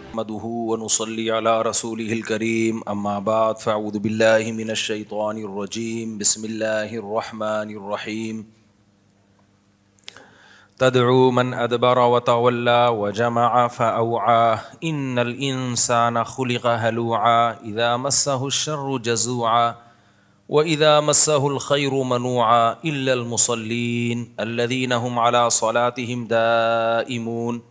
نحمده ونصلي على رسوله الكريم اما بعد فاعوذ بالله من الشيطان الرجيم بسم الله الرحمن الرحيم تدعو من ادبر وتولى وجمع فاوعى ان الانسان خلق هلوعا اذا مسه الشر جزوعا وإذا مسه الخير منوعا إلا المصلين الذين هم على صلاتهم دائمون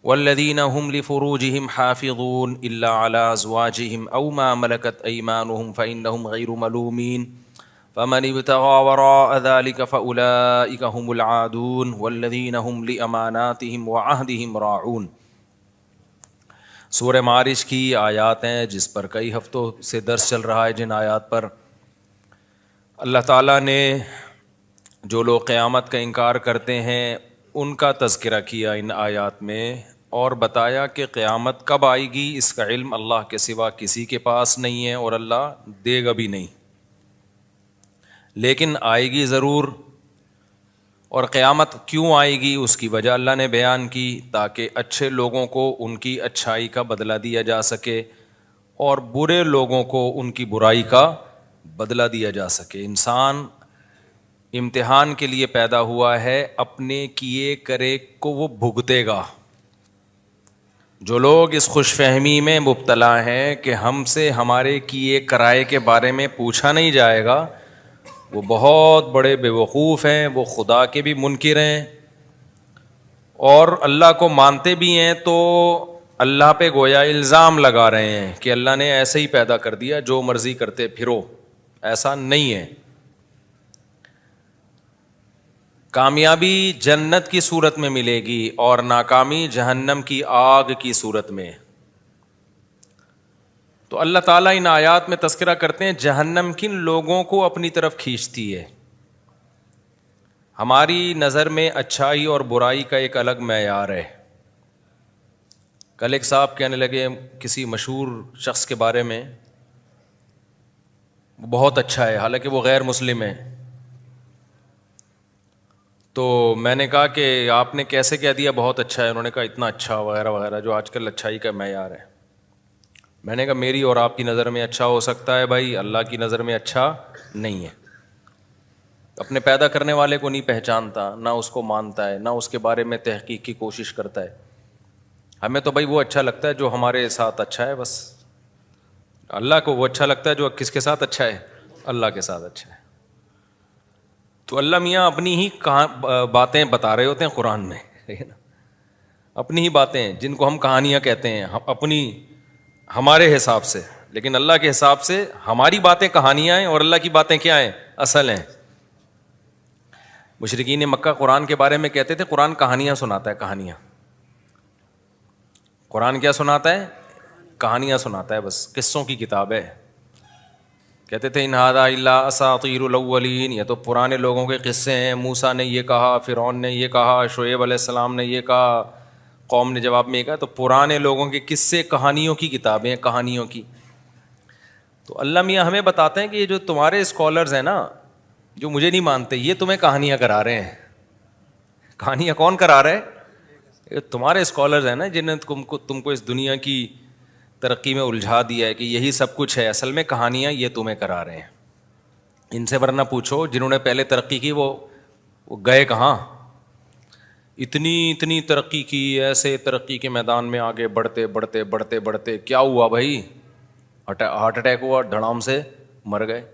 والذين هم لفروجهم حافظون إلا على أزواجهم أو ما ملكت أيمانهم فإنهم غير ملومين فمن ابتغى وراء ذلك فأولئك هم العادون والذين هم لأماناتهم وعهدهم راعون۔ سورہ معارج کی آیات ہیں جس پر کئی ہفتوں سے درس چل رہا ہے، جن آیات پر اللہ تعالیٰ نے جو لوگ قیامت کا انکار کرتے ہیں ان کا تذکرہ کیا ان آیات میں، اور بتایا کہ قیامت کب آئے گی اس کا علم اللہ کے سوا کسی کے پاس نہیں ہے اور اللہ دے گا بھی نہیں، لیکن آئے گی ضرور۔ اور قیامت کیوں آئے گی اس کی وجہ اللہ نے بیان کی، تاکہ اچھے لوگوں کو ان کی اچھائی کا بدلہ دیا جا سکے اور برے لوگوں کو ان کی برائی کا بدلہ دیا جا سکے۔ انسان امتحان کے لیے پیدا ہوا ہے، اپنے کیے کرے کو وہ بھگتے گا۔ جو لوگ اس خوش فہمی میں مبتلا ہیں کہ ہم سے ہمارے کیے کرائے کے بارے میں پوچھا نہیں جائے گا، وہ بہت بڑے بے وقوف ہیں، وہ خدا کے بھی منکر ہیں، اور اللہ کو مانتے بھی ہیں تو اللہ پہ گویا الزام لگا رہے ہیں کہ اللہ نے ایسے ہی پیدا کر دیا، جو مرضی کرتے پھرو۔ ایسا نہیں ہے۔ کامیابی جنت کی صورت میں ملے گی اور ناکامی جہنم کی آگ کی صورت میں۔ تو اللہ تعالیٰ ان آیات میں تذکرہ کرتے ہیں جہنم کن لوگوں کو اپنی طرف کھینچتی ہے۔ ہماری نظر میں اچھائی اور برائی کا ایک الگ معیار ہے۔ کل ایک صاحب کہنے لگے کسی مشہور شخص کے بارے میں، وہ بہت اچھا ہے، حالانکہ وہ غیر مسلم ہے۔ تو میں نے کہا کہ آپ نے کیسے کہہ دیا بہت اچھا ہے؟ انہوں نے کہا اتنا اچھا وغیرہ وغیرہ، جو آج کل اچھائی کا معیار ہے۔ میں نے کہا میری اور آپ کی نظر میں اچھا ہو سکتا ہے بھائی، اللہ کی نظر میں اچھا نہیں ہے۔ اپنے پیدا کرنے والے کو نہیں پہچانتا، نہ اس کو مانتا ہے، نہ اس کے بارے میں تحقیق کی کوشش کرتا ہے۔ ہمیں تو بھائی وہ اچھا لگتا ہے جو ہمارے ساتھ اچھا ہے بس۔ اللہ کو وہ اچھا لگتا ہے جو کس کے ساتھ اچھا ہے؟ اللہ کے ساتھ اچھا ہے۔ تو اللہ میاں اپنی ہی باتیں بتا رہے ہوتے ہیں قرآن میں، اپنی ہی باتیں جن کو ہم کہانیاں کہتے ہیں، اپنی ہمارے حساب سے، لیکن اللہ کے حساب سے ہماری باتیں کہانیاں ہیں اور اللہ کی باتیں کیا ہیں؟ اصل ہیں۔ مشرکین مکہ قرآن کے بارے میں کہتے تھے قرآن کہانیاں سناتا ہے، کہانیاں۔ قرآن کیا سناتا ہے؟ کہانیاں سناتا ہے، بس قصوں کی کتاب ہے۔ کہتے تھے ان ھذا الا اساطیر الاولین، یہ تو پرانے لوگوں کے قصے ہیں، موسیٰ نے یہ کہا، فرعون نے یہ کہا، شعیب علیہ السلام نے یہ کہا، قوم نے جواب میں یہ کہا۔ تو پرانے لوگوں کے قصے، کہانیوں کی کتابیں، کہانیوں کی۔ تو اللہ میاں ہمیں بتاتے ہیں کہ یہ جو تمہارے اسکالرز ہیں نا، جو مجھے نہیں مانتے، یہ تمہیں کہانیاں کرا رہے ہیں۔ کہانیاں کون کرا رہے ہیں؟ یہ تمہارے اسکالرز ہیں نا، جنہیں تم کو اس دنیا کی ترقی میں الجھا دیا ہے کہ یہی سب کچھ ہے، اصل میں کہانیاں یہ تمہیں کرا رہے ہیں۔ ان سے ورنہ پوچھو جنہوں نے پہلے ترقی کی وہ گئے کہاں؟ اتنی ترقی کی، ایسے ترقی کے میدان میں آگے بڑھتے بڑھتے بڑھتے بڑھتے کیا ہوا بھائی؟ ہارٹ اٹیک ہوا، دھڑام سے مر گئے۔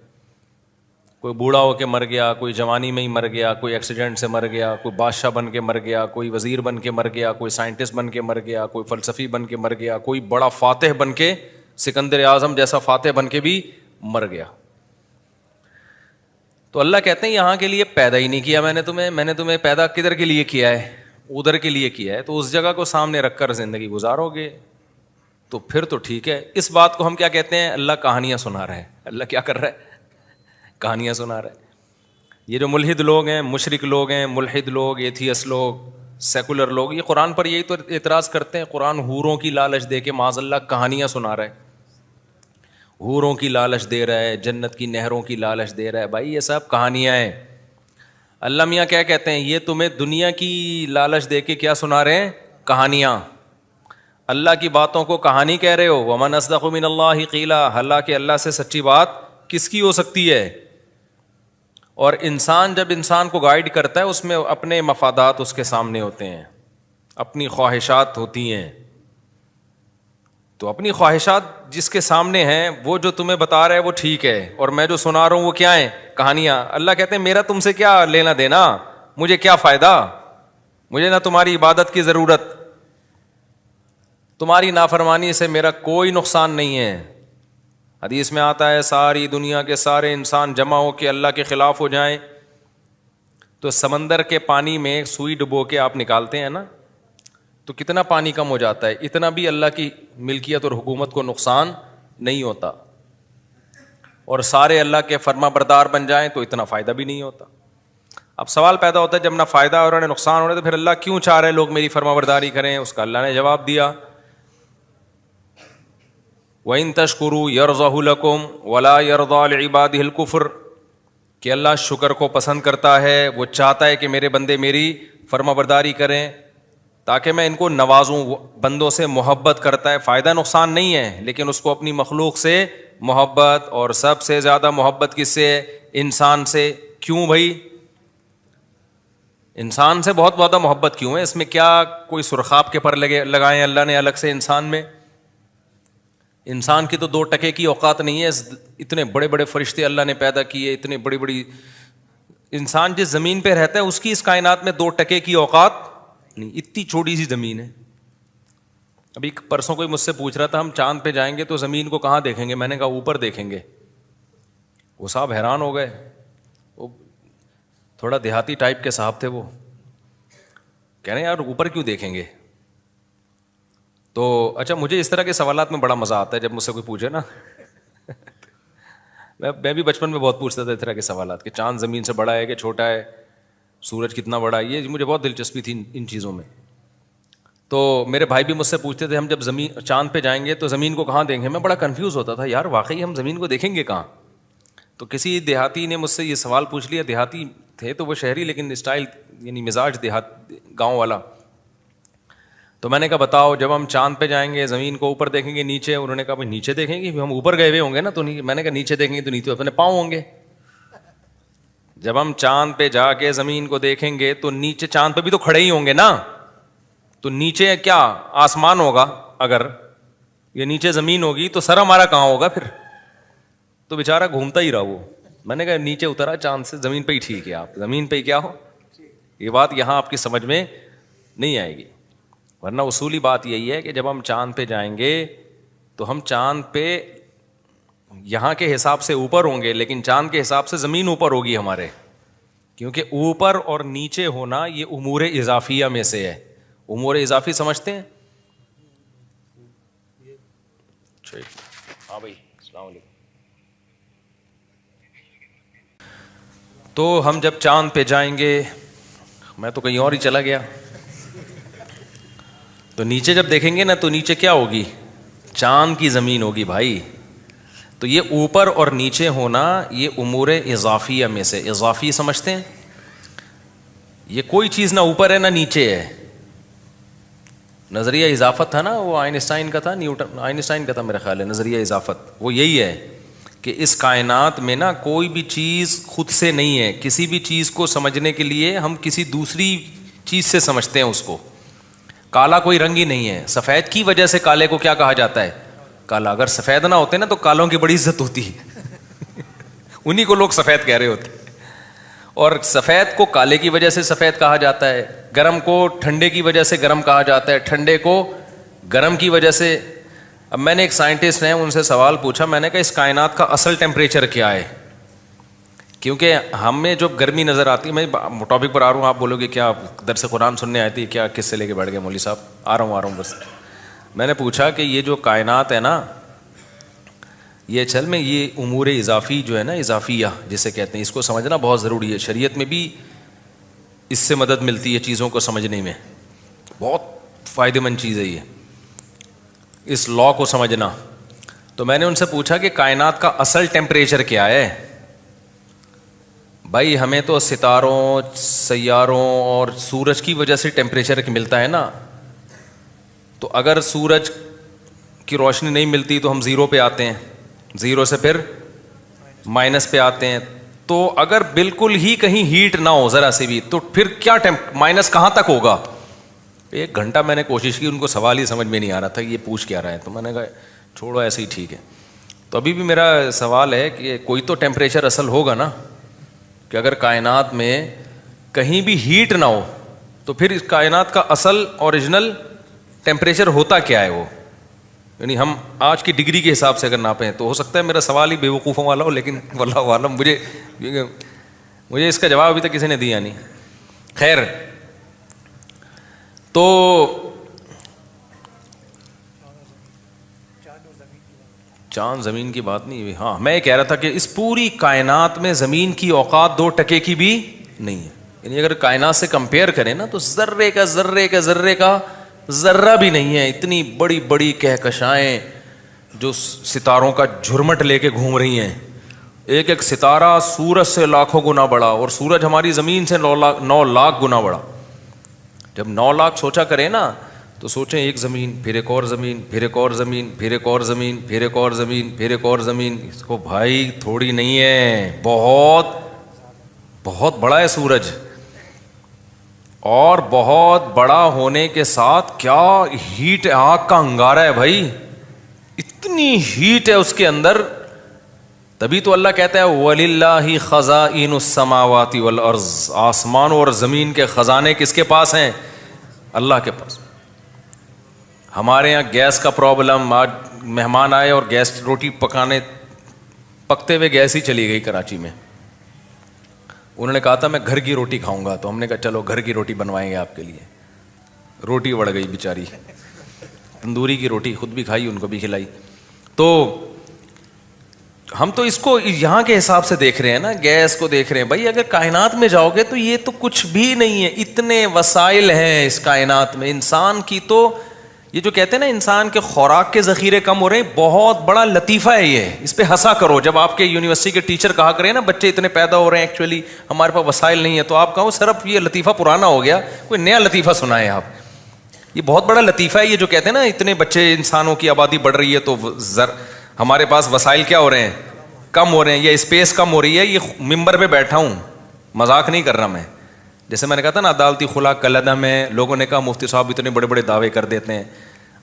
کوئی بوڑھا ہو کے مر گیا، کوئی جوانی میں ہی مر گیا، کوئی ایکسیڈنٹ سے مر گیا، کوئی بادشاہ بن کے مر گیا، کوئی وزیر بن کے مر گیا، کوئی سائنٹسٹ بن کے مر گیا، کوئی فلسفی بن کے مر گیا، کوئی بڑا فاتح بن کے، سکندر اعظم جیسا فاتح بن کے بھی مر گیا۔ تو اللہ کہتے ہیں یہاں کے لیے پیدا ہی نہیں کیا میں نے تمہیں پیدا کدھر کے لیے کیا ہے؟ ادھر کے لیے کیا ہے۔ تو اس جگہ کو سامنے رکھ کر زندگی گزارو گے تو پھر تو ٹھیک ہے۔ اس بات کو ہم کیا کہتے ہیں؟ اللہ کہانیاں سنا رہا ہے۔ اللہ کیا کر رہا ہے؟ کہانیاں سنا رہا ہے۔ یہ جو ملحد لوگ ہیں، مشرک لوگ ہیں، ملحد لوگ، ایتھیس لوگ، سیکولر لوگ، یہ قرآن پر یہی تو اعتراض کرتے ہیں۔ قرآن حوروں کی لالچ دے کے معاذ اللہ کہانیاں سنا رہا ہے، حوروں کی لالچ دے رہا ہے، جنت کی نہروں کی لالچ دے رہا ہے۔ بھائی یہ سب کہانیاں ہیں۔ اللہ میاں کیا کہتے ہیں؟ یہ تمہیں دنیا کی لالچ دے کے کیا سنا رہے ہیں؟ کہانیاں۔ اللہ کی باتوں کو کہانی کہہ رہے ہو. ومن اصدق من اللہ قیلا, حالانکہ اللہ سے سچی بات کس کی ہو سکتی ہے. اور انسان جب انسان کو گائیڈ کرتا ہے اس میں اپنے مفادات اس کے سامنے ہوتے ہیں, اپنی خواہشات ہوتی ہیں. تو اپنی خواہشات جس کے سامنے ہیں وہ جو تمہیں بتا رہا ہے وہ ٹھیک ہے, اور میں جو سنا رہا ہوں وہ کیا ہیں, کہانیاں. اللہ کہتے ہیں میرا تم سے کیا لینا دینا, مجھے کیا فائدہ, مجھے نہ تمہاری عبادت کی ضرورت, تمہاری نافرمانی سے میرا کوئی نقصان نہیں ہے. حدیث میں آتا ہے ساری دنیا کے سارے انسان جمع ہو کے اللہ کے خلاف ہو جائیں تو سمندر کے پانی میں سوئی ڈبو کے آپ نکالتے ہیں نا, تو کتنا پانی کم ہو جاتا ہے, اتنا بھی اللہ کی ملکیت اور حکومت کو نقصان نہیں ہوتا. اور سارے اللہ کے فرما بردار بن جائیں تو اتنا فائدہ بھی نہیں ہوتا. اب سوال پیدا ہوتا ہے جب نہ فائدہ اور نہ نقصان ہو رہا ہے تو پھر اللہ کیوں چاہ رہے لوگ میری فرما برداری کریں. اس کا اللہ نے جواب دیا وَإِن تَشْكُرُوا يَرْضَهُ لَكُمْ وَلَا يَرْضَىٰ لِعِبَادِهِ الْكُفْرَ, کہ اللہ شکر کو پسند کرتا ہے, وہ چاہتا ہے کہ میرے بندے میری فرما برداری کریں تاکہ میں ان کو نوازوں. بندوں سے محبت کرتا ہے, فائدہ نقصان نہیں ہے, لیکن اس کو اپنی مخلوق سے محبت, اور سب سے زیادہ محبت کس سے ہے, انسان سے. کیوں بھائی انسان سے بہت زیادہ محبت کیوں ہے؟ اس میں کیا کوئی سرخاب کے پر لگائے اللہ نے الگ سے انسان میں؟ انسان کی تو 2 ٹکے کی اوقات نہیں ہے. اتنے بڑے بڑے فرشتے اللہ نے پیدا کیے, اتنے بڑی بڑی, انسان جس زمین پہ رہتا ہے اس کی اس کائنات میں 2 ٹکے کی اوقات نہیں, اتنی چھوٹی سی زمین ہے. ابھی پرسوں کوئی مجھ سے پوچھ رہا تھا ہم چاند پہ جائیں گے تو زمین کو کہاں دیکھیں گے, میں نے کہا اوپر دیکھیں گے. وہ صاحب حیران ہو گئے, وہ تھوڑا دیہاتی ٹائپ کے صاحب تھے, وہ کہہ رہے ہیں یار اوپر کیوں دیکھیں گے. تو اچھا مجھے اس طرح کے سوالات میں بڑا مزہ آتا ہے جب مجھ سے کوئی پوچھے نا. میں بھی بچپن میں بہت پوچھتا تھا اس طرح کے سوالات کہ چاند زمین سے بڑا ہے کہ چھوٹا ہے, سورج کتنا بڑا ہے, یہ مجھے بہت دلچسپی تھی ان چیزوں میں. تو میرے بھائی بھی مجھ سے پوچھتے تھے ہم جب چاند پہ جائیں گے تو زمین کو کہاں دیکھیں گے. میں بڑا کنفیوز ہوتا تھا یار واقعی ہم زمین کو دیکھیں گے کہاں. تو کسی دیہاتی نے مجھ سے یہ سوال پوچھ لیا, دیہاتی تھے تو وہ شہری لیکن اسٹائل یعنی مزاج دیہات گاؤں والا. تو میں نے کہا بتاؤ جب ہم چاند پہ جائیں گے زمین کو اوپر دیکھیں گے نیچے؟ انہوں نے کہا بھائی نیچے دیکھیں گے, ہم اوپر گئے ہوئے ہوں گے نا. تو میں نے کہا نیچے دیکھیں گے تو نیچے اپنے پاؤں ہوں گے. جب ہم چاند پہ جا کے زمین کو دیکھیں گے تو نیچے چاند پہ بھی تو کھڑے ہی ہوں گے نا, تو نیچے کیا آسمان ہوگا اگر یہ نیچے زمین ہوگی تو سر ہمارا کہاں ہوگا پھر؟ تو بیچارہ گھومتا ہی رہا وہ. میں نے کہا نیچے اترا چاند سے, زمین پہ ہی ٹھیک ہے, آپ زمین پہ ہی کیا ہو. یہ بات یہاں آپ کی سمجھ میں نہیں آئے گی, ورنہ اصولی بات یہی ہے کہ جب ہم چاند پہ جائیں گے تو ہم چاند پہ یہاں کے حساب سے اوپر ہوں گے, لیکن چاند کے حساب سے زمین اوپر ہوگی ہمارے, کیونکہ اوپر اور نیچے ہونا یہ امور اضافیہ میں سے ہے. امور اضافی سمجھتے ہیں؟ ہاں بھائی السلام علیکم. تو ہم جب چاند پہ جائیں گے, میں تو کہیں اور ہی چلا گیا, تو نیچے جب دیکھیں گے نا تو نیچے کیا ہوگی؟ چاند کی زمین ہوگی بھائی. تو یہ اوپر اور نیچے ہونا یہ امور اضافیہ میں سے, اضافی سمجھتے ہیں؟ یہ کوئی چیز نہ اوپر ہے نہ نیچے ہے. نظریہ اضافت تھا نا وہ آئنسٹائن کا تھا, آئنسٹائن کا تھا میرا خیال ہے نظریہ اضافت. وہ یہی ہے کہ اس کائنات میں نا کوئی بھی چیز خود سے نہیں ہے. کسی بھی چیز کو سمجھنے کے لیے ہم کسی دوسری چیز سے سمجھتے ہیں اس کو. کالا کوئی رنگ ہی نہیں ہے, سفید کی وجہ سے کالے کو کیا کہا جاتا ہے؟ کالا. اگر سفید نہ ہوتے نا تو کالوں کی بڑی عزت ہوتی ہے. انہی کو لوگ سفید کہہ رہے ہوتے. اور سفید کو کالے کی وجہ سے سفید کہا جاتا ہے, گرم کو ٹھنڈے کی وجہ سے گرم کہا جاتا ہے, ٹھنڈے کو گرم کی وجہ سے. اب میں نے ایک سائنٹسٹ ہیں ان سے سوال پوچھا, میں نے کہا اس کائنات کا اصل ٹیمپریچر کیا ہے؟ کیونکہ ہمیں جو گرمی نظر آتی ہے, میں ٹاپک پر آ رہا ہوں, آپ بولو گے کیا درس قرآن سننے آئی تھی کیا, کس سے لے کے بیٹھ گئے مولوی صاحب؟ آ رہا ہوں بس. میں نے پوچھا کہ یہ جو کائنات ہے نا یہ چل میں یہ امور اضافی جو ہے نا, اضافیہ جسے کہتے ہیں, اس کو سمجھنا بہت ضروری ہے. شریعت میں بھی اس سے مدد ملتی ہے چیزوں کو سمجھنے میں, بہت فائدہ مند چیز ہے یہ, اس لا کو سمجھنا. تو میں نے ان سے پوچھا کہ کائنات کا اصل ٹیمپریچر کیا ہے؟ بھائی ہمیں تو ستاروں, سیاروں اور سورج کی وجہ سے ٹیمپریچر ملتا ہے نا. تو اگر سورج کی روشنی نہیں ملتی تو ہم زیرو پہ آتے ہیں, زیرو سے پھر مائنس پہ آتے ہیں. تو اگر بالکل ہی کہیں ہیٹ نہ ہو ذرا سی بھی, تو پھر کیا مائنس کہاں تک ہوگا؟ 1 گھنٹہ میں نے کوشش کی, ان کو سوال ہی سمجھ میں نہیں آ رہا تھا یہ پوچھ کیا رہا ہے, تو میں نے کہا چھوڑو ایسے ہی ٹھیک ہے. تو ابھی بھی میرا سوال ہے کہ کوئی تو ٹیمپریچر اصل ہوگا نا, کہ اگر کائنات میں کہیں بھی ہیٹ نہ ہو تو پھر اس کائنات کا اصل اوریجنل ٹیمپریچر ہوتا کیا ہے وہ, یعنی ہم آج کی ڈگری کے حساب سے اگر ناپیں تو ہو سکتا ہے میرا سوال ہی بیوقوفوں والا ہو, لیکن واللہ عالم مجھے اس کا جواب ابھی تک کسی نے دیا نہیں. خیر, تو چاند زمین کی بات نہیں ہوئی. ہاں میں یہ کہہ رہا تھا کہ اس پوری کائنات میں زمین کی اوقات 2% کی بھی نہیں ہے. یعنی اگر کائنات سے کمپیئر کریں نا تو ذرے کا ذرہ بھی نہیں ہے. اتنی بڑی بڑی کہکشائیں جو ستاروں کا جھرمٹ لے کے گھوم رہی ہیں, ایک ایک ستارہ سورج سے لاکھوں گنا بڑا, اور سورج ہماری زمین سے 9 لاکھ گنا بڑا. جب 9 لاکھ سوچا کریں نا تو سوچیں ایک زمین, پھر ایک اور زمین, پھر ایک اور زمین, پھر ایک اور زمین, پھر ایک اور زمین, پھر ایک اور زمین. اس کو بھائی تھوڑی نہیں ہے, بہت بہت بڑا ہے سورج. اور بہت بڑا ہونے کے ساتھ کیا ہیٹ, آگ کا انگارہ ہے بھائی, اتنی ہیٹ ہے اس کے اندر. تبھی تو اللہ کہتا ہے وَلِلَّهِ خَزَائِنُ السَّمَاوَاتِ وَالْأَرْضِ, آسمانوں اور زمین کے خزانے کس کے پاس ہیں؟ اللہ کے پاس. ہمارے یہاں گیس کا پرابلم, آج مہمان آئے اور گیس روٹی پکتے ہوئے گیس ہی چلی گئی کراچی میں. انہوں نے کہا تھا میں گھر کی روٹی کھاؤں گا, تو ہم نے کہا چلو گھر کی روٹی بنوائیں گے آپ کے لیے. روٹی بڑھ گئی بیچاری, تندوری کی روٹی خود بھی کھائی, ان کو بھی کھلائی. تو ہم تو اس کو یہاں کے حساب سے دیکھ رہے ہیں نا, گیس کو دیکھ رہے ہیں. بھائی اگر کائنات میں جاؤ گے تو یہ تو کچھ بھی نہیں ہے, اتنے وسائل ہیں اس کائنات میں. انسان کی تو یہ جو کہتے ہیں نا انسان کے خوراک کے ذخیرے کم ہو رہے ہیں, بہت بڑا لطیفہ ہے یہ. اس پہ ہنسا کرو جب آپ کے یونیورسٹی کے ٹیچر کہا کریں نا بچے اتنے پیدا ہو رہے ہیں, ایکچولی ہمارے پاس وسائل نہیں ہے, تو آپ کہو صرف یہ لطیفہ پرانا ہو گیا, کوئی نیا لطیفہ سنائیں آپ. یہ بہت بڑا لطیفہ ہے یہ جو کہتے ہیں نا اتنے بچے, انسانوں کی آبادی بڑھ رہی ہے تو ہمارے پاس وسائل کیا ہو رہے ہیں, کم ہو رہے ہیں, یا اسپیس کم ہو رہی ہے. یہ ممبر پہ بیٹھا ہوں, مذاق نہیں کر رہا میں. جیسے میں نے کہا تھا نا عدالتی خلا کلعدم ہے, لوگوں نے کہا مفتی صاحب اتنے بڑے بڑے دعوے کر دیتے ہیں.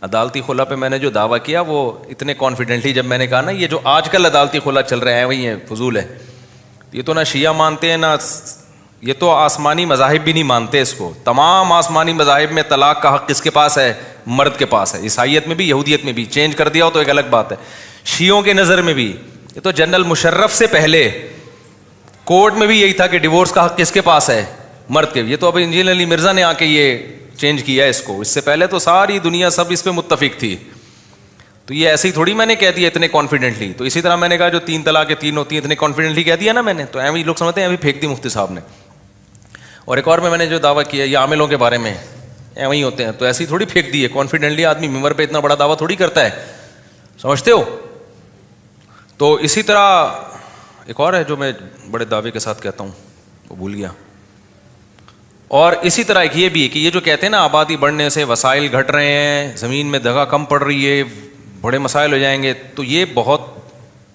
عدالتی خلا پہ میں نے جو دعویٰ کیا وہ اتنے کانفیڈنٹلی, جب میں نے کہا نا یہ جو آج کل عدالتی خلا چل رہا ہے وہی ہے, فضول ہے. یہ تو نہ شیعہ مانتے ہیں, نہ یہ تو آسمانی مذاہب بھی نہیں مانتے اس کو. تمام آسمانی مذاہب میں طلاق کا حق کس کے پاس ہے؟ مرد کے پاس ہے. عیسائیت میں بھی, یہودیت میں بھی. چینج کر دیا ہو تو ایک الگ بات ہے. شیعوں کے نظر میں بھی یہ تو جنرل مشرف سے پہلے کورٹ میں بھی یہی تھا کہ ڈیورس کا حق کس کے پاس ہے؟ مرد کے. یہ تو اب انجینئر علی مرزا نے آ کے یہ چینج کیا ہے اس کو. اس سے پہلے تو ساری دنیا سب اس پہ متفق تھی. تو یہ ایسے ہی تھوڑی میں نے کہہ دیا اتنے کانفیڈنٹلی. تو اسی طرح میں نے کہا جو 3 طلاق 3 ہوتی ہیں اتنے کانفیڈنٹلی کہہ دیا نا میں نے, تو ایویں لوگ سمجھتے ہیں ابھی پھینک دی مفتی صاحب نے. اور ایک اور میں نے جو دعویٰ کیا یہ عاملوں کے بارے میں, ایویں ہی ہوتے ہیں, تو ایسے ہی تھوڑی پھینک دی ہے کانفیڈنٹلی. آدمی ممبر پہ اتنا بڑا دعویٰ تھوڑی کرتا ہے, سمجھتے ہو. تو اسی طرح ایک اور ہے جو میں بڑے دعوے کے ساتھ کہتا ہوں, وہ بھول گیا. اور اسی طرح ایک یہ بھی ہے کہ یہ جو کہتے ہیں نا آبادی بڑھنے سے وسائل گھٹ رہے ہیں, زمین میں جگہ کم پڑ رہی ہے, بڑے مسائل ہو جائیں گے, تو یہ بہت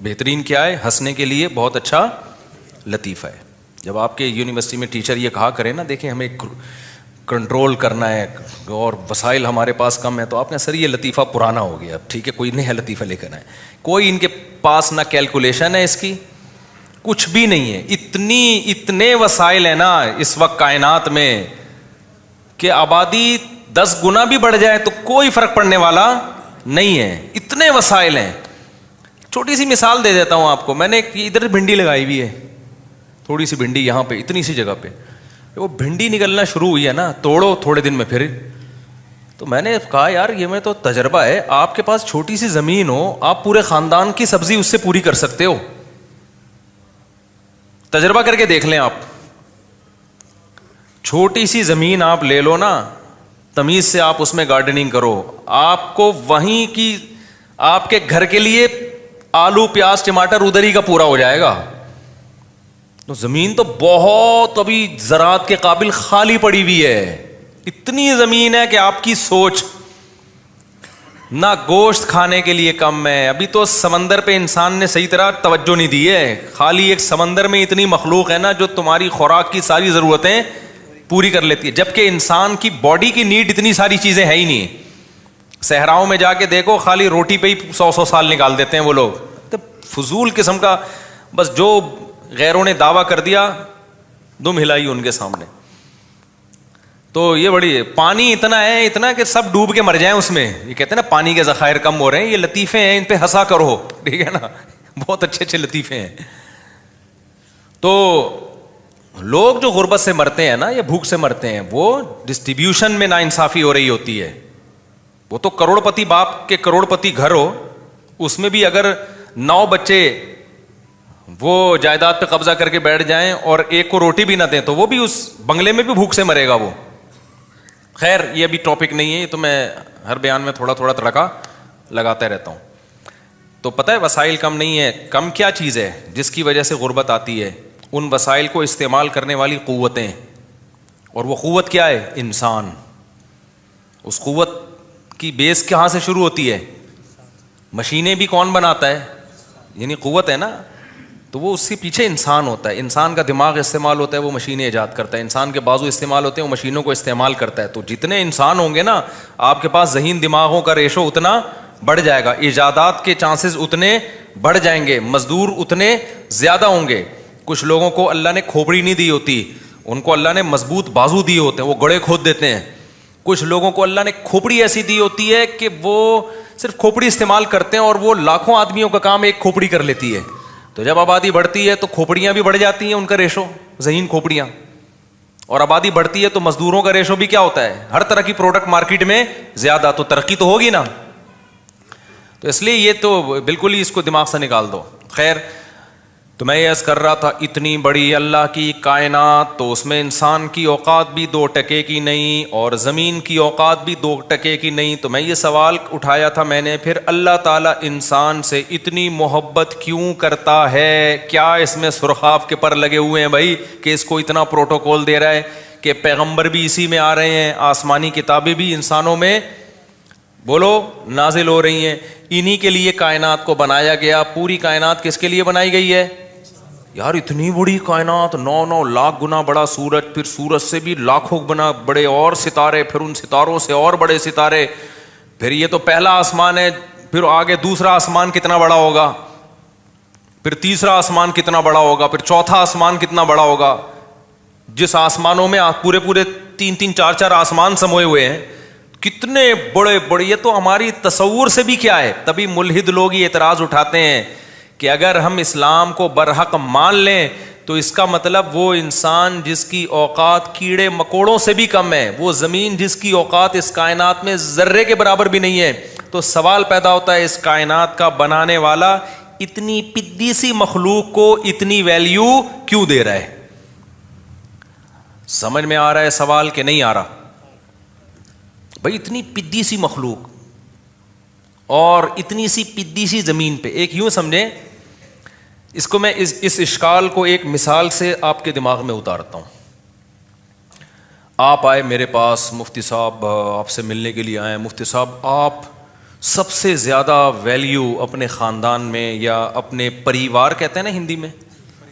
بہترین کیا ہے, ہنسنے کے لیے بہت اچھا لطیفہ ہے. جب آپ کے یونیورسٹی میں ٹیچر یہ کہا کریں نا دیکھیں ہمیں کنٹرول کرنا ہے اور وسائل ہمارے پاس کم ہے, تو آپ نے سر یہ لطیفہ پرانا ہو گیا, اب ٹھیک ہے کوئی نیا لطیفہ لے کر آئے. کوئی ان کے پاس نہ کیلکولیشن ہے اس کی, کچھ بھی نہیں ہے. اتنے وسائل ہیں نا اس وقت کائنات میں کہ آبادی 10 گنا بھی بڑھ جائے تو کوئی فرق پڑنے والا نہیں ہے. اتنے وسائل ہیں. چھوٹی سی مثال دے دیتا ہوں آپ کو. میں نے ادھر بھنڈی لگائی ہوئی ہے, تھوڑی سی بھنڈی یہاں پہ, اتنی سی جگہ پہ. وہ بھنڈی نکلنا شروع ہوئی ہے نا, توڑو تھوڑے دن میں پھر. تو میں نے کہا یار یہ میں تو تجربہ ہے, آپ کے پاس چھوٹی سی زمین ہو, آپ پورے خاندان کی سبزی اس سے پوری کر سکتے ہو. تجربہ کر کے دیکھ لیں آپ. چھوٹی سی زمین آپ لے لو نا, تمیز سے آپ اس میں گارڈننگ کرو, آپ کو وہیں کی آپ کے گھر کے لیے آلو پیاز ٹماٹر ادھر ہی کا پورا ہو جائے گا. تو زمین تو بہت ابھی زراعت کے قابل خالی پڑی ہوئی ہے. اتنی زمین ہے کہ آپ کی سوچ, نہ گوشت کھانے کے لیے کم ہے. ابھی تو سمندر پہ انسان نے صحیح طرح توجہ نہیں دی ہے. خالی ایک سمندر میں اتنی مخلوق ہے نا جو تمہاری خوراک کی ساری ضرورتیں پوری کر لیتی ہے, جبکہ انسان کی باڈی کی نیڈ اتنی ساری چیزیں ہے ہی نہیں. صحراؤں میں جا کے دیکھو, خالی روٹی پہ ہی 100 سال نکال دیتے ہیں وہ لوگ. فضول قسم کا, بس جو غیروں نے دعویٰ کر دیا دم ہلائی ان کے سامنے. تو یہ بڑی پانی اتنا کہ سب ڈوب کے مر جائیں اس میں. یہ کہتے ہیں نا پانی کے ذخائر کم ہو رہے ہیں, یہ لطیفے ہیں, ان پہ ہنسا کرو, ٹھیک ہے نا, بہت اچھے اچھے لطیفے ہیں. تو لوگ جو غربت سے مرتے ہیں نا یا بھوک سے مرتے ہیں, وہ ڈسٹریبیوشن میں ناانصافی ہو رہی ہوتی ہے. وہ تو کروڑ پتی باپ کے کروڑ پتی گھر ہو, اس میں بھی اگر 9 بچے وہ جائیداد پہ قبضہ کر کے بیٹھ جائیں اور ایک کو روٹی بھی نہ دیں تو وہ بھی اس بنگلے میں بھی بھوک سے مرے گا وہ. خیر یہ ابھی ٹاپک نہیں ہے, یہ تو میں ہر بیان میں تھوڑا تھوڑا تڑکا لگاتا رہتا ہوں. تو پتہ ہے وسائل کم نہیں ہے, کم کیا چیز ہے جس کی وجہ سے غربت آتی ہے؟ ان وسائل کو استعمال کرنے والی قوتیں. اور وہ قوت کیا ہے؟ انسان. اس قوت کی بیس کہاں سے شروع ہوتی ہے؟ مشینیں بھی کون بناتا ہے؟ یعنی قوت ہے نا, تو وہ اس کے پیچھے انسان ہوتا ہے. انسان کا دماغ استعمال ہوتا ہے, وہ مشینیں ایجاد کرتا ہے. انسان کے بازو استعمال ہوتے ہیں, وہ مشینوں کو استعمال کرتا ہے. تو جتنے انسان ہوں گے نا, آپ کے پاس ذہین دماغوں کا ریشو اتنا بڑھ جائے گا, ایجادات کے چانسز اتنے بڑھ جائیں گے, مزدور اتنے زیادہ ہوں گے. کچھ لوگوں کو اللہ نے کھوپڑی نہیں دی ہوتی, ان کو اللہ نے مضبوط بازو دیے ہوتے ہیں, وہ گڑے کھود دیتے ہیں. کچھ لوگوں کو اللہ نے کھوپڑی ایسی دی ہوتی ہے کہ وہ صرف کھوپڑی استعمال کرتے ہیں, اور وہ لاکھوں آدمیوں کا کام ایک کھوپڑی کر لیتی ہے. تو جب آبادی بڑھتی ہے تو کھوپڑیاں بھی بڑھ جاتی ہیں, ان کا ریشو ذہین کھوپڑیاں. اور آبادی بڑھتی ہے تو مزدوروں کا ریشو بھی کیا ہوتا ہے؟ ہر طرح کی پروڈکٹ مارکیٹ میں زیادہ, تو ترقی تو ہوگی نا. تو اس لیے یہ تو بالکل ہی اس کو دماغ سے نکال دو. خیر, تو میں یہ عرض کر رہا تھا, اتنی بڑی اللہ کی کائنات, تو اس میں انسان کی اوقات بھی 2 ٹکے کی نہیں اور زمین کی اوقات بھی 2 ٹکے کی نہیں. تو میں یہ سوال اٹھایا تھا میں نے, پھر اللہ تعالیٰ انسان سے اتنی محبت کیوں کرتا ہے؟ کیا اس میں سرخاب کے پر لگے ہوئے ہیں بھائی کہ اس کو اتنا پروٹوکول دے رہا ہے کہ پیغمبر بھی اسی میں آ رہے ہیں, آسمانی کتابیں بھی انسانوں میں بولو نازل ہو رہی ہیں, انہی کے لیے کائنات کو بنایا گیا. پوری کائنات کس کے لیے بنائی گئی ہے یار؟ اتنی بڑی کائنات, 9 لاکھ گنا بڑا سورج, پھر سورج سے بھی لاکھوں گنا بڑے اور ستارے, پھر ان ستاروں سے اور بڑے ستارے, پھر یہ تو پہلا آسمان ہے, پھر آگے دوسرا آسمان کتنا بڑا ہوگا, پھر تیسرا آسمان کتنا بڑا ہوگا, پھر چوتھا آسمان کتنا بڑا ہوگا. جس آسمانوں میں پورے 3 4 آسمان سموئے ہوئے ہیں, کتنے بڑے بڑے, یہ تو ہماری تصور سے بھی کیا ہے. تبھی ملحد لوگ یہ اعتراض اٹھاتے ہیں کہ اگر ہم اسلام کو برحق مان لیں تو اس کا مطلب وہ انسان جس کی اوقات کیڑے مکوڑوں سے بھی کم ہے, وہ زمین جس کی اوقات اس کائنات میں ذرے کے برابر بھی نہیں ہے. تو سوال پیدا ہوتا ہے, اس کائنات کا بنانے والا اتنی پدی سی مخلوق کو اتنی ویلیو کیوں دے رہا ہے؟ سمجھ میں آ رہا ہے سوال کہ نہیں آ رہا؟ بھائی اتنی پدی سی مخلوق اور اتنی سی پدی سی زمین پہ, ایک یوں سمجھیں اس کو, میں اس اشکال کو ایک مثال سے آپ کے دماغ میں اتارتا ہوں. آپ آئے میرے پاس, مفتی صاحب آپ سے ملنے کے لیے آئے. مفتی صاحب آپ سب سے زیادہ ویلیو اپنے خاندان میں یا اپنے پریوار کہتے ہیں نا ہندی میں,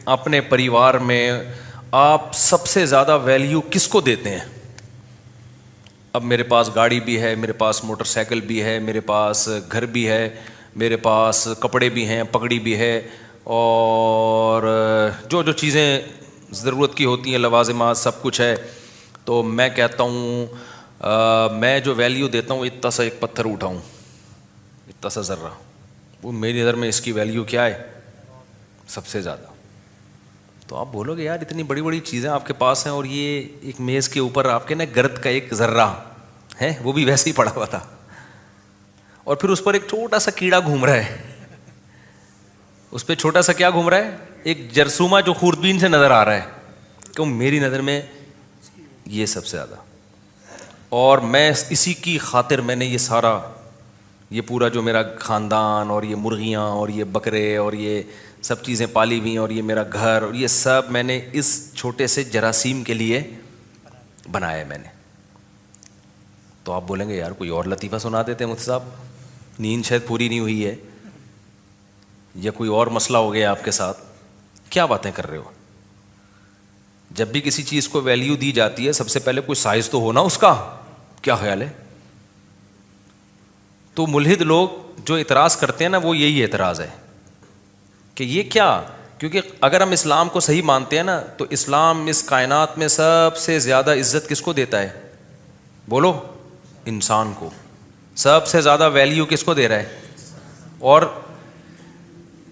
اپنے پریوار میں آپ سب سے زیادہ ویلیو کس کو دیتے ہیں؟ اب میرے پاس گاڑی بھی ہے, میرے پاس موٹر سائیکل بھی ہے, میرے پاس گھر بھی ہے, میرے پاس کپڑے بھی ہیں, پگڑی بھی ہے, اور جو جو چیزیں ضرورت کی ہوتی ہیں, لوازمات, سب کچھ ہے. تو میں کہتا ہوں میں جو ویلیو دیتا ہوں, اتنا سا ایک پتھر اٹھاؤں, اتنا سا ذرہ, وہ میری نظر میں اس کی ویلیو کیا ہے سب سے زیادہ. تو آپ بولو گے یار اتنی بڑی بڑی چیزیں آپ کے پاس ہیں, اور یہ ایک میز کے اوپر آپ کے نا گرد کا ایک ذرہ ہے, وہ بھی ویسے ہی پڑا ہوا تھا, اور پھر اس پر ایک چھوٹا سا کیڑا گھوم رہا ہے. اس پہ چھوٹا سا کیا گھوم رہا ہے؟ ایک جرثومہ جو خوردبین سے نظر آ رہا ہے. کیوں؟ میری نظر میں یہ سب سے زیادہ. اور میں اسی کی خاطر میں نے یہ سارا, یہ پورا جو میرا خاندان اور یہ مرغیاں اور یہ بکرے اور یہ سب چیزیں پالی ہوئی ہیں, اور یہ میرا گھر, اور یہ سب میں نے اس چھوٹے سے جراثیم کے لیے بنایا ہے میں نے. تو آپ بولیں گے یار کوئی اور لطیفہ سنا دیتے ہیں مفتی صاحب, نیند شاید پوری نہیں ہوئی ہے یا کوئی اور مسئلہ ہو گیا آپ کے ساتھ. کیا باتیں کر رہے ہو؟ جب بھی کسی چیز کو ویلیو دی جاتی ہے سب سے پہلے کوئی سائز تو ہونا اس کا. کیا خیال ہے؟ تو ملحد لوگ جو اعتراض کرتے ہیں نا وہ یہی اعتراض ہے کہ یہ کیا. کیونکہ اگر ہم اسلام کو صحیح مانتے ہیں نا تو اسلام اس کائنات میں سب سے زیادہ عزت کس کو دیتا ہے؟ بولو. انسان کو. سب سے زیادہ ویلیو کس کو دے رہا ہے؟ اور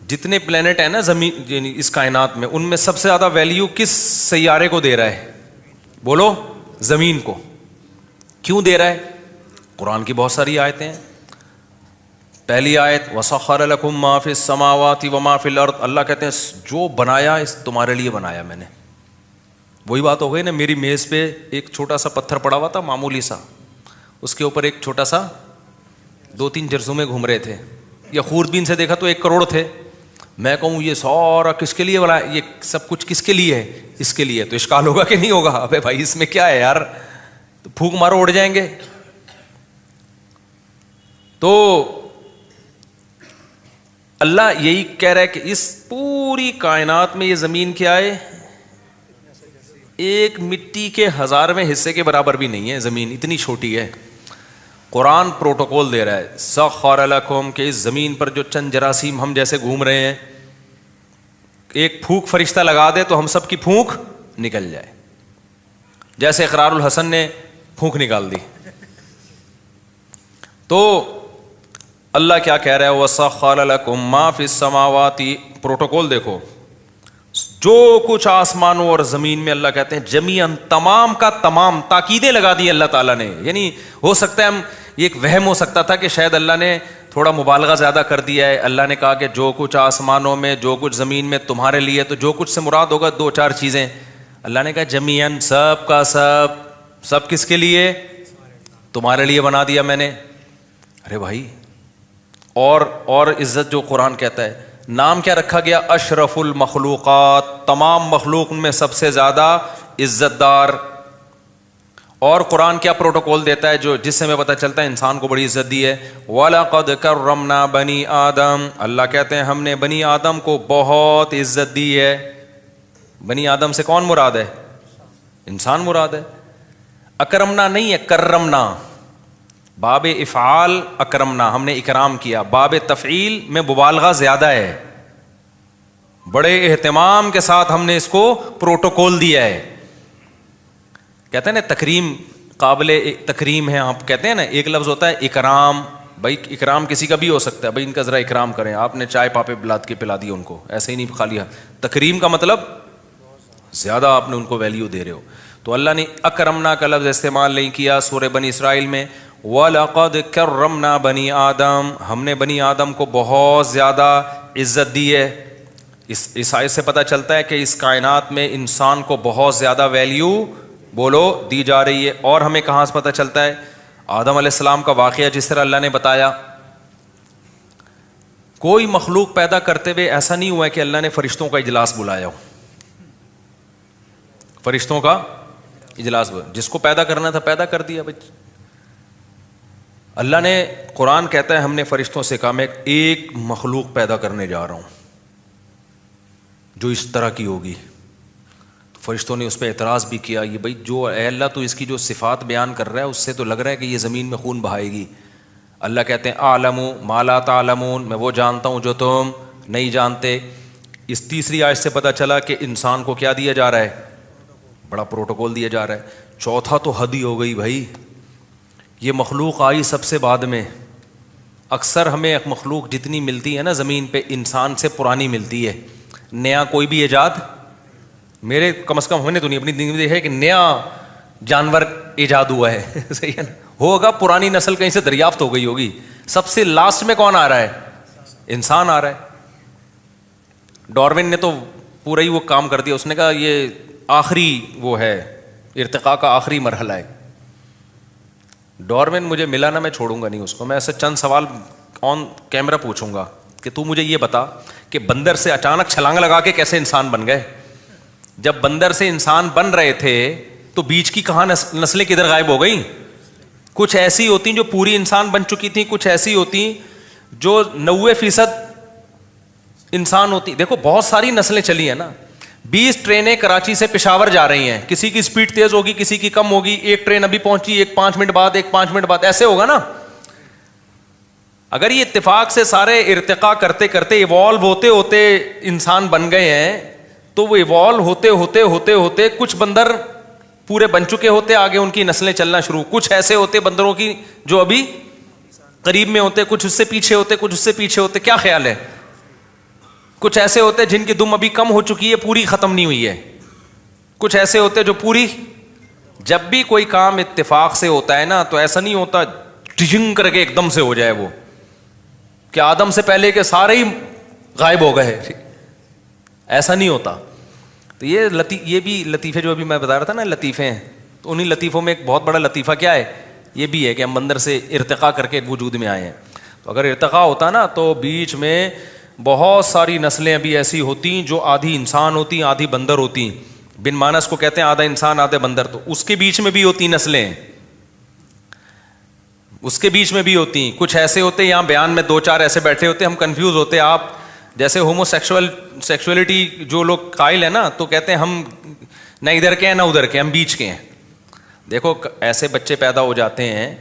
جتنے پلینٹ ہیں نا زمین اس کائنات میں ان میں سب سے زیادہ ویلیو کس سیارے کو دے رہا ہے؟ بولو. زمین کو. کیوں دے رہا ہے؟ قرآن کی بہت ساری آیتیں ہیں. پہلی آیت وَسَخَّرَ لَكُم مَّا فِي السَّمَاوَاتِ وَمَا فِي الْأَرْضِ. اللہ کہتے ہیں جو بنایا اس تمہارے لیے بنایا میں نے. وہی بات ہو گئی نا, میری میز پہ ایک چھوٹا سا پتھر پڑا ہوا تھا معمولی سا, اس کے اوپر ایک چھوٹا سا 2-3 جرثومے گھوم رہے تھے, یا خوردبین سے دیکھا تو 1 کروڑ تھے. میں کہوں یہ سارا کس کے لیے بنایا, یہ سب کچھ کس کے لیے ہے؟ اس کے لیے. تو اشکال ہوگا کہ نہیں ہوگا؟ ابے بھائی اس میں کیا ہے یار, تو پھونک مارو اڑ جائیں گے. تو اللہ یہی کہہ رہا ہے کہ اس پوری کائنات میں یہ زمین کیا ہے؟ ایک مٹی کے 1000ویں حصے کے برابر بھی نہیں ہے زمین, اتنی چھوٹی ہے. قرآن پروٹوکول دے رہا ہے سخر لکم کہ اس زمین پر جو چند جراثیم ہم جیسے گھوم رہے ہیں, ایک پھونک فرشتہ لگا دے تو ہم سب کی پھونک نکل جائے. جیسے اقرار الحسن نے پھونک نکال دی. تو اللہ کیا کہہ رہا ہے وَسَخَّرَ لَكُم مَّا فِي السَّمَاوَاتِ. پروٹوکول دیکھو, جو کچھ آسمانوں اور زمین میں اللہ کہتے ہیں جمیعاً, تمام کا تمام. تاکیدیں لگا دی اللہ تعالیٰ نے. یعنی ہو سکتا ہے ہم یہ ایک وہم ہو سکتا تھا کہ شاید اللہ نے تھوڑا مبالغہ زیادہ کر دیا ہے. اللہ نے کہا کہ جو کچھ آسمانوں میں جو کچھ زمین میں تمہارے لیے, تو جو کچھ سے مراد ہوگا 2-4 چیزیں. اللہ نے کہا جمیعاً, سب کا سب. سب کس کے لیے؟ تمہارے لیے بنا دیا میں نے. ارے بھائی, اور عزت جو قرآن کہتا ہے, نام کیا رکھا گیا؟ اشرف المخلوقات. تمام مخلوق میں سب سے زیادہ عزت دار. اور قرآن کیا پروٹوکول دیتا ہے جو جس سے ہمیں پتہ چلتا ہے انسان کو بڑی عزت دی ہے؟ وَلَقَدْ كَرَّمْنَا بَنِي آدم. اللہ کہتے ہیں ہم نے بنی آدم کو بہت عزت دی ہے. بنی آدم سے کون مراد ہے؟ انسان مراد ہے. اکرمنا نہیں ہے, کرمنا. باب افعال اکرمنا, ہم نے اکرام کیا. باب تفعیل میں مبالغہ زیادہ ہے. بڑے اہتمام کے ساتھ ہم نے اس کو پروٹوکول دیا ہے. کہتے ہیں نا تکریم, قابل تکریم ہے. آپ کہتے ہیں نا ایک لفظ ہوتا ہے اکرام. بھائی اکرام کسی کا بھی ہو سکتا ہے, بھائی ان کا ذرا اکرام کریں, آپ نے چائے پاپے بلاد کے پلا دی ان کو, ایسے ہی نہیں کھا لیا. تکریم کا مطلب زیادہ آپ نے ان کو ویلیو دے رہے ہو. تو اللہ نے اکرمنا کا لفظ استعمال نہیں کیا سورہ بنی اسرائیل میں. وَلَقَدْ كَرَّمْنَا بَنِي آدم. ہم نے بنی آدم کو بہت زیادہ عزت دی ہے. اس آیت سے پتہ چلتا ہے کہ اس کائنات میں انسان کو بہت زیادہ ویلیو بولو دی جا رہی ہے. اور ہمیں کہاں سے پتہ چلتا ہے؟ آدم علیہ السلام کا واقعہ جس طرح اللہ نے بتایا. کوئی مخلوق پیدا کرتے ہوئے ایسا نہیں ہوا ہے کہ اللہ نے فرشتوں کا اجلاس بلایا ہو. فرشتوں کا اجلاس, جس کو پیدا کرنا تھا پیدا کر دیا. بھائی اللہ نے, قرآن کہتا ہے ہم نے فرشتوں سے کہا میں ایک مخلوق پیدا کرنے جا رہا ہوں جو اس طرح کی ہوگی. تو فرشتوں نے اس پہ اعتراض بھی کیا, یہ بھائی جو اے اللہ تو اس کی جو صفات بیان کر رہا ہے اس سے تو لگ رہا ہے کہ یہ زمین میں خون بہائے گی. اللہ کہتے ہیں اعلم ما لا تعلمون, میں وہ جانتا ہوں جو تم نہیں جانتے. اس تیسری آیت سے پتہ چلا کہ انسان کو کیا دیا جا رہا ہے؟ بڑا پروٹوکول دیا جا رہا ہے. چوتھا تو حد ہی ہو گئی بھائی, یہ مخلوق آئی سب سے بعد میں. اکثر ہمیں ایک مخلوق جتنی ملتی ہے نا زمین پہ انسان سے پرانی ملتی ہے. نیا کوئی بھی ایجاد, میرے کم از کم ہم نے تو نہیں اپنی زندگی میں دیکھا ہے کہ نیا جانور ایجاد ہوا ہے. صحیح ہے نا, ہوگا پرانی نسل کہیں سے دریافت ہو گئی ہوگی. سب سے لاسٹ میں کون آ رہا ہے؟ انسان آ رہا ہے. ڈارون نے تو پورا ہی وہ کام کر دیا. اس نے کہا یہ آخری وہ ہے, ارتقاء کا آخری مرحلہ ہے. ڈارون مجھے ملا نا, میں چھوڑوں گا نہیں اس کو. میں ایسے چند سوال آن کیمرہ پوچھوں گا کہ تو مجھے یہ بتا کہ بندر سے اچانک چھلانگ لگا کے کیسے انسان بن گئے؟ جب بندر سے انسان بن رہے تھے تو بیچ کی کہاں نسلیں کدھر غائب ہو گئیں؟ کچھ ایسی ہوتی جو پوری انسان بن چکی تھیں, کچھ ایسی ہوتی جو 90% انسان ہوتی. دیکھو بہت ساری نسلیں چلی ہیں نا, 20 ٹرینیں کراچی سے پشاور جا رہی ہیں, کسی کی سپیڈ تیز ہوگی, کسی کی کم ہوگی, ایک ٹرین ابھی پہنچی, ایک 5 منٹ بعد, ایک 5 منٹ بعد, ایسے ہوگا نا. اگر یہ اتفاق سے سارے ارتقا کرتے کرتے ایوالو ہوتے ہوتے انسان بن گئے ہیں, تو وہ ایوالو ہوتے ہوتے ہوتے ہوتے کچھ بندر پورے بن چکے ہوتے, آگے ان کی نسلیں چلنا شروع, کچھ ایسے ہوتے بندروں کی جو ابھی قریب میں ہوتے, کچھ اس سے پیچھے ہوتے, کچھ اس سے پیچھے ہوتے. کیا خیال ہے؟ کچھ ایسے ہوتے جن کی دم ابھی کم ہو چکی ہے, پوری ختم نہیں ہوئی ہے. کچھ ایسے ہوتے جو پوری. جب بھی کوئی کام اتفاق سے ہوتا ہے نا, تو ایسا نہیں ہوتا ٹجنگ کر کے ایک دم سے ہو جائے وہ, کہ آدم سے پہلے کے سارے ہی غائب ہو گئے, ایسا نہیں ہوتا. تو یہ بھی لطیفے جو ابھی میں بتا رہا تھا نا, لطیفے ہیں, تو انہیں لطیفوں میں ایک بہت بڑا لطیفہ کیا ہے, یہ بھی ہے کہ ہم بندر سے ارتقا کر کے وجود میں آئے ہیں. تو اگر ارتقا ہوتا نا, تو بیچ میں بہت ساری نسلیں ابھی ایسی ہوتی جو آدھی انسان ہوتی, آدھی بندر ہوتی. بن مانس کو کہتے ہیں آدھا انسان آدھے بندر, تو اس کے بیچ میں بھی ہوتی نسلیں, اس کے بیچ میں بھی ہوتی. کچھ ایسے ہوتے, یہاں بیان میں 2-4 ایسے بیٹھے ہوتے, ہم کنفیوز ہوتے. آپ جیسے ہومو سیکشولیٹی جو لوگ قائل ہیں نا, تو کہتے ہیں ہم نہ ادھر کے ہیں نہ ادھر کے, ہم بیچ کے ہیں. دیکھو ایسے بچے پیدا ہو جاتے ہیں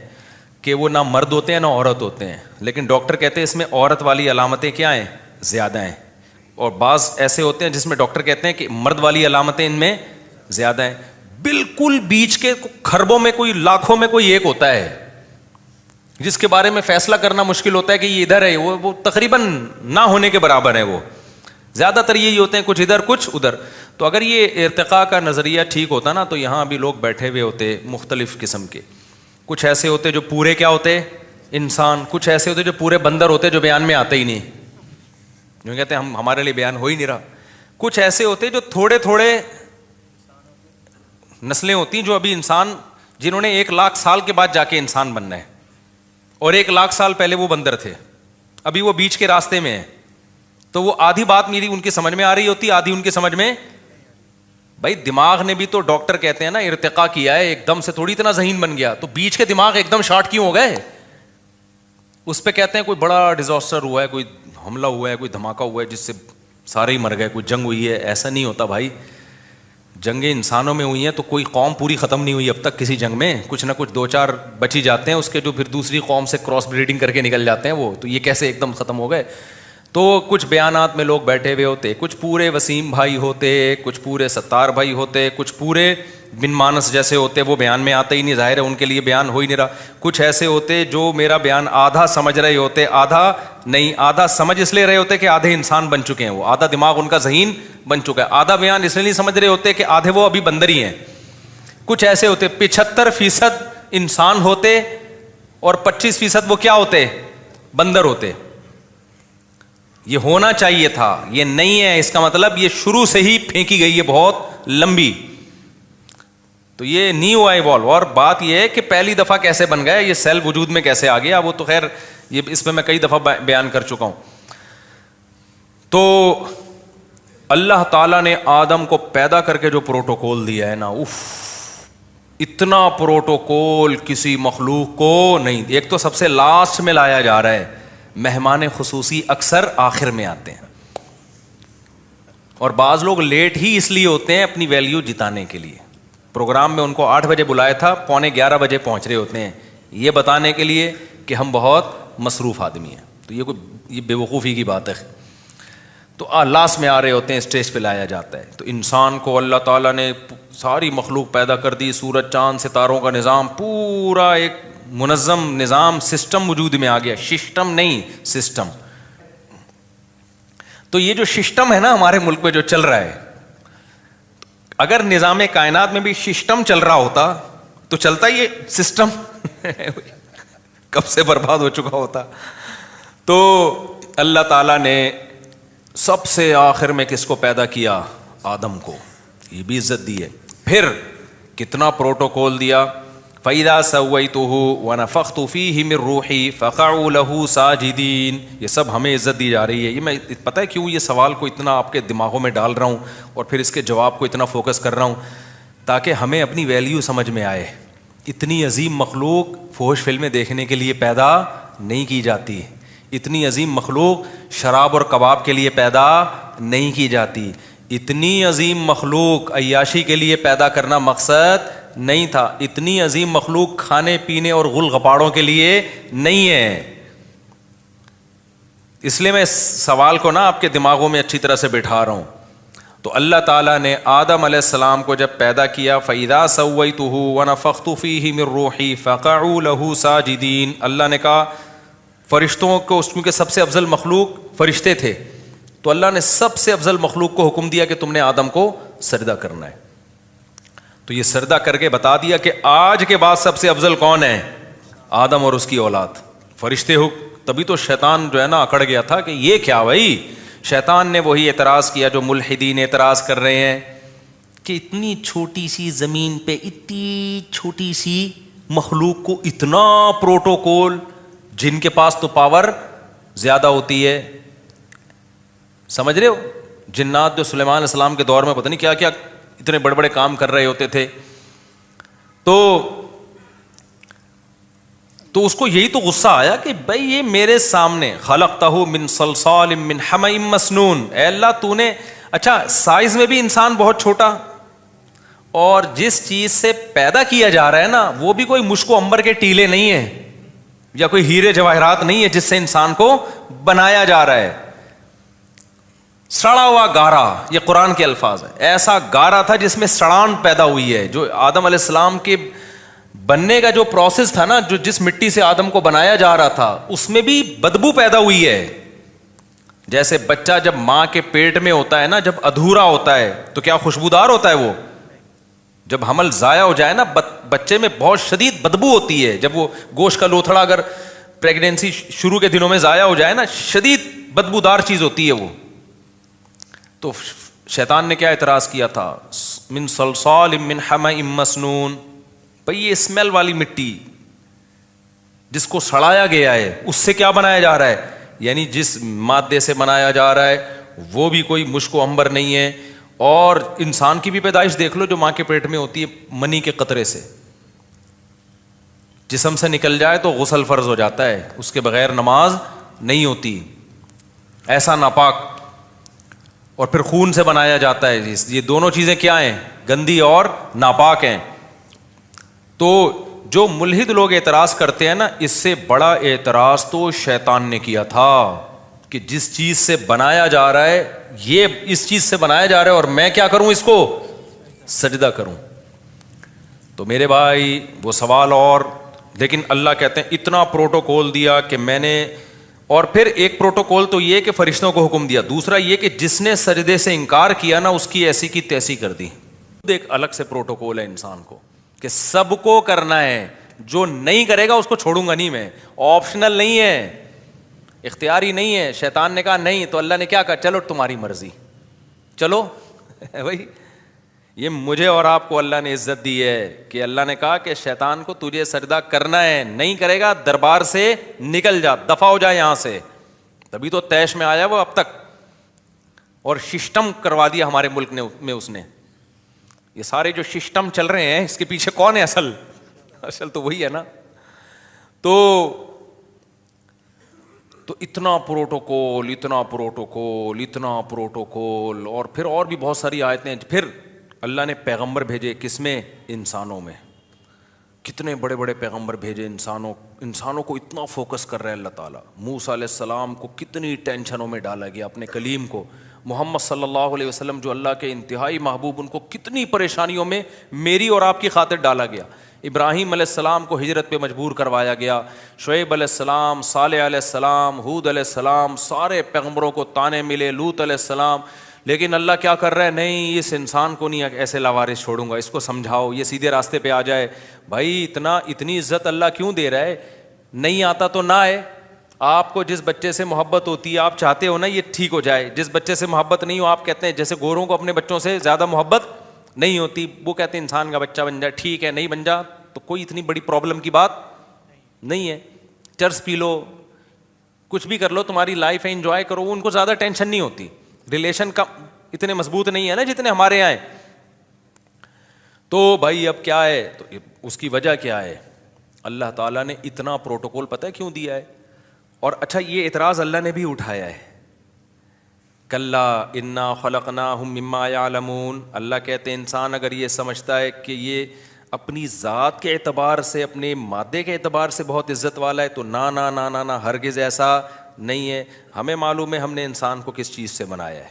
کہ وہ نہ مرد ہوتے ہیں نہ عورت ہوتے ہیں, لیکن ڈاکٹر کہتے ہیں اس میں عورت والی علامتیں کیا ہیں, زیادہ ہیں. اور بعض ایسے ہوتے ہیں جس میں ڈاکٹر کہتے ہیں کہ مرد والی علامتیں ان میں زیادہ ہیں. بالکل بیچ کے خربوں میں کوئی, لاکھوں میں کوئی ایک ہوتا ہے جس کے بارے میں فیصلہ کرنا مشکل ہوتا ہے کہ یہ ادھر ہے, وہ تقریباً نہ ہونے کے برابر ہے. وہ زیادہ تر یہی ہوتے ہیں, کچھ ادھر کچھ ادھر. تو اگر یہ ارتقاء کا نظریہ ٹھیک ہوتا نا, تو یہاں بھی لوگ بیٹھے ہوئے ہوتے مختلف قسم کے. کچھ ایسے ہوتے جو پورے کیا ہوتے, انسان. کچھ ایسے ہوتے جو پورے بندر ہوتے, جو بیان میں آتے ہی نہیں, جو کہتے ہیں ہمارے لیے بیان ہو ہی نہیں رہا. کچھ ایسے ہوتے جو تھوڑے تھوڑے نسلیں ہوتی جو ابھی انسان, جنہوں نے 1 لاکھ سال کے بعد جا کے انسان بننا ہے, اور 1 لاکھ سال پہلے وہ بندر تھے, ابھی وہ بیچ کے راستے میں ہیں. تو وہ آدھی بات میری ان کی سمجھ میں آ رہی ہوتی, آدھی ان کی سمجھ میں. بھائی دماغ نے بھی تو, ڈاکٹر کہتے ہیں نا ارتقا کیا ہے, ایک دم سے تھوڑی اتنا ذہین بن گیا. تو بیچ کے دماغ ایک دم شارٹ کیوں ہو گئے؟ اس پہ کہتے ہیں کوئی بڑا ڈیزاسٹر ہوا ہے, کوئی حملہ ہوا ہے, کوئی دھماکہ ہوا ہے جس سے سارے ہی مر گئے, کوئی جنگ ہوئی ہے. ایسا نہیں ہوتا بھائی, جنگیں انسانوں میں ہوئی ہیں تو کوئی قوم پوری ختم نہیں ہوئی اب تک کسی جنگ میں. کچھ نہ کچھ 2-4 بچ ہی جاتے ہیں اس کے, جو پھر دوسری قوم سے کراس بریڈنگ کر کے نکل جاتے ہیں وہ. تو یہ کیسے ایک دم ختم ہو گئے؟ تو کچھ بیانات میں لوگ بیٹھے ہوئے ہوتے, کچھ پورے وسیم بھائی ہوتے, کچھ پورے ستار بھائی ہوتے, کچھ پورے بن مانس جیسے ہوتے, وہ بیان میں آتے ہی نہیں, ظاہر ہے ان کے لیے بیان ہو ہی نہیں رہا. کچھ ایسے ہوتے جو میرا بیان آدھا سمجھ رہے ہوتے, آدھا نہیں, آدھا سمجھ اس لیے رہے ہوتے کہ آدھے انسان بن چکے ہیں, وہ آدھا دماغ ان کا ذہین بن چکا ہے. آدھا بیان اس لیے نہیں سمجھ رہے ہوتے کہ آدھے وہ ابھی بندر ہی ہیں. کچھ ایسے ہوتے 75% انسان ہوتے اور 25% وہ کیا ہوتے, بندر ہوتے. یہ ہونا چاہیے تھا, یہ نہیں ہے. اس کا مطلب یہ شروع سے ہی پھینکی گئی ہے بہت لمبی. تو یہ نہیں ہوا ایوالو. اور بات یہ ہے کہ پہلی دفعہ کیسے بن گیا, یہ سیل وجود میں کیسے آ گیا, وہ تو خیر یہ اس پہ میں کئی دفعہ بیان کر چکا ہوں. تو اللہ تعالیٰ نے آدم کو پیدا کر کے جو پروٹوکول دیا ہے نا, اتنا پروٹوکول کسی مخلوق کو نہیں. ایک تو سب سے لاسٹ میں لایا جا رہا ہے, مہمان خصوصی اکثر آخر میں آتے ہیں, اور بعض لوگ لیٹ ہی اس لیے ہوتے ہیں اپنی ویلیو جتانے کے لیے. پروگرام میں ان کو 8 بجے بلایا تھا, 11:15 بجے پہنچ رہے ہوتے ہیں, یہ بتانے کے لیے کہ ہم بہت مصروف آدمی ہیں. تو یہ بے وقوفی کی بات ہے. تو لاسٹ میں آ رہے ہوتے ہیں, اسٹیج پہ لایا جاتا ہے. تو انسان کو اللہ تعالیٰ نے ساری مخلوق پیدا کر دی, سورج چاند ستاروں کا نظام, پورا ایک منظم نظام سسٹم وجود میں آ گیا. سسٹم نہیں, سسٹم. تو یہ جو سسٹم ہے نا ہمارے ملک میں جو چل رہا ہے, اگر نظام کائنات میں بھی سسٹم چل رہا ہوتا تو چلتا یہ سسٹم کب سے برباد ہو چکا ہوتا. تو اللہ تعالیٰ نے سب سے آخر میں کس کو پیدا کیا, آدم کو. یہ بھی عزت دی ہے. پھر کتنا پروٹوکول دیا, فَإِذَا سَوَّيْتُهُ وَنَفَخْتُ فِيهِ مِن رُوحِي فَقَعُوا لَهُ سَاجِدِينَ. یہ سب ہمیں عزت دی جا رہی ہے. یہ میں پتہ ہے کیوں یہ سوال کو اتنا آپ کے دماغوں میں ڈال رہا ہوں اور پھر اس کے جواب کو اتنا فوکس کر رہا ہوں, تاکہ ہمیں اپنی ویلیو سمجھ میں آئے. اتنی عظیم مخلوق فحش فلمیں دیکھنے کے لیے پیدا نہیں کی جاتی, اتنی عظیم مخلوق شراب اور کباب کے لیے پیدا نہیں کی جاتی. اتنی عظیم مخلوق عیاشی کے لیے پیدا کرنا مقصد نہیں تھا. اتنی عظیم مخلوق کھانے پینے اور غل غپاڑوں کے لیے نہیں ہے. اس لیے میں اس سوال کو نا آپ کے دماغوں میں اچھی طرح سے بٹھا رہا ہوں. تو اللہ تعالیٰ نے آدم علیہ السلام کو جب پیدا کیا فَإِذَا سَوَّيْتُهُ وَنَفَخْتُ فِيهِ مِن رُوحِي فَقَعُوا لَهُ سَاجِدِينَ. اللہ نے کہا فرشتوں کو, اس کیونکہ سب سے افضل مخلوق فرشتے تھے, تو اللہ نے سب سے افضل مخلوق کو حکم دیا کہ تم نے آدم کو سجدہ کرنا ہے. تو یہ سجدہ کر کے بتا دیا کہ آج کے بعد سب سے افضل کون ہے؟ آدم اور اس کی اولاد. فرشتے ہو. تبھی تو شیطان جو ہے نا اکڑ گیا تھا کہ یہ کیا بھائی. شیطان نے وہی اعتراض کیا جو ملحدین اعتراض کر رہے ہیں کہ اتنی چھوٹی سی زمین پہ اتنی چھوٹی سی مخلوق کو اتنا پروٹوکول, جن کے پاس تو پاور زیادہ ہوتی ہے. سمجھ رہے ہو, جنات جو سلیمان علیہ السلام کے دور میں پتہ نہیں کیا کیا اتنے بڑے بڑے کام کر رہے ہوتے تھے. تو اس کو یہی تو غصہ آیا کہ بھائی یہ میرے سامنے خلقتہ من صلصال من حمأ مسنون. اے اللہ تو نے, اچھا سائز میں بھی انسان بہت چھوٹا, اور جس چیز سے پیدا کیا جا رہا ہے نا وہ بھی کوئی مشک و عنبر کے ٹیلے نہیں ہیں یا کوئی ہیرے جواہرات نہیں ہے جس سے انسان کو بنایا جا رہا ہے. سڑا ہوا گارا, یہ قرآن کے الفاظ ہیں, ایسا گارا تھا جس میں سڑان پیدا ہوئی ہے. جو آدم علیہ السلام کے بننے کا جو پروسیس تھا نا, جو جس مٹی سے آدم کو بنایا جا رہا تھا اس میں بھی بدبو پیدا ہوئی ہے. جیسے بچہ جب ماں کے پیٹ میں ہوتا ہے نا, جب ادھورا ہوتا ہے تو کیا خوشبودار ہوتا ہے وہ؟ جب حمل ضائع ہو جائے نا بچے میں بہت شدید بدبو ہوتی ہے. جب وہ گوشت کا لوتھڑا اگر پریگنینسی شروع کے دنوں میں ضائع ہو جائے نا, شدید بدبودار چیز ہوتی ہے وہ. تو شیطان نے کیا اعتراض کیا تھا, من صلصال من حمأ مسنون. بھئی یہ اسمیل والی مٹی جس کو سڑایا گیا ہے اس سے کیا بنایا جا رہا ہے, یعنی جس مادے سے بنایا جا رہا ہے وہ بھی کوئی مشک و عنبر نہیں ہے. اور انسان کی بھی پیدائش دیکھ لو جو ماں کے پیٹ میں ہوتی ہے, منی کے قطرے سے جسم سے نکل جائے تو غسل فرض ہو جاتا ہے, اس کے بغیر نماز نہیں ہوتی, ایسا ناپاک. اور پھر خون سے بنایا جاتا ہے. یہ دونوں چیزیں کیا ہیں؟ گندی اور ناپاک ہیں. تو جو ملحد لوگ اعتراض کرتے ہیں نا, اس سے بڑا اعتراض تو شیطان نے کیا تھا کہ جس چیز سے بنایا جا رہا ہے, یہ اس چیز سے بنایا جا رہا ہے اور میں کیا کروں, اس کو سجدہ کروں. تو میرے بھائی وہ سوال, اور لیکن اللہ کہتے ہیں اتنا پروٹوکول دیا کہ میں نے. اور پھر ایک پروٹوکول تو یہ کہ فرشتوں کو حکم دیا, دوسرا یہ کہ جس نے سجدے سے انکار کیا نا اس کی ایسی کی تیسی کر دی. ایک الگ سے پروٹوکول ہے انسان کو کہ سب کو کرنا ہے, جو نہیں کرے گا اس کو چھوڑوں گا نہیں میں. آپشنل نہیں ہے, اختیاری نہیں ہے. شیطان نے کہا نہیں, تو اللہ نے کیا کہا, چلو تمہاری مرضی, چلو بھائی. یہ مجھے اور آپ کو اللہ نے عزت دی ہے کہ اللہ نے کہا کہ شیطان کو تجھے سجدہ کرنا ہے, نہیں کرے گا دربار سے نکل جا, دفع ہو جا یہاں سے. تبھی تو تیش میں آیا وہ اب تک, اور سسٹم کروا دیا ہمارے ملک میں اس نے. یہ سارے جو سسٹم چل رہے ہیں اس کے پیچھے کون ہے اصل تو وہی ہے نا. تو اتنا پروٹوکول, اتنا پروٹوکول, اتنا پروٹوکول. اور پھر اور بھی بہت ساری آیتیں. پھر اللہ نے پیغمبر بھیجے, کس میں؟ انسانوں میں. کتنے بڑے بڑے پیغمبر بھیجے انسانوں کو اتنا فوکس کر رہے ہیں اللہ تعالیٰ. موسیٰ علیہ السلام کو کتنی ٹینشنوں میں ڈالا گیا, اپنے کلیم کو. محمد صلی اللہ علیہ وسلم جو اللہ کے انتہائی محبوب, ان کو کتنی پریشانیوں میں میری اور آپ کی خاطر ڈالا گیا. ابراہیم علیہ السلام کو ہجرت پہ مجبور کروایا گیا, شعیب علیہ السلام, صالح علیہ السلام, ہود علیہ السلام, سارے پیغمبروں کو تانے ملے, لوط علیہ السلام. لیکن اللہ کیا کر رہا ہے, نہیں اس انسان کو نہیں ایسے لاوارث چھوڑوں گا, اس کو سمجھاؤ یہ سیدھے راستے پہ آ جائے. بھائی اتنی عزت اللہ کیوں دے رہا ہے؟ نہیں آتا تو نہ ہے. آپ کو جس بچے سے محبت ہوتی ہے آپ چاہتے ہو نا یہ ٹھیک ہو جائے, جس بچے سے محبت نہیں ہو آپ کہتے ہیں, جیسے گوروں کو اپنے بچوں سے زیادہ محبت نہیں ہوتی, وہ کہتے ہیں انسان کا بچہ بن جائے, ٹھیک ہے نہیں بن جا تو کوئی اتنی بڑی پرابلم کی بات نہیں ہے. چرس پی لو, کچھ بھی کر لو, تمہاری لائف ہے, انجوائے کرو, ان کو زیادہ ٹینشن نہیں ہوتی. ریلیشن کا اتنے مضبوط نہیں ہے نا جتنے ہمارے یہاں ہیں. تو بھائی اب کیا ہے, تو اس کی وجہ کیا ہے؟ اللہ تعالیٰ نے اتنا پروٹوکول پتہ ہے کیوں دیا ہے؟ اور اچھا یہ اعتراض اللہ نے بھی اٹھایا ہے، کلا انا خلقناہم مما یعلمون، اللہ کہتے ہیں انسان اگر یہ سمجھتا ہے کہ یہ اپنی ذات کے اعتبار سے، اپنے مادے کے اعتبار سے بہت عزت والا ہے، تو نہ ہرگز ایسا نہیں ہے. ہمیں معلوم ہے ہم نے انسان کو کس چیز سے بنایا ہے،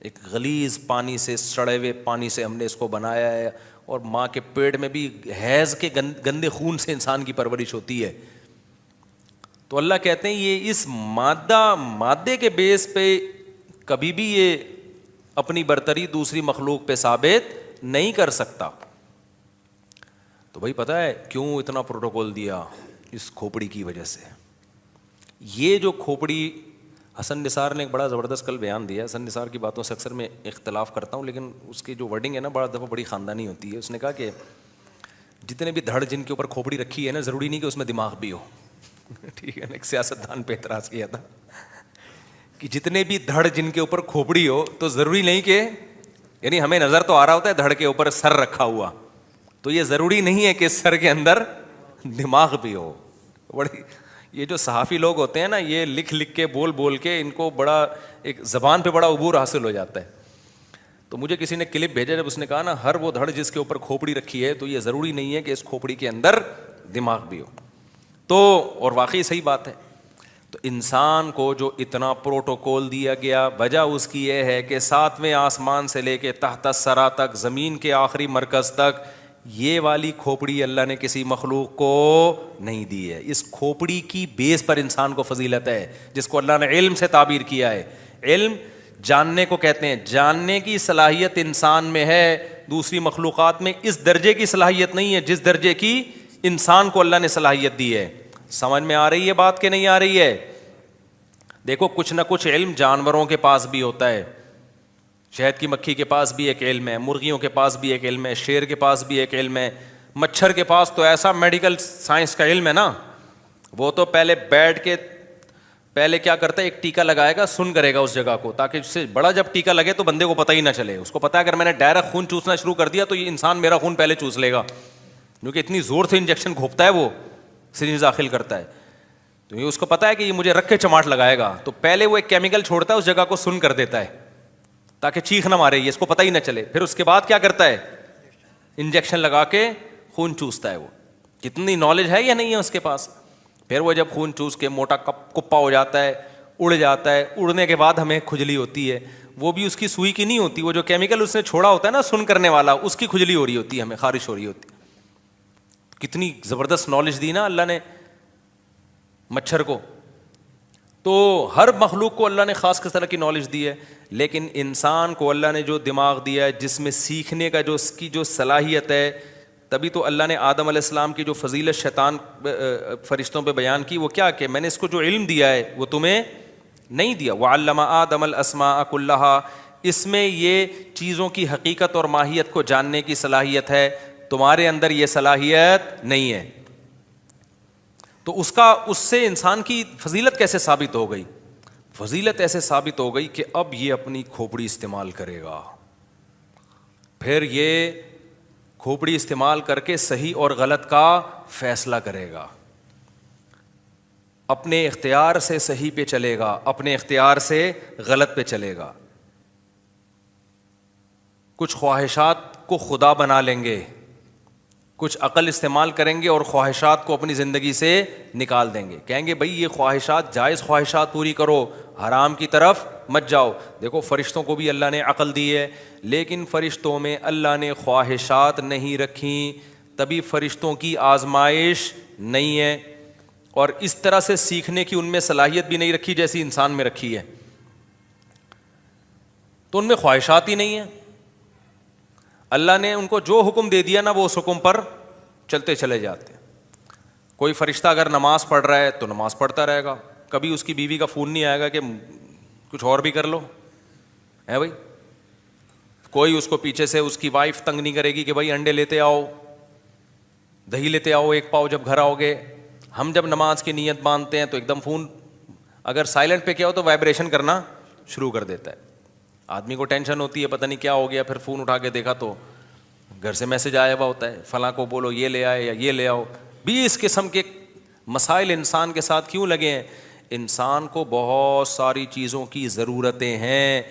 ایک غلیظ پانی سے، سڑے ہوئے پانی سے ہم نے اس کو بنایا ہے، اور ماں کے پیٹ میں بھی حیض کے گندے خون سے انسان کی پرورش ہوتی ہے. تو اللہ کہتے ہیں یہ اس مادے کے بیس پہ کبھی بھی یہ اپنی برتری دوسری مخلوق پہ ثابت نہیں کر سکتا. تو بھائی پتہ ہے کیوں اتنا پروٹوکول دیا؟ اس کھوپڑی کی وجہ سے. یہ جو کھوپڑی، حسن نثار نے ایک بڑا زبردست کل بیان دیا. حسن نثار کی باتوں سے اکثر میں اختلاف کرتا ہوں، لیکن اس کی جو ورڈنگ ہے نا بعض دفعہ بڑی خاندانی ہوتی ہے. اس نے کہا کہ جتنے بھی دھڑ جن کے اوپر کھوپڑی رکھی ہے نا، ضروری نہیں کہ اس میں دماغ بھی ہو. ٹھیک ہے نا، ایک سیاستدان پہ اعتراض کیا تھا کہ جتنے بھی دھڑ جن کے اوپر کھوپڑی ہو تو ضروری نہیں کہ، یعنی ہمیں نظر تو آ رہا ہوتا ہے دھڑ کے اوپر سر رکھا ہوا، تو یہ ضروری نہیں ہے کہ سر کے اندر دماغ بھی ہو. بڑی یہ جو صحافی لوگ ہوتے ہیں نا، یہ لکھ لکھ کے بول کے ان کو بڑا ایک زبان پہ بڑا عبور حاصل ہو جاتا ہے. تو مجھے کسی نے کلپ بھیجا، جب اس نے کہا نا ہر وہ دھڑ جس کے اوپر کھوپڑی رکھی ہے تو یہ ضروری نہیں ہے کہ اس کھوپڑی کے اندر دماغ بھی ہو. تو اور واقعی صحیح بات ہے. تو انسان کو جو اتنا پروٹوکول دیا گیا، وجہ اس کی یہ ہے کہ 7ویں آسمان سے لے کے تحت الثری تک، زمین کے آخری مرکز تک، یہ والی کھوپڑی اللہ نے کسی مخلوق کو نہیں دی ہے. اس کھوپڑی کی بیس پر انسان کو فضیلت ہے، جس کو اللہ نے علم سے تعبیر کیا ہے. علم جاننے کو کہتے ہیں، جاننے کی صلاحیت انسان میں ہے، دوسری مخلوقات میں اس درجے کی صلاحیت نہیں ہے جس درجے کی انسان کو اللہ نے صلاحیت دی ہے. سمجھ میں آ رہی ہے بات کہ نہیں آ رہی ہے؟ دیکھو کچھ نہ کچھ علم جانوروں کے پاس بھی ہوتا ہے. شہد کی مکھی کے پاس بھی ایک علم ہے، مرغیوں کے پاس بھی ایک علم ہے، شیر کے پاس بھی ایک علم ہے، مچھر کے پاس تو ایسا میڈیکل سائنس کا علم ہے نا، وہ تو پہلے بیٹھ کے پہلے کیا کرتا ہے، ایک ٹیکا لگائے گا، سن کرے گا اس جگہ کو، تاکہ اس سے بڑا جب ٹیکا لگے تو بندے کو پتہ ہی نہ چلے. اس کو پتا ہے اگر میں نے ڈائریکٹ خون چوسنا شروع کر دیا تو یہ انسان میرا خون پہلے چوس لے گا، کیونکہ اتنی زور سے انجیکشن گھوپتا ہے، وہ سرنج داخل کرتا ہے. تو یہ اس کو پتا ہے کہ یہ مجھے رکھ کے چماٹ لگائے گا، تو پہلے وہ ایک کیمیکل چھوڑتا ہے اس جگہ کو سن کر دیتا ہے تاکہ چیخ نہ مارے، یہ اس کو پتہ ہی نہ چلے. پھر اس کے بعد کیا کرتا ہے، انجیکشن لگا کے خون چوستا ہے. وہ کتنی نالج ہے یا نہیں ہے اس کے پاس. پھر وہ جب خون چوس کے موٹا کپا ہو جاتا ہے، اڑ جاتا ہے، اڑنے کے بعد ہمیں کھجلی ہوتی ہے، وہ بھی اس کی سوئی کی نہیں ہوتی، وہ جو کیمیکل اس نے چھوڑا ہوتا ہے نا سن کرنے والا، اس کی کھجلی ہو رہی ہوتی ہے، ہمیں خارش ہو رہی ہوتی. کتنی زبردست نالج دی نا اللہ نے مچھر کو. تو ہر مخلوق کو اللہ نے خاص کس طرح کی نالج دی ہے. لیکن انسان کو اللہ نے جو دماغ دیا ہے، جس میں سیکھنے کا جو اس کی جو صلاحیت ہے، تبھی تو اللہ نے آدم علیہ السلام کی جو فضیلت شیطان فرشتوں پہ بیان کی، وہ کیا کہ میں نے اس کو جو علم دیا ہے وہ تمہیں نہیں دیا. وعلم آدم الاسماء کلھا، اس میں یہ چیزوں کی حقیقت اور ماہیت کو جاننے کی صلاحیت ہے، تمہارے اندر یہ صلاحیت نہیں ہے. تو اس سے انسان کی فضیلت کیسے ثابت ہو گئی؟ فضیلت ایسے ثابت ہو گئی کہ اب یہ اپنی کھوپڑی استعمال کرے گا. پھر یہ کھوپڑی استعمال کر کے صحیح اور غلط کا فیصلہ کرے گا. اپنے اختیار سے صحیح پہ چلے گا، اپنے اختیار سے غلط پہ چلے گا. کچھ خواہشات کو خدا بنا لیں گے، کچھ عقل استعمال کریں گے اور خواہشات کو اپنی زندگی سے نکال دیں گے. کہیں گے بھائی یہ خواہشات جائز خواہشات پوری کرو، حرام کی طرف مت جاؤ. دیکھو فرشتوں کو بھی اللہ نے عقل دی ہے، لیکن فرشتوں میں اللہ نے خواہشات نہیں رکھیں، تبھی فرشتوں کی آزمائش نہیں ہے. اور اس طرح سے سیکھنے کی ان میں صلاحیت بھی نہیں رکھی جیسی انسان میں رکھی ہے. تو ان میں خواہشات ہی نہیں ہیں. اللہ نے ان کو جو حکم دے دیا نا وہ اس حکم پر چلتے چلے جاتے ہیں. کوئی فرشتہ اگر نماز پڑھ رہا ہے تو نماز پڑھتا رہے گا، کبھی اس کی بیوی کا فون نہیں آئے گا کہ کچھ اور بھی کر لو ہے بھائی. کوئی اس کو پیچھے سے اس کی وائف تنگ نہیں کرے گی کہ بھائی انڈے لیتے آؤ، دہی لیتے آؤ ایک پاؤ جب گھر آؤ گے. ہم جب نماز کی نیت باندھتے ہیں تو ایک دم فون اگر سائلنٹ پہ کیا ہو تو وائبریشن کرنا شروع کر دیتا ہے. آدمی کو ٹینشن ہوتی ہے پتہ نہیں کیا ہو گیا، پھر فون اٹھا کے دیکھا تو گھر سے میسج آیا ہوا ہوتا ہے فلاں کو بولو یہ لے آئے یا یہ لے آؤ. 20 قسم کے مسائل انسان کے ساتھ کیوں لگے ہیں؟ انسان کو بہت ساری چیزوں کی ضرورتیں ہیں,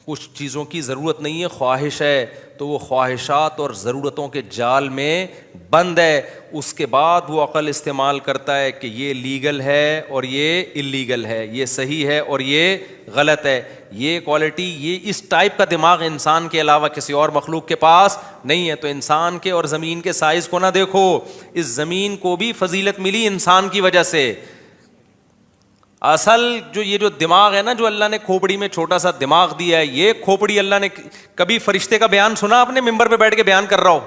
کچھ چیزوں کی ضرورت نہیں ہے, خواہش ہے تو وہ خواہشات اور ضرورتوں کے جال میں بند ہے. اس کے بعد وہ عقل استعمال کرتا ہے کہ یہ لیگل ہے اور یہ اللیگل ہے, یہ صحیح ہے اور یہ غلط ہے. یہ کوالٹی, یہ اس ٹائپ کا دماغ انسان کے علاوہ کسی اور مخلوق کے پاس نہیں ہے. تو انسان کے اور زمین کے سائز کو نہ دیکھو, اس زمین کو بھی فضیلت ملی انسان کی وجہ سے. اصل یہ جو دماغ ہے نا, جو اللہ نے کھوپڑی میں چھوٹا سا دماغ دیا ہے, یہ کھوپڑی اللہ نے, کبھی فرشتے کا بیان سنا آپ نے ممبر پہ بیٹھ کے بیان کر رہا ہو,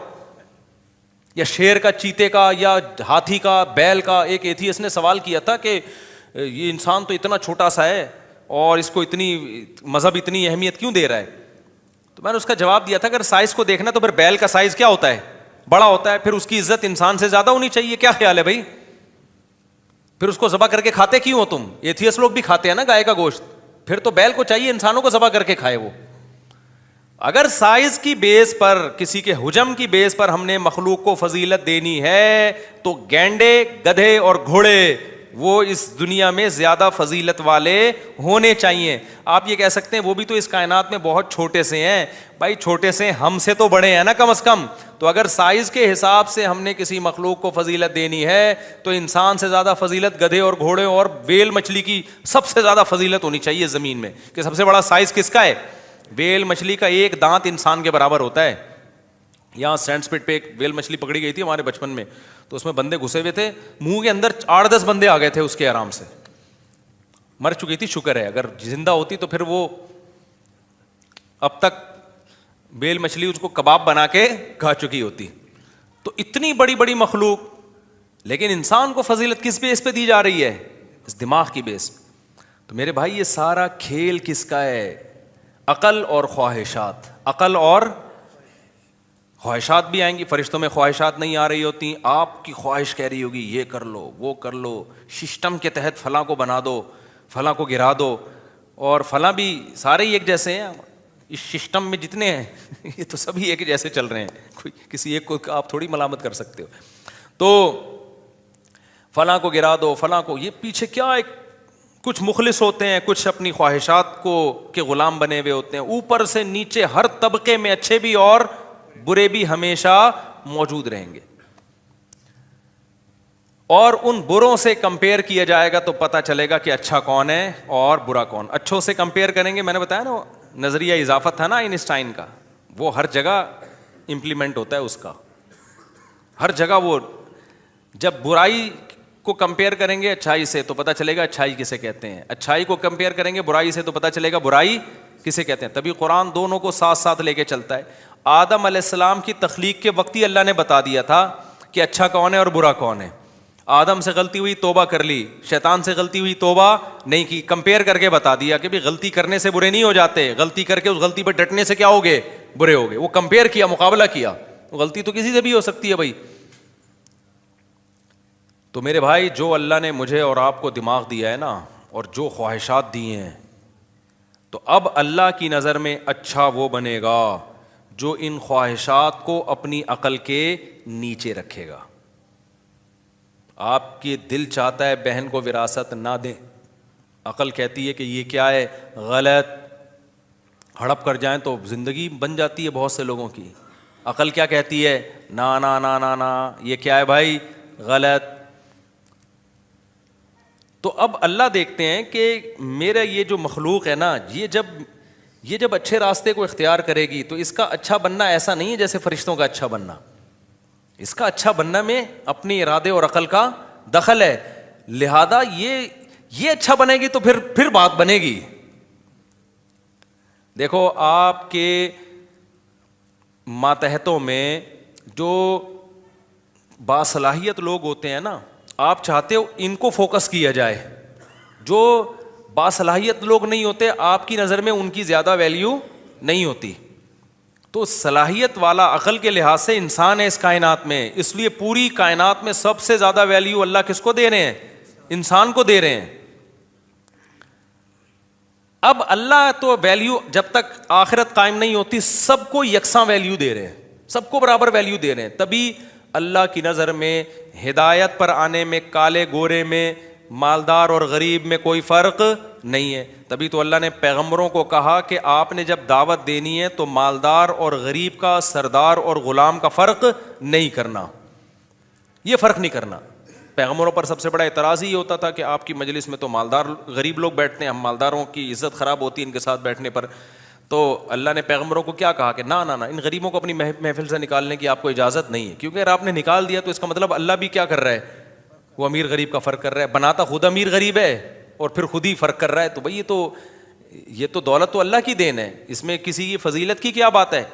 یا شیر کا, چیتے کا, یا ہاتھی کا, بیل کا؟ ایک ایتھیسٹ نے سوال کیا تھا کہ یہ انسان تو اتنا چھوٹا سا ہے اور اس کو اتنی مذہب اتنی اہمیت کیوں دے رہا ہے؟ تو میں نے اس کا جواب دیا تھا, اگر سائز کو دیکھنا تو پھر بیل کا سائز کیا ہوتا ہے؟ بڑا ہوتا ہے. پھر اس کی عزت انسان سے زیادہ ہونی چاہیے. کیا خیال ہے بھائی؟ پھر اس کو ذبح کر کے کھاتے کیوں ہو تم؟ ایتھیسٹ لوگ بھی کھاتے ہیں نا گائے کا گوشت, پھر تو بیل کو چاہیے انسانوں کو ذبح کر کے کھائے وہ. اگر سائز کی بیس پر, کسی کے حجم کی بیس پر ہم نے مخلوق کو فضیلت دینی ہے تو گینڈے, گدھے اور گھوڑے وہ اس دنیا میں زیادہ فضیلت والے ہونے چاہیے. آپ یہ کہہ سکتے ہیں وہ بھی تو اس کائنات میں بہت چھوٹے سے ہیں. بھائی چھوٹے سے, ہم سے تو بڑے ہیں نا کم از کم. تو اگر سائز کے حساب سے ہم نے کسی مخلوق کو فضیلت دینی ہے تو انسان سے زیادہ فضیلت گدھے اور گھوڑے اور ویل مچھلی کی سب سے زیادہ فضیلت ہونی چاہیے زمین میں. کہ سب سے بڑا سائز کس کا ہے؟ ویل مچھلی کا ایک دانت انسان کے برابر ہوتا ہے. یہاں سینڈ سپٹ پہ ایک ویل مچھلی پکڑی گئی تھی ہمارے بچپن میں, تو اس میں بندے گھسے ہوئے تھے, منہ کے اندر 8-10 بندے آ گئے تھے اس کے آرام سے. مر چکی تھی, شکر ہے, اگر زندہ ہوتی تو پھر وہ اب تک ویل مچھلی اس کو کباب بنا کے کھا چکی ہوتی. تو اتنی بڑی بڑی مخلوق, لیکن انسان کو فضیلت کس بیس پہ دی جا رہی ہے؟ اس دماغ کی بیس. تو میرے بھائی یہ سارا کھیل کس کا ہے؟ عقل اور خواہشات. عقل اور خواہشات بھی آئیں گی. فرشتوں میں خواہشات نہیں آ رہی ہوتی, آپ کی خواہش کہہ رہی ہوگی یہ کر لو, وہ کر لو, سسٹم کے تحت فلاں کو بنا دو, فلاں کو گرا دو. اور فلاں بھی سارے ہی ایک جیسے ہیں اس سسٹم میں جتنے ہیں, یہ تو سبھی ایک جیسے چل رہے ہیں, کوئی کسی ایک کو آپ تھوڑی ملامت کر سکتے ہو. تو فلاں کو گرا دو, فلاں کو, یہ پیچھے کیا ایک کچھ مخلص ہوتے ہیں, کچھ اپنی خواہشات کو کے غلام بنے ہوئے ہوتے ہیں. اوپر سے نیچے ہر طبقے میں اچھے بھی اور برے بھی ہمیشہ موجود رہیں گے. اور ان بروں سے کمپیئر کیا جائے گا تو پتہ چلے گا کہ اچھا کون ہے اور برا کون. اچھوں سے کمپیئر کریں گے, میں نے بتایا نا نظریہ اضافت تھا نا آئنسٹائن کا, وہ ہر جگہ امپلیمنٹ ہوتا ہے اس کا, ہر جگہ. وہ جب برائی کو کمپیئر کریں گے اچھائی سے تو پتہ چلے گا اچھائی کسے کہتے ہیں, اچھائی کو کمپیئر کریں گے برائی سے تو پتہ چلے گا برائی کسے کہتے ہیں. تبھی قرآن دونوں کو ساتھ ساتھ لے کے چلتا ہے. آدم علیہ السلام کی تخلیق کے وقت ہی اللہ نے بتا دیا تھا کہ اچھا کون ہے اور برا کون ہے. آدم سے غلطی ہوئی توبہ کر لی, شیطان سے غلطی ہوئی توبہ نہیں کی. کمپیئر کر کے بتا دیا کہ بھی غلطی کرنے سے برے نہیں ہو جاتے, غلطی کر کے اس غلطی پہ ڈٹنے سے کیا ہوگے؟ برے ہوگے. وہ کمپیئر کیا, مقابلہ کیا. غلطی تو کسی سے بھی ہو سکتی ہے بھائی. تو میرے بھائی جو اللہ نے مجھے اور آپ کو دماغ دیا ہے نا, اور جو خواہشات دیے ہیں, تو اب اللہ کی نظر میں اچھا وہ بنے گا جو ان خواہشات کو اپنی عقل کے نیچے رکھے گا. آپ کی دل چاہتا ہے بہن کو وراثت نہ دیں, عقل کہتی ہے کہ یہ کیا ہے, غلط, ہڑپ کر جائیں تو زندگی بن جاتی ہے بہت سے لوگوں کی. عقل کیا کہتی ہے؟ نا نا نا نا نا, یہ کیا ہے بھائی, غلط. تو اب اللہ دیکھتے ہیں کہ میرا یہ جو مخلوق ہے نا, یہ جب اچھے راستے کو اختیار کرے گی تو اس کا اچھا بننا ایسا نہیں ہے جیسے فرشتوں کا اچھا بننا. اس کا اچھا بننا میں اپنے ارادے اور عقل کا دخل ہے. لہذا یہ اچھا بنے گی تو پھر بات بنے گی. دیکھو آپ کے ماتحتوں میں جو باصلاحیت لوگ ہوتے ہیں نا, آپ چاہتے ہو ان کو فوکس کیا جائے. جو باصلاحیت لوگ نہیں ہوتے آپ کی نظر میں ان کی زیادہ ویلیو نہیں ہوتی. تو صلاحیت والا عقل کے لحاظ سے انسان ہے اس کائنات میں, اس لیے پوری کائنات میں سب سے زیادہ ویلیو اللہ کس کو دے رہے ہیں؟ انسان کو دے رہے ہیں. اب اللہ تو ویلیو جب تک آخرت قائم نہیں ہوتی سب کو یکساں ویلیو دے رہے ہیں, سب کو برابر ویلیو دے رہے ہیں. تبھی اللہ کی نظر میں ہدایت پر آنے میں, کالے گورے میں, مالدار اور غریب میں کوئی فرق نہیں ہے. تبھی تو اللہ نے پیغمبروں کو کہا کہ آپ نے جب دعوت دینی ہے تو مالدار اور غریب کا، سردار اور غلام کا فرق نہیں کرنا، یہ فرق نہیں کرنا. پیغمبروں پر سب سے بڑا اعتراض ہی ہوتا تھا کہ آپ کی مجلس میں تو مالدار غریب لوگ بیٹھتے ہیں، ہم مالداروں کی عزت خراب ہوتی ہے ان کے ساتھ بیٹھنے پر. تو اللہ نے پیغمبروں کو کیا کہا کہ نہ ان غریبوں کو اپنی محفل سے نکالنے کی آپ کو اجازت نہیں ہے، کیونکہ اگر آپ نے نکال دیا تو اس کا مطلب اللہ بھی کیا کر رہا ہے، وہ امیر غریب کا فرق کر رہا ہے. بناتا خود امیر غریب ہے اور پھر خود ہی فرق کر رہا ہے. تو بھائی یہ تو دولت تو اللہ کی دین ہے، اس میں کسی کی فضیلت کی کیا بات ہے.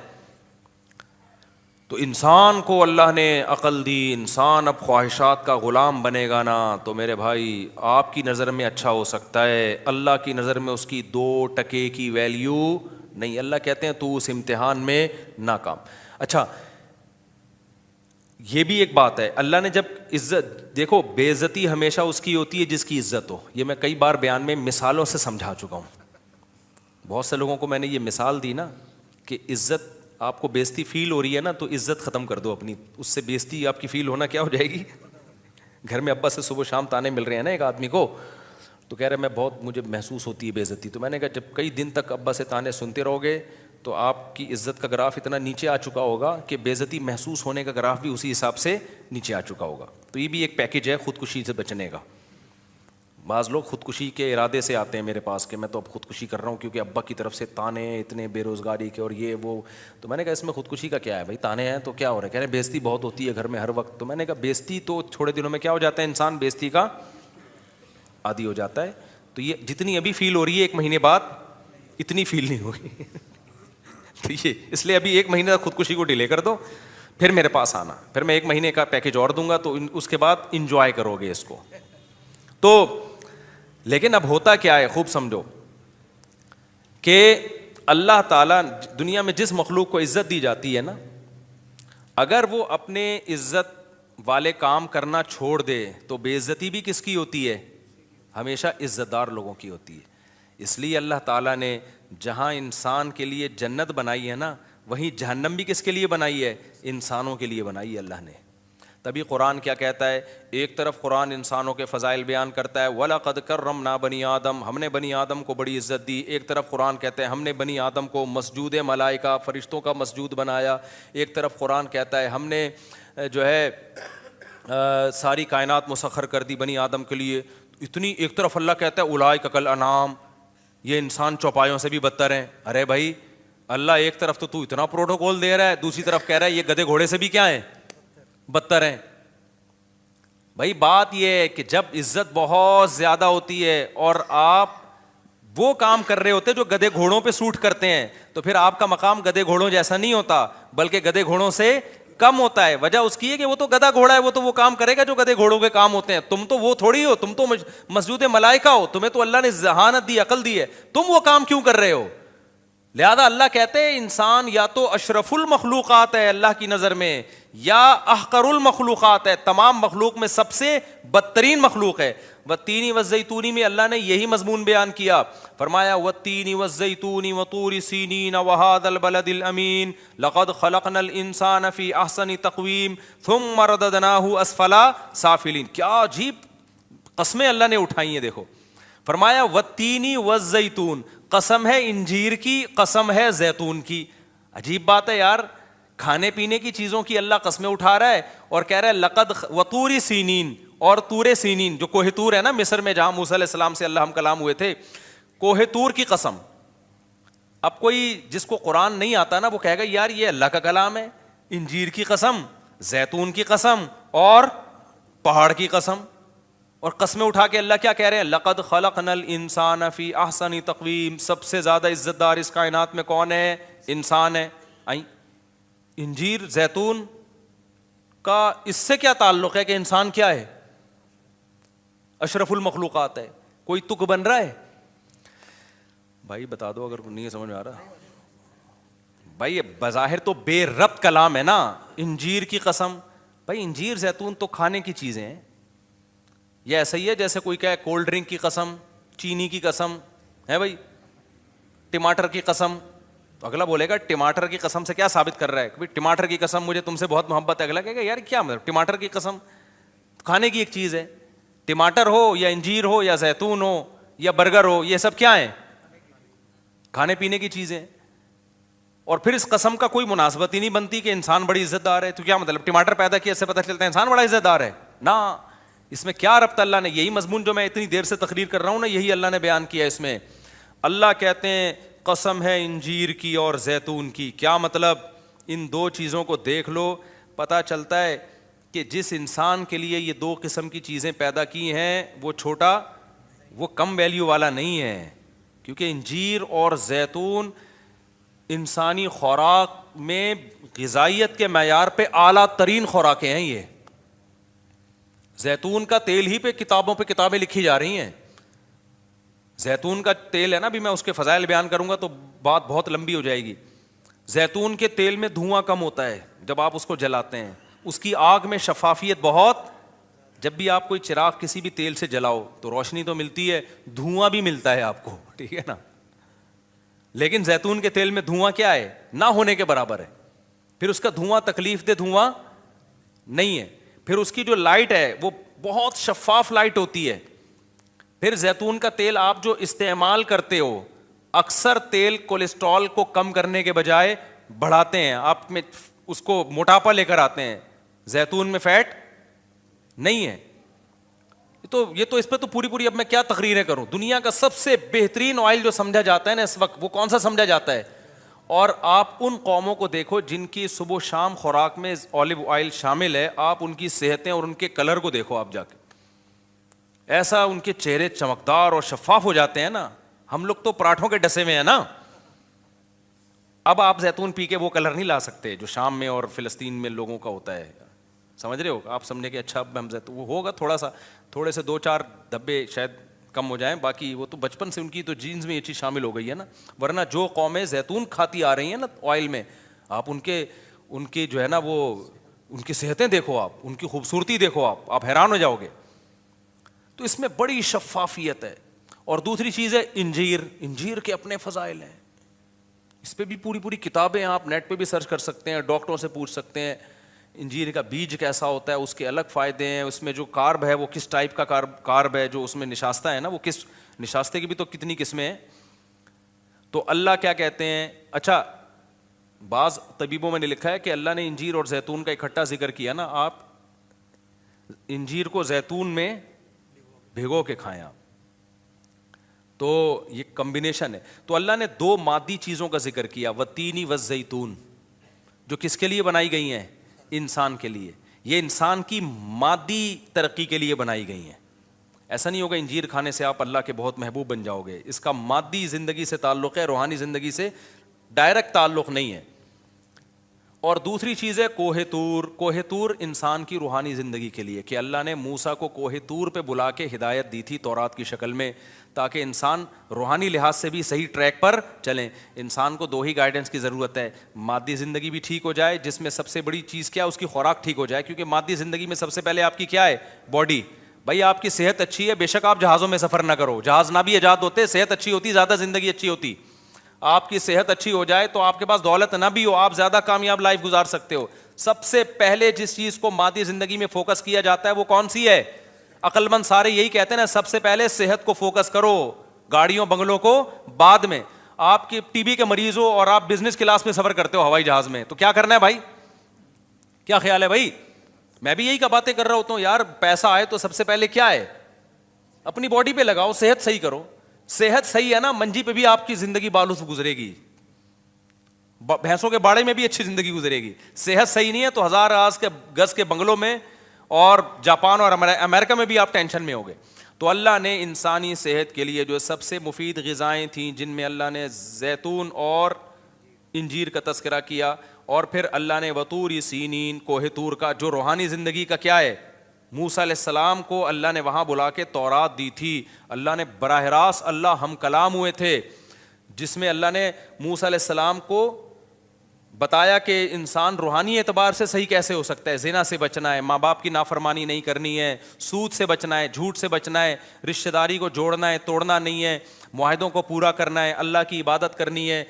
تو انسان کو اللہ نے عقل دی، انسان اب خواہشات کا غلام بنے گا نا تو میرے بھائی آپ کی نظر میں اچھا ہو سکتا ہے، اللہ کی نظر میں اس کی 2% کی ویلیو نہیں. اللہ کہتے ہیں تو اس امتحان میں ناکام. اچھا یہ بھی ایک بات ہے، اللہ نے جب عزت، دیکھو بے عزتی ہمیشہ اس کی ہوتی ہے جس کی عزت ہو. یہ میں کئی بار بیان میں مثالوں سے سمجھا چکا ہوں. بہت سے لوگوں کو میں نے یہ مثال دی نا کہ عزت، آپ کو بےزتی فیل ہو رہی ہے نا تو عزت ختم کر دو اپنی، اس سے بےزتی آپ کی فیل ہونا کیا ہو جائے گی. گھر میں ابا سے صبح شام تانے مل رہے ہیں نا ایک آدمی کو، تو کہہ رہے میں مجھے محسوس ہوتی ہے بےزتی. تو میں نے کہا جب کئی دن تک ابا سے تانے سنتے رہو گے تو آپ کی عزت کا گراف اتنا نیچے آ چکا ہوگا کہ بےزتی محسوس ہونے کا گراف بھی اسی حساب سے نیچے آ چکا ہوگا. تو یہ بھی ایک پیکیج ہے خودکشی سے بچنے کا. بعض لوگ خودکشی کے ارادے سے آتے ہیں میرے پاس کہ میں تو اب خودکشی کر رہا ہوں کیونکہ ابا کی طرف سے تانے اتنے بے روزگاری کے اور یہ وہ. تو میں نے کہا اس میں خودکشی کا کیا ہے بھائی، تانے ہیں تو کیا ہو رہا ہے. کہہ رہے ہیں بےزتی بہت ہوتی ہے گھر میں ہر وقت. تو میں نے کہا بےزتی تو تھوڑے دنوں میں کیا ہو جاتا ہے، انسان بےزتی کا عادی ہو جاتا ہے. تو یہ جتنی ابھی فیل ہو رہی ہے 1 مہینے بعد اتنی فیل نہیں ہوگی. تو یہ اس لیے ابھی 1 مہینے تک خودکشی کو ڈیلے کر دو، پھر میرے پاس آنا، پھر میں 1 مہینے کا پیکیج اور دوں گا تو اس کے بعد انجوائے کرو گے اس کو. تو لیکن اب ہوتا کیا ہے، خوب سمجھو کہ اللہ تعالیٰ دنیا میں جس مخلوق کو عزت دی جاتی ہے نا، اگر وہ اپنے عزت والے کام کرنا چھوڑ دے تو بے عزتی بھی کس کی ہوتی ہے، ہمیشہ عزت دار لوگوں کی ہوتی ہے. اس لیے اللہ تعالیٰ نے جہاں انسان کے لیے جنت بنائی ہے نا، وہیں جہنم بھی کس کے لیے بنائی ہے، انسانوں کے لیے بنائی ہے اللہ نے. تبھی قرآن کیا کہتا ہے، ایک طرف قرآن انسانوں کے فضائل بیان کرتا ہے وَلَقَدْ كَرَّمْنَا بَنِي آدم، ہم نے بنی آدم کو بڑی عزت دی. ایک طرف قرآن کہتا ہے ہم نے بنی آدم کو مسجود ملائکہ، فرشتوں کا مسجود بنایا. ایک طرف قرآن کہتا ہے ہم نے جو ہے ساری کائنات مسخر کر دی بنی آدم کے لیے. اتنی ایک طرف اللہ کہتا ہے اولئک کالانعام، یہ انسان چوپایوں سے بھی بدتر ہیں. ارے بھائی اللہ ایک طرف تو اتنا پروٹوکول دے رہا ہے، دوسری طرف کہہ رہا ہے یہ گدھے گھوڑے سے بھی کیا ہیں، بدتر ہیں. بھائی بات یہ ہے کہ جب عزت بہت زیادہ ہوتی ہے اور آپ وہ کام کر رہے ہوتے جو گدھے گھوڑوں پہ سوٹ کرتے ہیں تو پھر آپ کا مقام گدھے گھوڑوں جیسا نہیں ہوتا بلکہ گدھے گھوڑوں سے کم ہوتا ہے. وجہ اس کی ہے کہ وہ تو گدھا گھوڑا ہے، وہ تو وہ کام کرے گا جو گدھے گھوڑوں کے کام ہوتے ہیں. تم تو وہ تھوڑی ہو، تم تو مسجود ملائکہ ہو، تمہیں تو اللہ نے ذہانت دی، عقل دی ہے، تم وہ کام کیوں کر رہے ہو. لہذا اللہ کہتے ہیں انسان یا تو اشرف المخلوقات ہے اللہ کی نظر میں، یا احقر المخلوقات ہے، تمام مخلوق میں سب سے بدترین مخلوق ہے. والتین والزیتون میں اللہ نے یہی مضمون بیان کیا، فرمایا والتین والزیتون وطور سینین وہذا البلد الامین لقد خلقنا الانسان فی احسن تقویم ثم رددناہ اسفل سافلین. کیا عجیب قسمیں اللہ نے اٹھائی ہیں. دیکھو فرمایا والتین والزیتون، قسم ہے انجیر کی، قسم ہے زیتون کی. عجیب بات ہے یار، کھانے پینے کی چیزوں کی اللہ قسمیں اٹھا رہا ہے اور کہہ رہا ہے لقد وطور سینین، اور طور سینین جو کوہ طور ہے نا مصر میں جہاں موسیٰ علیہ السلام سے اللہ ہم کلام ہوئے تھے، کوہ طور کی قسم. اب کوئی جس کو قرآن نہیں آتا نا وہ کہے گا یار یہ اللہ کا کلام ہے، انجیر کی قسم، زیتون کی قسم اور پہاڑ کی قسم. اور قسمیں اٹھا کے اللہ کیا کہہ رہے ہیں، لقد خلقنا الانسان فی احسن تقویم. سب سے زیادہ عزت دار اس کائنات میں کون ہے، انسان ہے. انجیر زیتون کا اس سے کیا تعلق ہے کہ انسان کیا ہے، اشرف المخلوقات ہے. کوئی تک بن رہا ہے بھائی، بتا دو اگر نہیں سمجھ میں آ رہا. بھائی بظاہر تو بے ربط کلام ہے نا، انجیر کی قسم. بھائی انجیر زیتون تو کھانے کی چیزیں ہیں. یہ ایسا ہی ہے جیسے کوئی کہے کولڈ ڈرنک کی قسم، چینی کی قسم ہے بھائی، ٹماٹر کی قسم. تو اگلا بولے گا ٹماٹر کی قسم سے کیا ثابت کر رہا ہے کہ ٹماٹر کی قسم مجھے تم سے بہت محبت ہے. اگلا کہے گا یار کیا مطلب ٹماٹر کی قسم، کھانے کی ایک چیز ہے. ٹماٹر ہو یا انجیر ہو یا زیتون ہو یا برگر ہو, یہ سب کیا ہیں؟ کھانے پینے کی چیزیں. اور پھر اس قسم کا کوئی مناسبت ہی نہیں بنتی کہ انسان بڑی عزت دار ہے. تو کیا مطلب ٹماٹر پیدا کیا اس سے پتہ چلتا ہے انسان بڑا عزت دار ہے؟ نا, اس میں کیا ربط اللہ نے, یہی مضمون جو میں اتنی دیر سے تقریر کر رہا ہوں نا, یہی اللہ نے بیان کیا اس میں. اللہ کہتے ہیں قسم ہے انجیر کی اور زیتون کی. کیا مطلب؟ ان دو چیزوں کو دیکھ لو, پتہ چلتا ہے کہ جس انسان کے لیے یہ دو قسم کی چیزیں پیدا کی ہیں وہ چھوٹا, وہ کم ویلیو والا نہیں ہے. کیونکہ انجیر اور زیتون انسانی خوراک میں غذائیت کے معیار پہ اعلیٰ ترین خوراکیں ہیں. یہ زیتون کا تیل ہی پہ کتابوں پہ کتابیں لکھی جا رہی ہیں. زیتون کا تیل ہے نا, ابھی میں اس کے فضائل بیان کروں گا تو بات بہت لمبی ہو جائے گی. زیتون کے تیل میں دھواں کم ہوتا ہے جب آپ اس کو جلاتے ہیں, اس کی آگ میں شفافیت بہت. جب بھی آپ کوئی چراغ کسی بھی تیل سے جلاؤ تو روشنی تو ملتی ہے, دھواں بھی ملتا ہے آپ کو, ٹھیک ہے نا. لیکن زیتون کے تیل میں دھواں کیا ہے؟ نہ ہونے کے برابر ہے. پھر اس کا دھواں تکلیف دہ دھواں نہیں ہے. پھر اس کی جو لائٹ ہے وہ بہت شفاف لائٹ ہوتی ہے. پھر زیتون کا تیل آپ جو استعمال کرتے ہو, اکثر تیل کولیسٹرول کو کم کرنے کے بجائے بڑھاتے ہیں, آپ میں اس کو موٹاپا لے کر آتے ہیں. زیتون میں فیٹ نہیں ہے. تو یہ تو اس پہ تو پوری اب میں کیا تقریریں کروں. دنیا کا سب سے بہترین آئل جو سمجھا جاتا ہے نا اس وقت, وہ کون سا سمجھا جاتا ہے؟ اور آپ ان قوموں کو دیکھو جن کی صبح و شام خوراک میں اولیو آئل شامل ہے, آپ ان کی صحتیں اور ان کے کلر کو دیکھو آپ جا کے, ایسا ان کے چہرے چمکدار اور شفاف ہو جاتے ہیں نا. ہم لوگ تو پراٹھوں کے ڈسے میں ہیں نا. اب آپ زیتون پی کے وہ کلر نہیں لا سکتے جو شام میں اور فلسطین میں لوگوں کا ہوتا ہے. سمجھ رہے ہو آپ؟ سمجھے کہ اچھا ہم زیتون وہ ہوگا تھوڑے سے 2-4 دھبے شاید کم ہو جائیں, باقی وہ تو بچپن سے ان کی تو جینز میں یہ چیز شامل ہو گئی ہے نا. ورنہ جو قومیں زیتون کھاتی آ رہی ہیں نا آئل میں, آپ ان کے جو ہے نا وہ ان کی صحتیں دیکھو, آپ ان کی خوبصورتی دیکھو, آپ حیران ہو جاؤ گے. تو اس میں بڑی شفافیت ہے. اور دوسری چیز ہے انجیر کے اپنے فضائل ہیں. اس پہ بھی پوری کتابیں آپ نیٹ پہ بھی سرچ کر سکتے ہیں, ڈاکٹروں سے پوچھ سکتے ہیں انجیر کا بیج کیسا ہوتا ہے, اس کے الگ فائدے ہیں, اس میں جو کارب ہے وہ کس ٹائپ کا کارب ہے, جو اس میں نشاستہ ہے نا وہ کس نشاستے کی بھی تو کتنی قسمیں ہیں. تو اللہ کیا کہتے ہیں, اچھا بعض طبیبوں میں نے لکھا ہے کہ اللہ نے انجیر اور زیتون کا اکٹھا ذکر کیا نا, آپ انجیر کو زیتون میں بھگو کے کھائیں آپ, تو یہ کمبینیشن ہے. تو اللہ نے 2 مادی چیزوں کا ذکر کیا, والتین والزیتون, جو کس کے لیے بنائی گئی ہیں؟ انسان کے لیے. یہ انسان کی مادی ترقی کے لیے بنائی گئی ہیں. ایسا نہیں ہوگا انجیر کھانے سے آپ اللہ کے بہت محبوب بن جاؤ گے. اس کا مادی زندگی سے تعلق ہے, روحانی زندگی سے ڈائریکٹ تعلق نہیں ہے. اور دوسری چیز ہے کوہ طور. کوہ طور انسان کی روحانی زندگی کے لیے, کہ اللہ نے موسیٰ کو کوہ طور پہ بلا کے ہدایت دی تھی تورات کی شکل میں, تاکہ انسان روحانی لحاظ سے بھی صحیح ٹریک پر چلیں. انسان کو 2 ہی گائیڈنس کی ضرورت ہے, مادی زندگی بھی ٹھیک ہو جائے, جس میں سب سے بڑی چیز کیا, اس کی خوراک ٹھیک ہو جائے. کیونکہ مادی زندگی میں سب سے پہلے آپ کی کیا ہے؟ باڈی. بھائی آپ کی صحت اچھی ہے, بے شک آپ جہازوں میں سفر نہ کرو, جہاز نہ بھی ایجاد ہوتے, صحت اچھی ہوتی زیادہ زندگی اچھی ہوتی. آپ کی صحت اچھی ہو جائے تو آپ کے پاس دولت نہ بھی ہو, آپ زیادہ کامیاب لائف گزار سکتے ہو. سب سے پہلے جس چیز کو مادی زندگی میں فوکس کیا جاتا ہے وہ کون سی ہے؟ عقل مند سارے یہی کہتے ہیں نا, سب سے پہلے صحت کو فوکس کرو, گاڑیوں بنگلوں کو بعد میں. آپ کی ٹی بی کے مریض ہو اور آپ بزنس کلاس میں سفر کرتے ہو ہوائی جہاز میں, تو کیا کرنا ہے بھائی؟ کیا خیال ہے بھائی؟ میں بھی یہی کا باتیں کر رہا ہوتا ہوں یار. پیسہ آئے تو سب سے پہلے کیا ہے؟ اپنی باڈی پہ لگاؤ, صحت صحیح کرو. صحت صحیح ہے نا, منجی پہ بھی آپ کی زندگی بالوں سے گزرے گی, بھینسوں کے باڑے میں بھی اچھی زندگی گزرے گی. صحت صحیح نہیں ہے تو 1000 گز کے بنگلوں میں اور جاپان اور امریکہ میں بھی آپ ٹینشن میں ہوگے. تو اللہ نے انسانی صحت کے لیے جو سب سے مفید غذائیں تھیں, جن میں اللہ نے زیتون اور انجیر کا تذکرہ کیا, اور پھر اللہ نے وطور سینین, کوہ طور کا, جو روحانی زندگی کا کیا ہے, موسیٰ علیہ السلام کو اللہ نے وہاں بلا کے تورات دی تھی. اللہ نے براہ راست اللہ ہم کلام ہوئے تھے, جس میں اللہ نے موسیٰ علیہ السلام کو بتایا کہ انسان روحانی اعتبار سے صحیح کیسے ہو سکتا ہے. زنا سے بچنا ہے, ماں باپ کی نافرمانی نہیں کرنی ہے, سود سے بچنا ہے, جھوٹ سے بچنا ہے, رشتہ داری کو جوڑنا ہے, توڑنا نہیں ہے, معاہدوں کو پورا کرنا ہے, اللہ کی عبادت کرنی ہے.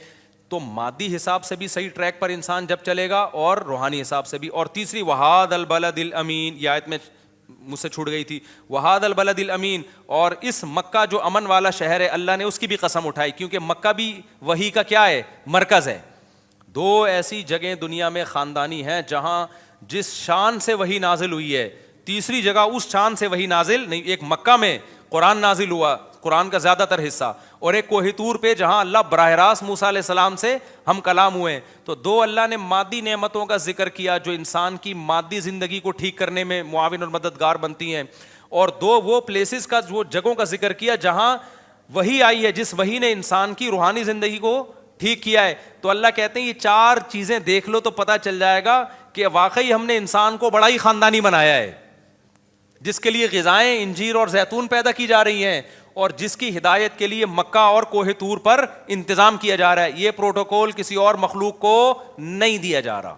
تو مادی حساب سے بھی صحیح ٹریک پر انسان جب چلے گا, اور روحانی حساب سے بھی. اور تیسری وہاد البلد الامین, یہ آیت میں مجھ سے چھوٹ گئی تھی. وہاد البلد الامین, اور اس مکہ جو امن والا شہر ہے, اللہ نے اس کی بھی قسم اٹھائی, کیونکہ مکہ بھی وحی کا کیا ہے, مرکز ہے. دو ایسی جگہیں دنیا میں خاندانی ہیں جہاں جس شان سے وحی نازل ہوئی ہے, تیسری جگہ اس شان سے وحی نازل نہیں. ایک مکہ میں قرآن نازل ہوا, قرآن کا زیادہ تر حصہ, اور ایک کوہ طور پہ جہاں اللہ براہ راست موسیٰ علیہ السلام سے ہم کلام ہوئے. تو دو اللہ نے مادی نعمتوں کا ذکر کیا جو انسان کی مادی زندگی کو ٹھیک کرنے میں معاون اور مددگار بنتی ہیں, اور دو وہ پلیسز کا, وہ جگہوں کا ذکر کیا جہاں وحی آئی ہے, جس وحی نے انسان کی روحانی زندگی کو ٹھیک کیا ہے. تو اللہ کہتے ہیں یہ چار چیزیں دیکھ لو تو پتہ چل جائے گا کہ واقعی ہم نے انسان کو بڑا ہی خاندانی بنایا ہے, جس کے لیے غذائیں انجیر اور زیتون پیدا کی جا رہی ہیں, اور جس کی ہدایت کے لیے مکہ اور کوہ طور پر انتظام کیا جا رہا ہے. یہ پروٹوکول کسی اور مخلوق کو نہیں دیا جا رہا.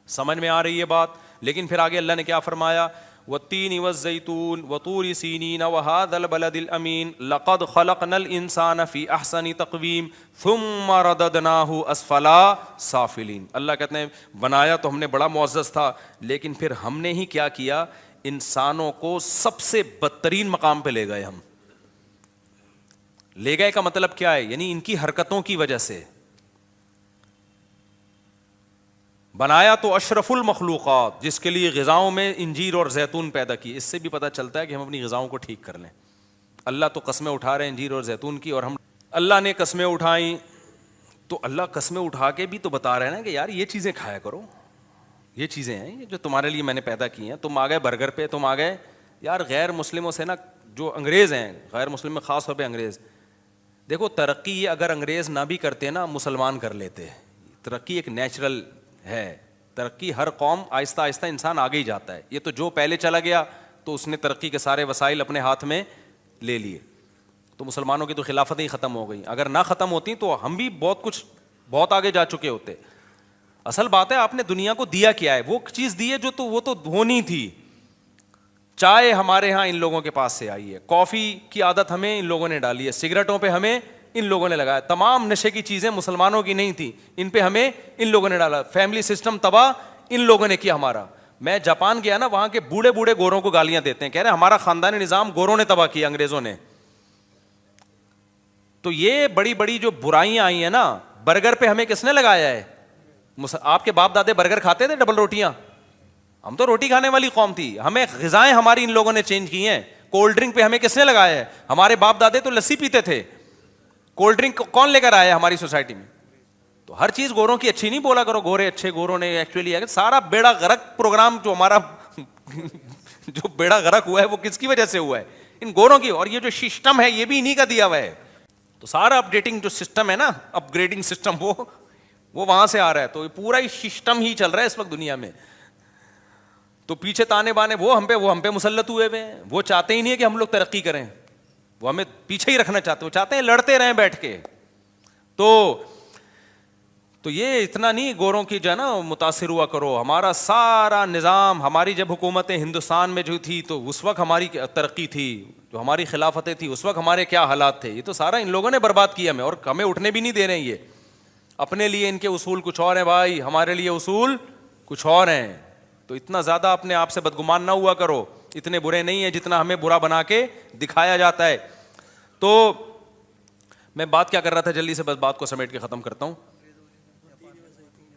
سمجھ میں آ رہی ہے بات؟ لیکن پھر آگے اللہ نے کیا فرمایا, والتین والزیتون وطور سینین وہذا البلد الامین لقد خلقنا الانسان فی احسن تقویم ثم رددناہ اسفلا سافلین. اللہ کہتے ہیں بنایا تو ہم نے بڑا معزز تھا, لیکن پھر ہم نے ہی کیا کیا, انسانوں کو سب سے بدترین مقام پہ لے گئے. ہم لے گئے کا مطلب کیا ہے, یعنی ان کی حرکتوں کی وجہ سے. بنایا تو اشرف المخلوقات, جس کے لیے غذاؤں میں انجیر اور زیتون پیدا کی. اس سے بھی پتہ چلتا ہے کہ ہم اپنی غذاؤں کو ٹھیک کر لیں. اللہ تو قسمیں اٹھا رہے ہیں انجیر اور زیتون کی, اور ہم اللہ نے قسمیں اٹھائیں تو اللہ قسمیں اٹھا کے بھی تو بتا رہے ہیں نا کہ یار یہ چیزیں کھایا کرو, یہ چیزیں ہیں جو تمہارے لیے میں نے پیدا کی ہیں. تم آ گئے برگر پہ, تم آ گئے یار غیر مسلموں سے نا, جو انگریز ہیں, غیر مسلم میں خاص طور پہ انگریز. دیکھو ترقی اگر انگریز نہ بھی کرتے نا, مسلمان کر لیتے. ترقی ایک نیچرل ہے, ترقی ہر قوم آہستہ آہستہ انسان آگے ہی جاتا ہے. یہ تو جو پہلے چلا گیا تو اس نے ترقی کے سارے وسائل اپنے ہاتھ میں لے لیے, تو مسلمانوں کی تو خلافتیں ہی ختم ہو گئیں. اگر نہ ختم ہوتی تو ہم بھی بہت آگے جا چکے ہوتے. اصل بات ہے آپ نے دنیا کو دیا کیا ہے, وہ چیز دی ہے جو تو وہ تو ہونی تھی. چائے ہمارے ہاں ان لوگوں کے پاس سے آئی ہے, کافی کی عادت ہمیں ان لوگوں نے ڈالی ہے, سگریٹوں پہ ہمیں ان لوگوں نے لگایا. تمام نشے کی چیزیں مسلمانوں کی نہیں تھی, ان پہ ہمیں ان لوگوں نے ڈالا. فیملی سسٹم تباہ ان لوگوں نے کیا ہمارا. میں جاپان گیا نا, وہاں کے بوڑھے بوڑھے گوروں کو گالیاں دیتے ہیں, کہہ رہے ہیں ہمارا خاندانی نظام گوروں نے تباہ کیا, انگریزوں نے. تو یہ بڑی بڑی جو برائیاں آئی ہیں نا, برگر پہ ہمیں کس نے لگایا ہے. آپ کے باپ دادے برگر کھاتے تھے, ڈبل روٹیاں؟ ہم تو روٹی کھانے والی قوم تھی. ہمیں غذائیں ہماری ان لوگوں نے چینج کی ہیں. کولڈ ڈرنک پہ ہمیں کس نے لگایا ہے؟ ہمارے باپ دادے تو لسی پیتے تھے, کولڈ ڈرنک کون لے کر آیا ہماری سوسائٹی میں؟ تو ہر چیز گوروں کی اچھی نہیں بولا کرو, گورے اچھے, گوروں نے ایکچولی سارا بیڑا غرق پروگرام جو ہمارا جو بیڑا غرق ہوا ہے وہ کس کی وجہ سے ہوا ہے؟ ان گوروں کی. اور یہ جو سسٹم ہے یہ بھی انہی کا دیا ہوا ہے. تو سارا اپڈیٹنگ جو سسٹم ہے نا, اپ گریڈنگ سسٹم, وہ وہاں سے آ رہا ہے. تو پورا ہی سسٹم ہی چل رہا ہے اس وقت دنیا میں. تو پیچھے تانے بانے وہ ہم پہ مسلط ہوئے ہوئے ہیں. وہ چاہتے ہی نہیں ہے کہ ہم لوگ ترقی کریں, وہ ہمیں پیچھے ہی رکھنا چاہتے ہیں. وہ چاہتے ہیں لڑتے رہیں بیٹھ کے. تو یہ اتنا نہیں گوروں کی جو ہے نا متاثر ہوا کرو. ہمارا سارا نظام, ہماری جب حکومتیں ہندوستان میں جو تھی تو اس وقت ہماری ترقی تھی, جو ہماری خلافتیں تھی اس وقت ہمارے کیا حالات تھے. یہ تو سارا ان لوگوں نے برباد کیا ہمیں, اور ہمیں اٹھنے بھی نہیں دے رہے ہیں. یہ اپنے لیے ان کے اصول کچھ اور ہیں بھائی, ہمارے لیے اصول کچھ اور ہیں. تو اتنا زیادہ اپنے آپ سے بدگمان نہ ہوا کرو, اتنے برے نہیں ہیں جتنا ہمیں برا بنا کے دکھایا جاتا ہے. تو میں بات کیا کر رہا تھا, جلدی سے بس بات کو سمیٹ کے ختم کرتا ہوں.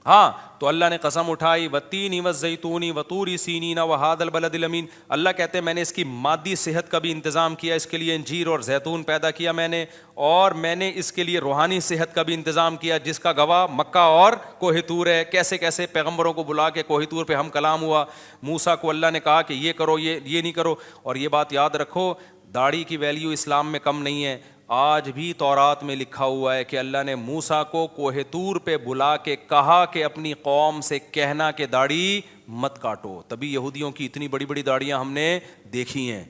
ہاں, تو اللہ نے قسم اٹھائی, والتین والزیتون وطور سینین وہذا البلد الامین. اللہ کہتے ہیں میں نے اس کی مادی صحت کا بھی انتظام کیا, اس کے لیے انجیر اور زیتون پیدا کیا میں نے, اور میں نے اس کے لیے روحانی صحت کا بھی انتظام کیا, جس کا گواہ مکہ اور کوہ طور ہے. کیسے کیسے پیغمبروں کو بلا کے کوہ طور پہ ہم کلام ہوا. موسیٰ کو اللہ نے کہا کہ یہ کرو, یہ نہیں کرو. اور یہ بات یاد رکھو, داڑھی کی ویلیو اسلام میں کم نہیں ہے. آج بھی تورات میں لکھا ہوا ہے کہ اللہ نے موسیٰ کو کوہ طور پہ بلا کے کہا کہ اپنی قوم سے کہنا کہ داڑھی مت کاٹو. تبھی یہودیوں کی اتنی بڑی بڑی داڑیاں ہم نے دیکھی ہیں.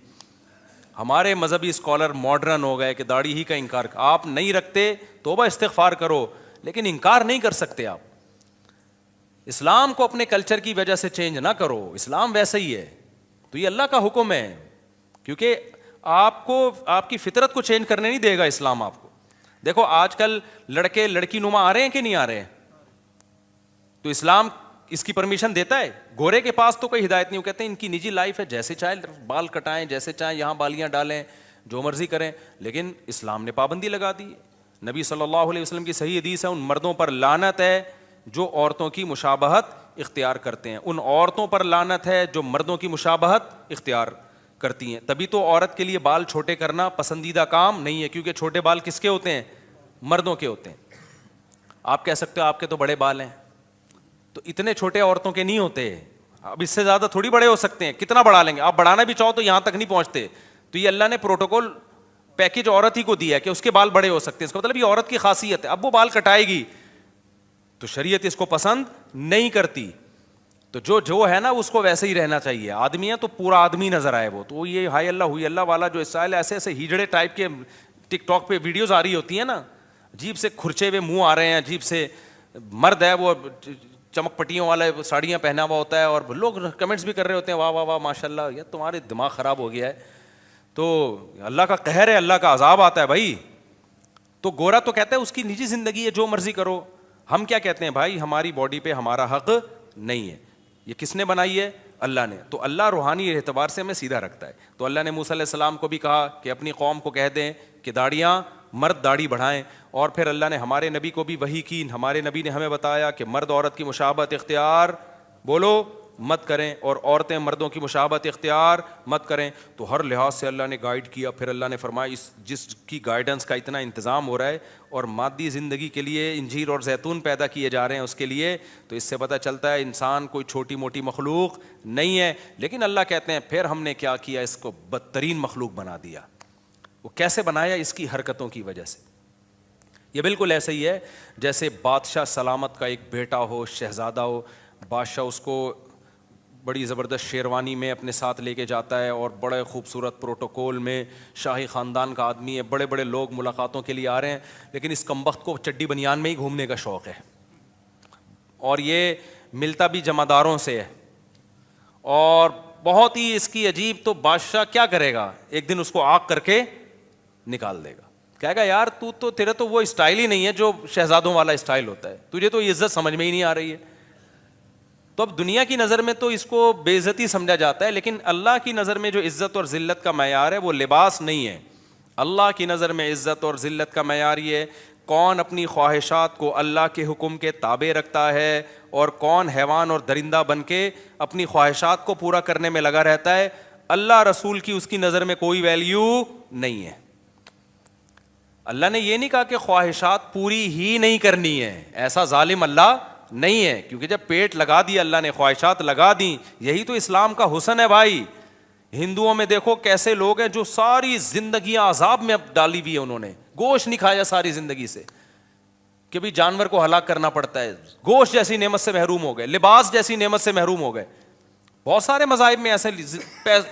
ہمارے مذہبی اسکالر ماڈرن ہو گئے کہ داڑھی ہی کا انکار, آپ نہیں رکھتے توبہ استغفار کرو, لیکن انکار نہیں کر سکتے آپ. اسلام کو اپنے کلچر کی وجہ سے چینج نہ کرو, اسلام ویسا ہی ہے. تو یہ اللہ کا حکم ہے, کیونکہ آپ کو آپ کی فطرت کو چینج کرنے نہیں دے گا اسلام آپ کو. دیکھو آج کل لڑکے لڑکی نما آ رہے ہیں کہ نہیں آ رہے ہیں؟ تو اسلام اس کی پرمیشن دیتا ہے؟ گورے کے پاس تو کوئی ہدایت نہیں. وہ کہتے ہیں ان کی نجی لائف ہے, جیسے چاہے بال کٹائیں, جیسے چاہیں یہاں بالیاں ڈالیں, جو مرضی کریں. لیکن اسلام نے پابندی لگا دی. نبی صلی اللہ علیہ وسلم کی صحیح حدیث ہے, ان مردوں پر لعنت ہے جو عورتوں کی مشابہت اختیار کرتے ہیں, ان عورتوں پر لعنت ہے جو مردوں کی مشابہت اختیار کرتی ہیں. تبھی تو عورت کے لیے بال چھوٹے کرنا پسندیدہ کام نہیں ہے, کیونکہ چھوٹے بال کس کے ہوتے ہیں؟ مردوں کے ہوتے ہیں. آپ کہہ سکتے ہو آپ کے تو بڑے بال ہیں, تو اتنے چھوٹے عورتوں کے نہیں ہوتے. اب اس سے زیادہ تھوڑی بڑے ہو سکتے ہیں, کتنا بڑھا لیں گے آپ؟ بڑھانا بھی چاہو تو یہاں تک نہیں پہنچتے. تو یہ اللہ نے پروٹوکول پیکج عورت ہی کو دیا ہے کہ اس کے بال بڑے ہو سکتے ہیں. اس کا مطلب یہ عورت کی خاصیت ہے. اب وہ بال کٹائے گی تو شریعت اس کو پسند نہیں کرتی. تو جو ہے نا اس کو ویسے ہی رہنا چاہیے. آدمی ہے تو پورا آدمی نظر آئے. وہ تو یہ ہائی اللہ ہوئی اللہ والا جو اسٹائل ایسے ایسے ہیجڑے ٹائپ کے ٹک ٹاک پہ ویڈیوز آ رہی ہوتی ہیں نا, عجیب سے کھرچے ہوئے منہ آ رہے ہیں, عجیب سے. مرد ہے وہ چمک پٹیوں والا ساڑیاں پہنا ہوا ہوتا ہے, اور لوگ کمنٹس بھی کر رہے ہوتے ہیں واہ واہ واہ ماشاء اللہ, یہ تمہارے دماغ خراب ہو گیا ہے. تو اللہ کا قہر ہے, اللہ کا عذاب آتا ہے بھائی. تو گورا تو کہتا ہے اس کی نجی زندگی ہے, جو مرضی کرو. ہم کیا کہتے ہیں بھائی, ہماری باڈی پہ ہمارا حق نہیں ہے. یہ کس نے بنائی ہے؟ اللہ نے. تو اللہ روحانی اعتبار سے ہمیں سیدھا رکھتا ہے. تو اللہ نے موسیٰ علیہ السلام کو بھی کہا کہ اپنی قوم کو کہہ دیں کہ داڑیاں, مرد داڑھی بڑھائیں. اور پھر اللہ نے ہمارے نبی کو بھی وحی کی, ہمارے نبی نے ہمیں بتایا کہ مرد عورت کی مشابہت اختیار بولو مت کریں, اور عورتیں مردوں کی مشابہت اختیار مت کریں. تو ہر لحاظ سے اللہ نے گائیڈ کیا. پھر اللہ نے فرمایا اس جس کی گائیڈنس کا اتنا انتظام ہو رہا ہے اور مادی زندگی کے لیے انجیر اور زیتون پیدا کیے جا رہے ہیں اس کے لیے, تو اس سے پتہ چلتا ہے انسان کوئی چھوٹی موٹی مخلوق نہیں ہے. لیکن اللہ کہتے ہیں پھر ہم نے کیا کیا, اس کو بدترین مخلوق بنا دیا. وہ کیسے بنایا؟ اس کی حرکتوں کی وجہ سے. یہ بالکل ایسا ہی ہے جیسے بادشاہ سلامت کا ایک بیٹا ہو, شہزادہ ہو. بادشاہ اس کو بڑی زبردست شیروانی میں اپنے ساتھ لے کے جاتا ہے, اور بڑے خوبصورت پروٹوکول میں, شاہی خاندان کا آدمی ہے, بڑے بڑے لوگ ملاقاتوں کے لیے آ رہے ہیں. لیکن اس کمبخت کو چڈی بنیان میں ہی گھومنے کا شوق ہے, اور یہ ملتا بھی جمعداروں سے ہے, اور بہت ہی اس کی عجیب. تو بادشاہ کیا کرے گا, ایک دن اس کو آگ کر کے نکال دے گا. کہے گا یار تو تیرا تو وہ اسٹائل ہی نہیں ہے جو شہزادوں والا اسٹائل ہوتا ہے, تجھے تو عزت سمجھ میں ہی نہیں آ رہی ہے. تو اب دنیا کی نظر میں تو اس کو بے عزتی سمجھا جاتا ہے, لیکن اللہ کی نظر میں جو عزت اور ذلت کا معیار ہے وہ لباس نہیں ہے. اللہ کی نظر میں عزت اور ذلت کا معیار یہ ہے کون اپنی خواہشات کو اللہ کے حکم کے تابع رکھتا ہے, اور کون حیوان اور درندہ بن کے اپنی خواہشات کو پورا کرنے میں لگا رہتا ہے. اللہ رسول کی اس کی نظر میں کوئی ویلیو نہیں ہے. اللہ نے یہ نہیں کہا کہ خواہشات پوری ہی نہیں کرنی ہے, ایسا ظالم اللہ نہیں ہے. کیونکہ جب پیٹ لگا دیا اللہ نے, خواہشات لگا دیں, یہی تو اسلام کا حسن ہے بھائی. ہندوؤں میں دیکھو کیسے لوگ ہیں جو ساری زندگیاں عذاب میں اب ڈالی ہوئی ہے, انہوں نے گوشت نہیں کھایا ساری زندگی سے, کہ بھی جانور کو ہلاک کرنا پڑتا ہے. گوشت جیسی نعمت سے محروم ہو گئے, لباس جیسی نعمت سے محروم ہو گئے. بہت سارے مذاہب میں ایسے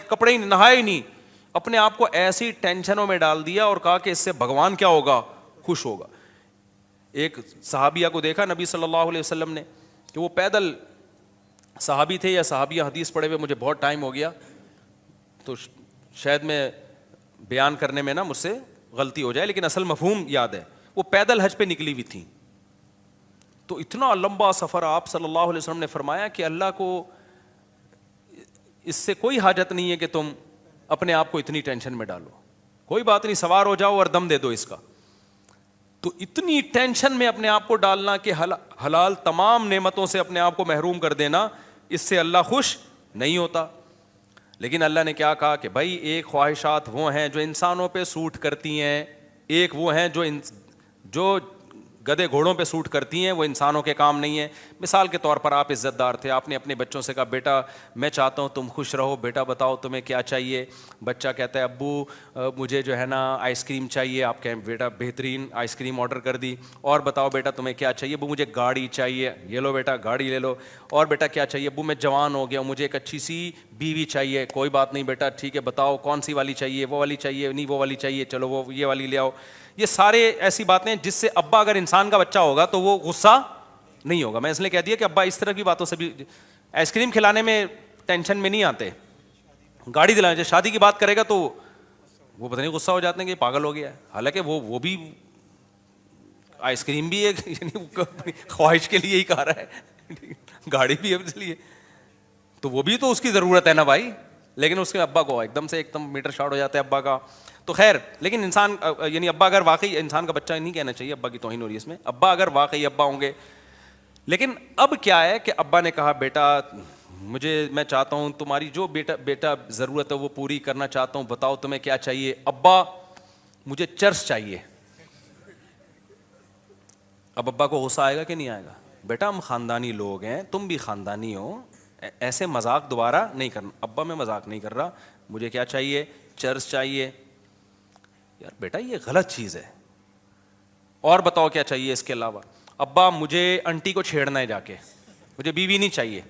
کپڑے ہی نہائے ہی نہیں, اپنے آپ کو ایسی ٹینشنوں میں ڈال دیا اور کہا کہ اس سے بھگوان کیا ہوگا, خوش ہوگا. ایک صحابیہ کو دیکھا نبی صلی اللہ علیہ وسلم نے کہ وہ پیدل, صحابی تھے یا صحابیہ, حدیث پڑھے ہوئے مجھے بہت ٹائم ہو گیا تو شاید میں بیان کرنے میں نا مجھ سے غلطی ہو جائے, لیکن اصل مفہوم یاد ہے. وہ پیدل حج پہ نکلی ہوئی تھیں, تو اتنا لمبا سفر, آپ صلی اللہ علیہ وسلم نے فرمایا کہ اللہ کو اس سے کوئی حاجت نہیں ہے کہ تم اپنے آپ کو اتنی ٹینشن میں ڈالو, کوئی بات نہیں, سوار ہو جاؤ اور دم دے دو اس کا. تو اتنی ٹینشن میں اپنے آپ کو ڈالنا کہ حلال تمام نعمتوں سے اپنے آپ کو محروم کر دینا, اس سے اللہ خوش نہیں ہوتا. لیکن اللہ نے کیا کہا کہ بھائی ایک خواہشات وہ ہیں جو انسانوں پہ سوٹ کرتی ہیں, ایک وہ ہیں جو گدے گھوڑوں پہ سوٹ کرتی ہیں, وہ انسانوں کے کام نہیں ہیں. مثال کے طور پر آپ عزت دار تھے, آپ نے اپنے بچوں سے کہا بیٹا میں چاہتا ہوں تم خوش رہو, بیٹا بتاؤ تمہیں کیا چاہیے. بچہ کہتا ہے ابو مجھے جو ہے نا آئس کریم چاہیے. آپ کہیں بیٹا بہترین آئس کریم آرڈر کر دی. اور بتاؤ بیٹا تمہیں کیا چاہیے. ابو مجھے گاڑی چاہیے. یہ لو بیٹا گاڑی لے لو. اور بیٹا کیا چاہیے. ابو میں جوان ہو گیا ہوں, مجھے ایک اچھی سی بیوی چاہیے. کوئی بات نہیں بیٹا ٹھیک ہے, بتاؤ کون سی والی چاہیے. وہ والی چاہیے, نہیں وہ والی چاہیے, چلو وہ یہ والی لے آؤ. یہ سارے ایسی باتیں جس سے ابا اگر انسان کا بچہ ہوگا تو وہ غصہ نہیں ہوگا. میں اس لیے کہہ دیا کہ ابا اس طرح کی باتوں سے بھی, آئس کریم کھلانے میں ٹینشن میں نہیں آتے, گاڑی دلانے. جب شادی کی بات کرے گا تو وہ پتہ نہیں غصہ ہو جاتے ہیں کہ پاگل ہو گیا ہے. حالانکہ وہ بھی آئس کریم بھی ایک یعنی خواہش کے لیے ہی کہا رہا ہے. گاڑی بھی ہے چلیے, تو وہ بھی تو اس کی ضرورت ہے نا بھائی, لیکن اس کے ابا کو ایک دم میٹر شارٹ ہو جاتا ہے ابا کا. تو خیر, لیکن انسان یعنی ابا اگر واقعی انسان کا بچہ نہیں کہنا چاہیے, ابا کی توہین ہو رہی ہے اس میں, ابا اگر واقعی ابا ہوں گے. لیکن اب کیا ہے کہ ابا نے کہا بیٹا میں چاہتا ہوں تمہاری جو بیٹا ضرورت ہے وہ پوری کرنا چاہتا ہوں, بتاؤ تمہیں کیا چاہیے. ابا مجھے چرس چاہیے. اب ابا کو غصہ آئے گا کہ نہیں آئے گا؟ بیٹا ہم خاندانی لوگ ہیں, تم بھی خاندانی ہو, ایسے مذاق دوبارہ نہیں کرنا. ابا میں مذاق نہیں کر رہا, مجھے کیا چاہیے؟ چرس چاہیے. یار بیٹا یہ غلط چیز ہے, اور بتاؤ کیا چاہیے اس کے علاوہ؟ ابا مجھے انٹی کو چھیڑنا ہے جا کے, مجھے بیوی نہیں چاہیے.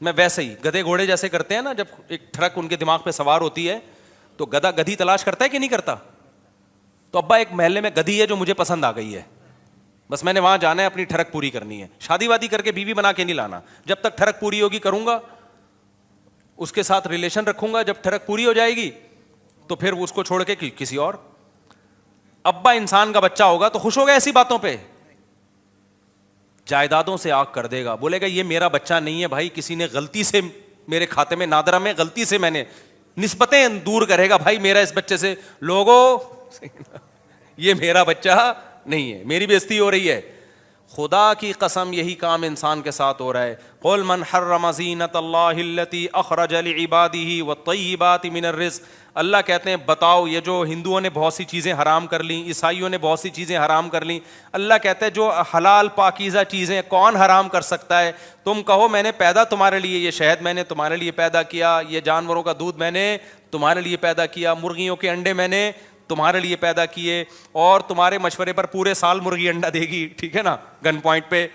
میں ویسے ہی گدھے گھوڑے جیسے کرتے ہیں نا, جب ایک ٹرک ان کے دماغ پہ سوار ہوتی ہے تو گدھا گدھی تلاش کرتا ہے کہ نہیں کرتا؟ تو ابا ایک محلے میں گدھی ہے جو مجھے پسند آ گئی ہے, بس میں نے وہاں جانا ہے, اپنی ٹھڑک پوری کرنی ہے. شادی وادی کر کے بیوی بنا کے نہیں لانا, جب تک ٹھڑک پوری ہوگی کروں گا, اس کے ساتھ ریلیشن رکھوں گا, جب ٹھڑک پوری ہو جائے گی تو پھر اس کو چھوڑ کے کسی اور. ابا انسان کا بچہ ہوگا تو خوش ہوگا ایسی باتوں پہ؟ جائیدادوں سے آگ کر دے گا, بولے گا یہ میرا بچہ نہیں ہے بھائی, کسی نے غلطی سے میرے کھاتے میں نادرہ میں غلطی سے میں نے, نسبتیں دور کرے گا بھائی میرا اس بچے سے, لوگوں یہ میرا بچہ نہیں ہے, میری بے عزتی ہو رہی ہے. خدا کی قسم یہی کام انسان کے ساتھ ہو رہا ہے. قل من حرم زینت اللہ التی اخرج لعباده والطیبات من الرزق. اللہ کہتے ہیں بتاؤ, یہ جو ہندوؤں نے بہت سی چیزیں حرام کر لیں, عیسائیوں نے بہت سی چیزیں حرام کر لیں, اللہ کہتے ہیں جو حلال پاکیزہ چیزیں کون حرام کر سکتا ہے؟ تم کہو میں نے پیدا تمہارے لیے, یہ شہد میں نے تمہارے لیے پیدا کیا, یہ جانوروں کا دودھ میں نے تمہارے لیے پیدا کیا, مرغیوں کے انڈے میں نے تمہارے لیے پیدا کیے, اور تمہارے مشورے پر پورے سال مرغی انڈا دے گی, ٹھیک ہے نا, گن پوائنٹ پہ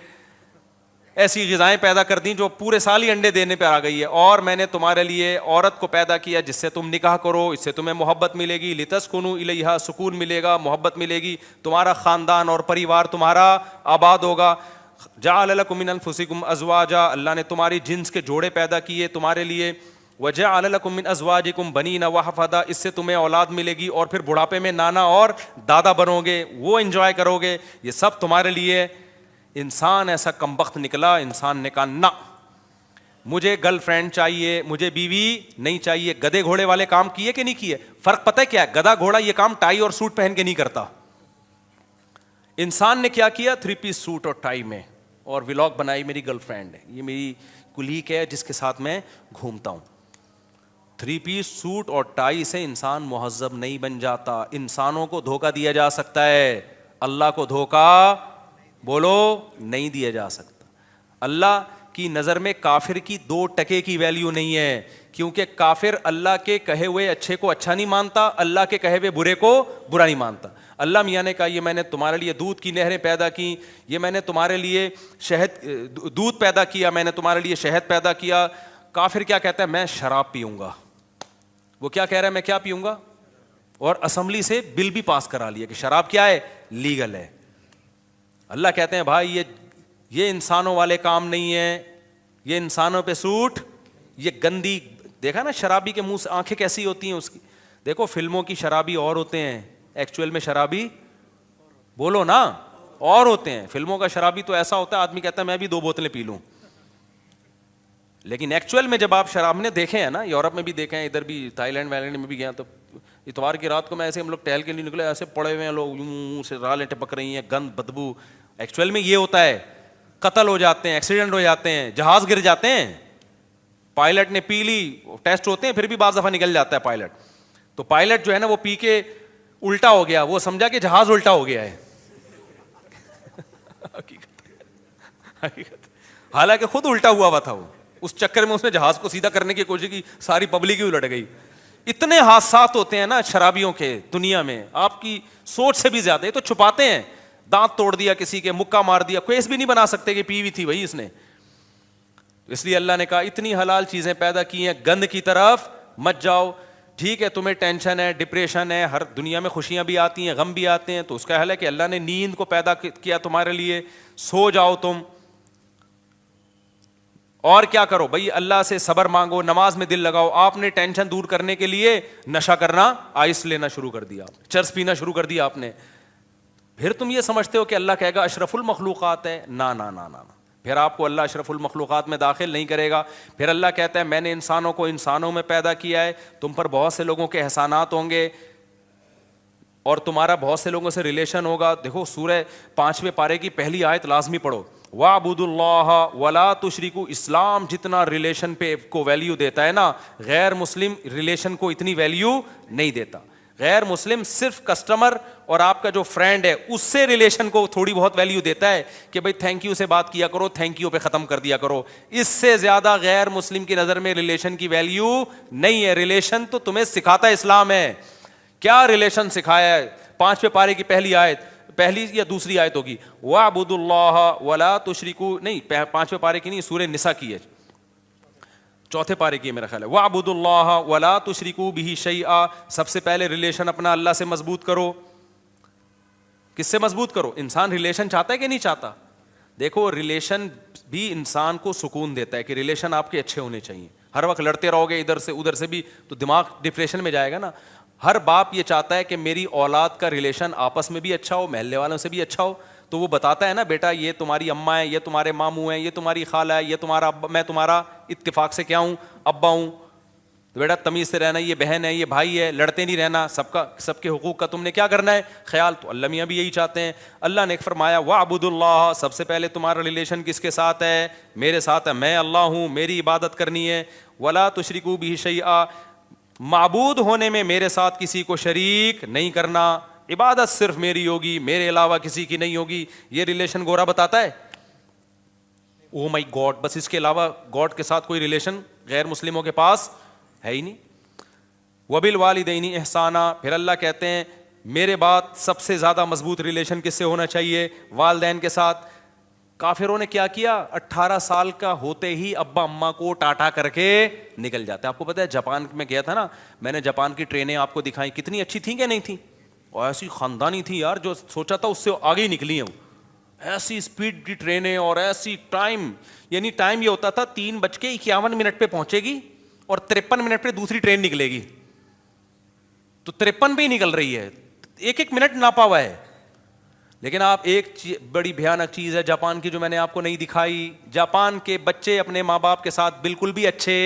ایسی غذائیں پیدا کر دیں جو پورے سال ہی انڈے دینے پہ آ گئی ہے. اور میں نے تمہارے لیے عورت کو پیدا کیا جس سے تم نکاح کرو, اس سے تمہیں محبت ملے گی, لتسکنوا الیہا, سکون ملے گا, محبت ملے گی, تمہارا خاندان اور پریوار تمہارا آباد ہوگا. جعل لکم من انفسکم ازواجا, اللہ نے تمہاری جنس کے جوڑے پیدا کیے تمہارے لیے. وجعل لکم من ازواجکم بنین وحفدا, اس سے تمہیں اولاد ملے گی, اور پھر بڑھاپے میں نانا اور دادا بنو گے, وہ انجوائے کرو گے, یہ سب تمہارے لیے. انسان ایسا کمبخت نکلا, انسان نے کہا نہ مجھے گرل فرینڈ چاہیے, مجھے بیوی نہیں چاہیے. گدھے گھوڑے والے کام کیے کہ نہیں کیے؟ فرق پتہ ہے کیا ہے؟ گدھا گھوڑا یہ کام ٹائی اور سوٹ پہن کے نہیں کرتا. انسان نے کیا کیا؟ 3 پیس سوٹ اور ٹائی میں, اور ولاگ بنائی میری گرل فرینڈ ہے, یہ میری کلیگ ہے جس کے ساتھ میں گھومتا ہوں. 3 پیس سوٹ اور ٹائی سے انسان مہذب نہیں بن جاتا. انسانوں کو دھوکہ دیا جا سکتا ہے, اللہ کو دھوکہ بولو نہیں دیا جا سکتا. اللہ کی نظر میں کافر کی 2 ٹکے کی ویلیو نہیں ہے, کیونکہ کافر اللہ کے کہے ہوئے اچھے کو اچھا نہیں مانتا, اللہ کے کہے ہوئے برے کو برا نہیں مانتا. اللہ میاں نے کہا یہ میں نے تمہارے لیے دودھ کی نہریں پیدا کی, یہ میں نے تمہارے لیے دودھ پیدا کیا, میں نے تمہارے لیے شہد پیدا کیا. کافر کیا کہتا ہے؟ میں شراب پیوں گا. وہ کیا کہہ رہا ہے؟ میں کیا پیوں گا؟ اور اسمبلی سے بل بھی پاس کرا لیا کہ شراب کیا ہے؟ لیگل ہے. اللہ کہتے ہیں بھائی یہ انسانوں والے کام نہیں ہے, یہ انسانوں پہ سوٹ, یہ گندی. دیکھا نا شرابی کے منہ سے آنکھیں کیسی ہوتی ہیں اس کی, دیکھو فلموں کی شرابی اور ہوتے ہیں, ایکچوئل میں شرابی بولو نا اور ہوتے ہیں. فلموں کا شرابی تو ایسا ہوتا ہے آدمی کہتا ہے میں بھی 2 بوتلیں پی لوں, لیکن ایکچوئل میں جب آپ شراب نے دیکھے ہیں نا, یورپ میں بھی دیکھے ہیں, ادھر بھی تھائی لینڈ وائلینڈ میں بھی گیا, تو اتوار کی رات کو میں ایسے ہم لوگ ٹہل کے نہیں نکلے, ایسے پڑے ہوئے ہیں لوگ, یوں سے رالیں ٹپک رہی ہیں, گند بدبو. ایکچوئل میں یہ ہوتا ہے, قتل ہو جاتے ہیں, ایکسیڈنٹ ہو جاتے ہیں, جہاز گر جاتے ہیں, پائلٹ نے پی لی, ٹیسٹ ہوتے ہیں پھر بھی بعض دفعہ نکل جاتا ہے پائلٹ. تو پائلٹ جو ہے نا وہ پی کے الٹا ہو گیا, وہ سمجھا کہ جہاز الٹا ہو گیا ہے. حالانکہ خود الٹا ہوا تھا, وہ اس چکر میں اس نے جہاز کو سیدھا کرنے کی کوشش کی, ساری پبلک ہی الٹ گئی. اتنے حادثات ہوتے ہیں نا شرابیوں کے دنیا میں, آپ کی سوچ سے بھی زیادہ. یہ تو چھپاتے ہیں, دانت توڑ دیا کسی کے, مکہ مار دیا, کیس بھی نہیں بنا سکتے کہ پی ہوئی تھی بھائی اس نے. اس لیے اللہ نے کہا اتنی حلال چیزیں پیدا کی ہیں, گند کی طرف مت جاؤ. ٹھیک ہے تمہیں ٹینشن ہے, ڈپریشن ہے, ہر دنیا میں خوشیاں بھی آتی ہیں, غم بھی آتے ہیں, تو اس کا حل ہے کہ اللہ نے نیند کو پیدا کیا تمہارے لیے, سو جاؤ تم. اور کیا کرو بھائی؟ اللہ سے صبر مانگو, نماز میں دل لگاؤ. آپ نے ٹینشن دور کرنے کے لیے نشہ کرنا, آئس لینا شروع کر دیا, چرس پینا شروع کر دیا آپ نے. پھر تم یہ سمجھتے ہو کہ اللہ کہے گا اشرف المخلوقات ہے, نا نا نا نا, پھر آپ کو اللہ اشرف المخلوقات میں داخل نہیں کرے گا. پھر اللہ کہتا ہے میں نے انسانوں کو انسانوں میں پیدا کیا ہے, تم پر بہت سے لوگوں کے احسانات ہوں گے اور تمہارا بہت سے لوگوں سے ریلیشن ہوگا. دیکھو سورہ 5ویں پارے کی پہلی آیت لازمی پڑھو, وَاعْبُدُوا اللَّهَ وَلَا تُشْرِكُوا. اسلام جتنا ریلیشن پہ کو ویلیو دیتا ہے نا, غیر مسلم ریلیشن کو اتنی ویلیو نہیں دیتا. غیر مسلم صرف کسٹمر اور آپ کا جو فرینڈ ہے اس سے ریلیشن کو تھوڑی بہت ویلیو دیتا ہے کہ بھائی تھینک یو سے بات کیا کرو, تھینک یو پہ ختم کر دیا کرو. اس سے زیادہ غیر مسلم کی نظر میں ریلیشن کی ویلیو نہیں ہے. ریلیشن تو تمہیں سکھاتا اسلام ہے. کیا ریلیشن سکھایا ہے؟ 5ویں پارے کی پہلی آیت, پہلی یا دوسری آیت ہوگی, وَاعْبُدُوا اللَّهَ وَلَا تُشْرِكُوا, نہیں 5ویں پارے کی نہیں, سورہ نساء کی ہے, 4تھے پارے کی ہے میرا خیال ہے. وَاعْبُدُوا اللَّهَ وَلَا تُشْرِكُوا بِهِ شَيْئًا. سب سے پہلے ریلیشن اپنا اللہ سے مضبوط کرو. کس سے مضبوط کرو؟ انسان ریلیشن چاہتا ہے کہ نہیں چاہتا؟ دیکھو ریلیشن بھی انسان کو سکون دیتا ہے کہ ریلیشن آپ کے اچھے ہونے چاہیے. ہر وقت لڑتے رہو گے ادھر سے ادھر سے بھی تو دماغ ڈپریشن میں جائے گا نا. ہر باپ یہ چاہتا ہے کہ میری اولاد کا ریلیشن آپس میں بھی اچھا ہو, محلے والوں سے بھی اچھا ہو. تو وہ بتاتا ہے نا, بیٹا یہ تمہاری اماں ہے, یہ تمہارے ماموں ہیں, یہ تمہاری خالہ ہے, یہ تمہارا ابا, میں تمہارا اتفاق سے کیا ہوں, ابا ہوں. تو بیٹا تمیز سے رہنا, یہ بہن ہے, یہ بھائی ہے, لڑتے نہیں رہنا, سب کے حقوق کا تم نے کیا کرنا ہے خیال. تو اللہ میاں بھی یہی چاہتے ہیں. اللہ نے فرمایا وَاعْبُدُوا اللَّهَ, سب سے پہلے تمہارا ریلیشن کس کے ساتھ ہے؟ میرے ساتھ ہے, میں اللہ ہوں, میری عبادت کرنی ہے. وَلَا تُشْرِكُوا بِهِ شَيْئًا, معبود ہونے میں میرے ساتھ کسی کو شریک نہیں کرنا, عبادت صرف میری ہوگی, میرے علاوہ کسی کی نہیں ہوگی. یہ ریلیشن گورا بتاتا ہے, او مائی گاڈ, بس اس کے علاوہ گاڈ کے ساتھ کوئی ریلیشن غیر مسلموں کے پاس ہے ہی نہیں. وَبِالْوَالِدَيْنِ احسانا, پھر اللہ کہتے ہیں میرے بعد سب سے زیادہ مضبوط ریلیشن کس سے ہونا چاہیے؟ والدین کے ساتھ. کافروں نے کیا کیا, 18 سال کا ہوتے ہی ابا اماں کو ٹاٹا کر کے نکل جاتے ہیں. آپ کو پتا ہے جاپان میں گیا تھا نا, میں نے جاپان کی ٹرینیں آپ کو دکھائی, کتنی اچھی تھیں کہ نہیں تھیں, اور ایسی خاندانی تھی یار, جو سوچا تھا اس سے آگے ہی نکلی ہیں. ایسی اسپیڈ کی ٹرینیں اور ایسی ٹائم, یعنی ٹائم یہ ہوتا تھا 3:51 پہ پہنچے گی اور 53 پہ دوسری ٹرین نکلے گی, تو 53 پہ ہی نکل رہی ہے, 1 منٹ ناپا ہوا ہے. لیکن آپ ایک بڑی بھیانک چیز ہے جاپان کی جو میں نے آپ کو نہیں دکھائی, جاپان کے بچے اپنے ماں باپ کے ساتھ بالکل بھی اچھے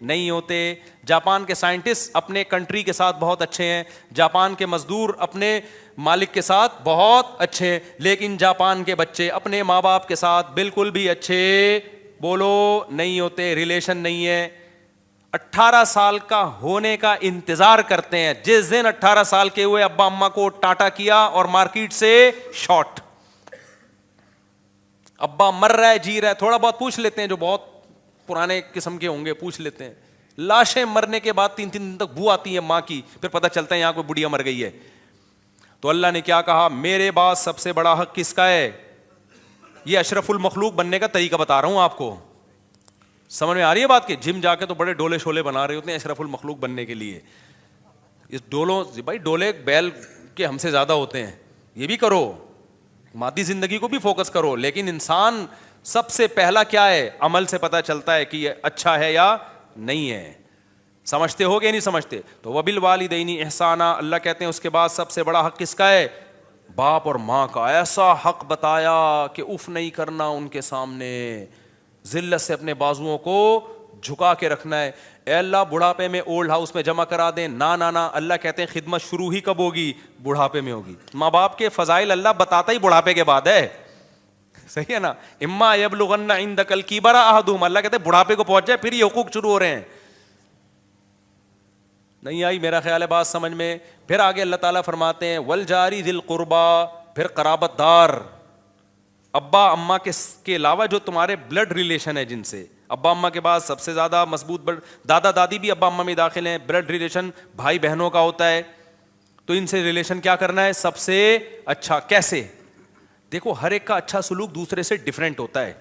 نہیں ہوتے. جاپان کے سائنٹسٹ اپنے کنٹری کے ساتھ بہت اچھے ہیں, جاپان کے مزدور اپنے مالک کے ساتھ بہت اچھے ہیں, لیکن جاپان کے بچے اپنے ماں باپ کے ساتھ بالکل بھی اچھے بولو نہیں ہوتے. ریلیشن نہیں ہے. 18 سال کا ہونے کا انتظار کرتے ہیں, جس دن 18 سال کے ہوئے ابا اماں کو ٹاٹا کیا اور مارکیٹ سے شارٹ. ابا مر رہا ہے جی رہا ہے, تھوڑا بہت پوچھ لیتے ہیں, جو بہت پرانے قسم کے ہوں گے پوچھ لیتے ہیں. لاشیں مرنے کے بعد 3 دن تک بو آتی ہے ماں کی, پھر پتہ چلتا ہے یہاں کوئی بڑھیا مر گئی ہے. تو اللہ نے کیا کہا, میرے بعد سب سے بڑا حق کس کا ہے؟ یہ اشرف المخلوق بننے کا طریقہ بتا رہا ہوں آپ کو. سمجھ میں آ رہی ہے بات؟ کہ جم جا کے تو بڑے ڈولے شولے بنا رہے ہوتے ہیں اشرف المخلوق بننے کے لیے. اس ڈولوں بھائی ڈولے بیل کے ہم سے زیادہ ہوتے ہیں, یہ بھی کرو, مادی زندگی کو بھی فوکس کرو, لیکن انسان سب سے پہلا کیا ہے؟ عمل سے پتہ چلتا ہے کہ یہ اچھا ہے یا نہیں ہے. سمجھتے ہو گے نہیں سمجھتے؟ تو وبالوالدین احسانا, اللہ کہتے ہیں اس کے بعد سب سے بڑا حق کس کا ہے؟ باپ اور ماں کا. ایسا حق بتایا کہ اف نہیں کرنا ان کے سامنے, ذلت سے اپنے بازوؤں کو جھکا کے رکھنا ہے. اے اللہ بڑھاپے میں اولڈ ہاؤس میں جمع کرا دیں, نہ اللہ کہتے ہیں خدمت شروع ہی کب ہوگی؟ بڑھاپے میں ہوگی. ماں باپ کے فضائل اللہ بتاتا ہی بڑھاپے کے بعد ہے, صحیح ہے نا. اما یبلغن عندک الکبر احدہما, اللہ کہتے ہیں بڑھاپے کو پہنچ جائے پھر یہ حقوق شروع ہو رہے ہیں. نہیں آئی میرا خیال ہے بات سمجھ میں؟ پھر آگے اللہ تعالیٰ فرماتے ہیں والجاری ذی القربا, پھر قرابت دار, ابا اماں کے علاوہ جو تمہارے بلڈ ریلیشن ہے, جن سے ابا اماں کے بعد سب سے زیادہ مضبوط دادا دادی بھی ابا اماں میں داخل ہیں. بلڈ ریلیشن بھائی بہنوں کا ہوتا ہے, تو ان سے ریلیشن کیا کرنا ہے؟ سب سے اچھا. کیسے؟ دیکھو ہر ایک کا اچھا سلوک دوسرے سے ڈفرینٹ ہوتا ہے.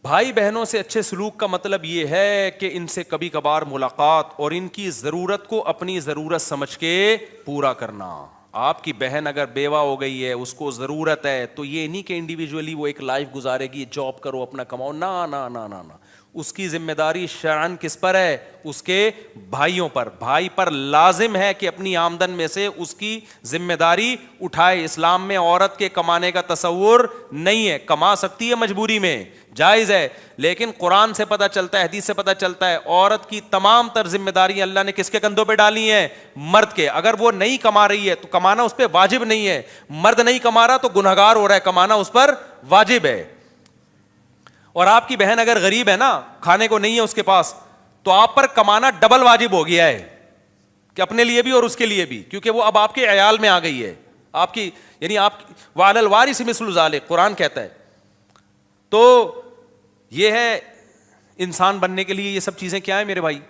بھائی بہنوں سے اچھے سلوک کا مطلب یہ ہے کہ ان سے کبھی کبھار ملاقات اور ان کی ضرورت کو اپنی ضرورت سمجھ کے پورا کرنا. آپ کی بہن اگر بیوہ ہو گئی ہے, اس کو ضرورت ہے, تو یہ نہیں کہ انڈیویجولی وہ ایک لائف گزارے گی, جاب کرو اپنا کماؤ, نہ, اس کی ذمہ داری شرعن کس پر ہے؟ اس کے بھائیوں پر. بھائی پر لازم ہے کہ اپنی آمدن میں سے اس کی ذمہ داری اٹھائے. اسلام میں عورت کے کمانے کا تصور نہیں ہے. کما سکتی ہے مجبوری میں, جائز ہے, لیکن قرآن سے پتہ چلتا ہے, حدیث سے پتہ چلتا ہے, عورت کی تمام تر ذمہ داری اللہ نے کس کے کندھوں پہ ڈالی ہیں؟ مرد کے. اگر وہ نہیں کما رہی ہے تو کمانا اس پہ واجب نہیں ہے. مرد نہیں کما رہا تو گنہگار ہو رہا ہے, کمانا اس پر واجب ہے. اور آپ کی بہن اگر غریب ہے نا, کھانے کو نہیں ہے اس کے پاس, تو آپ پر کمانا ڈبل واجب ہو گیا ہے, کہ اپنے لیے بھی اور اس کے لیے بھی, کیونکہ وہ اب آپ کے عیال میں آ گئی ہے. آپ کی یعنی آپ وعلی الوارث مثل ذلک قرآن کہتا ہے. تو یہ ہے انسان بننے کے لیے یہ سب چیزیں کیا ہیں میرے بھائی؟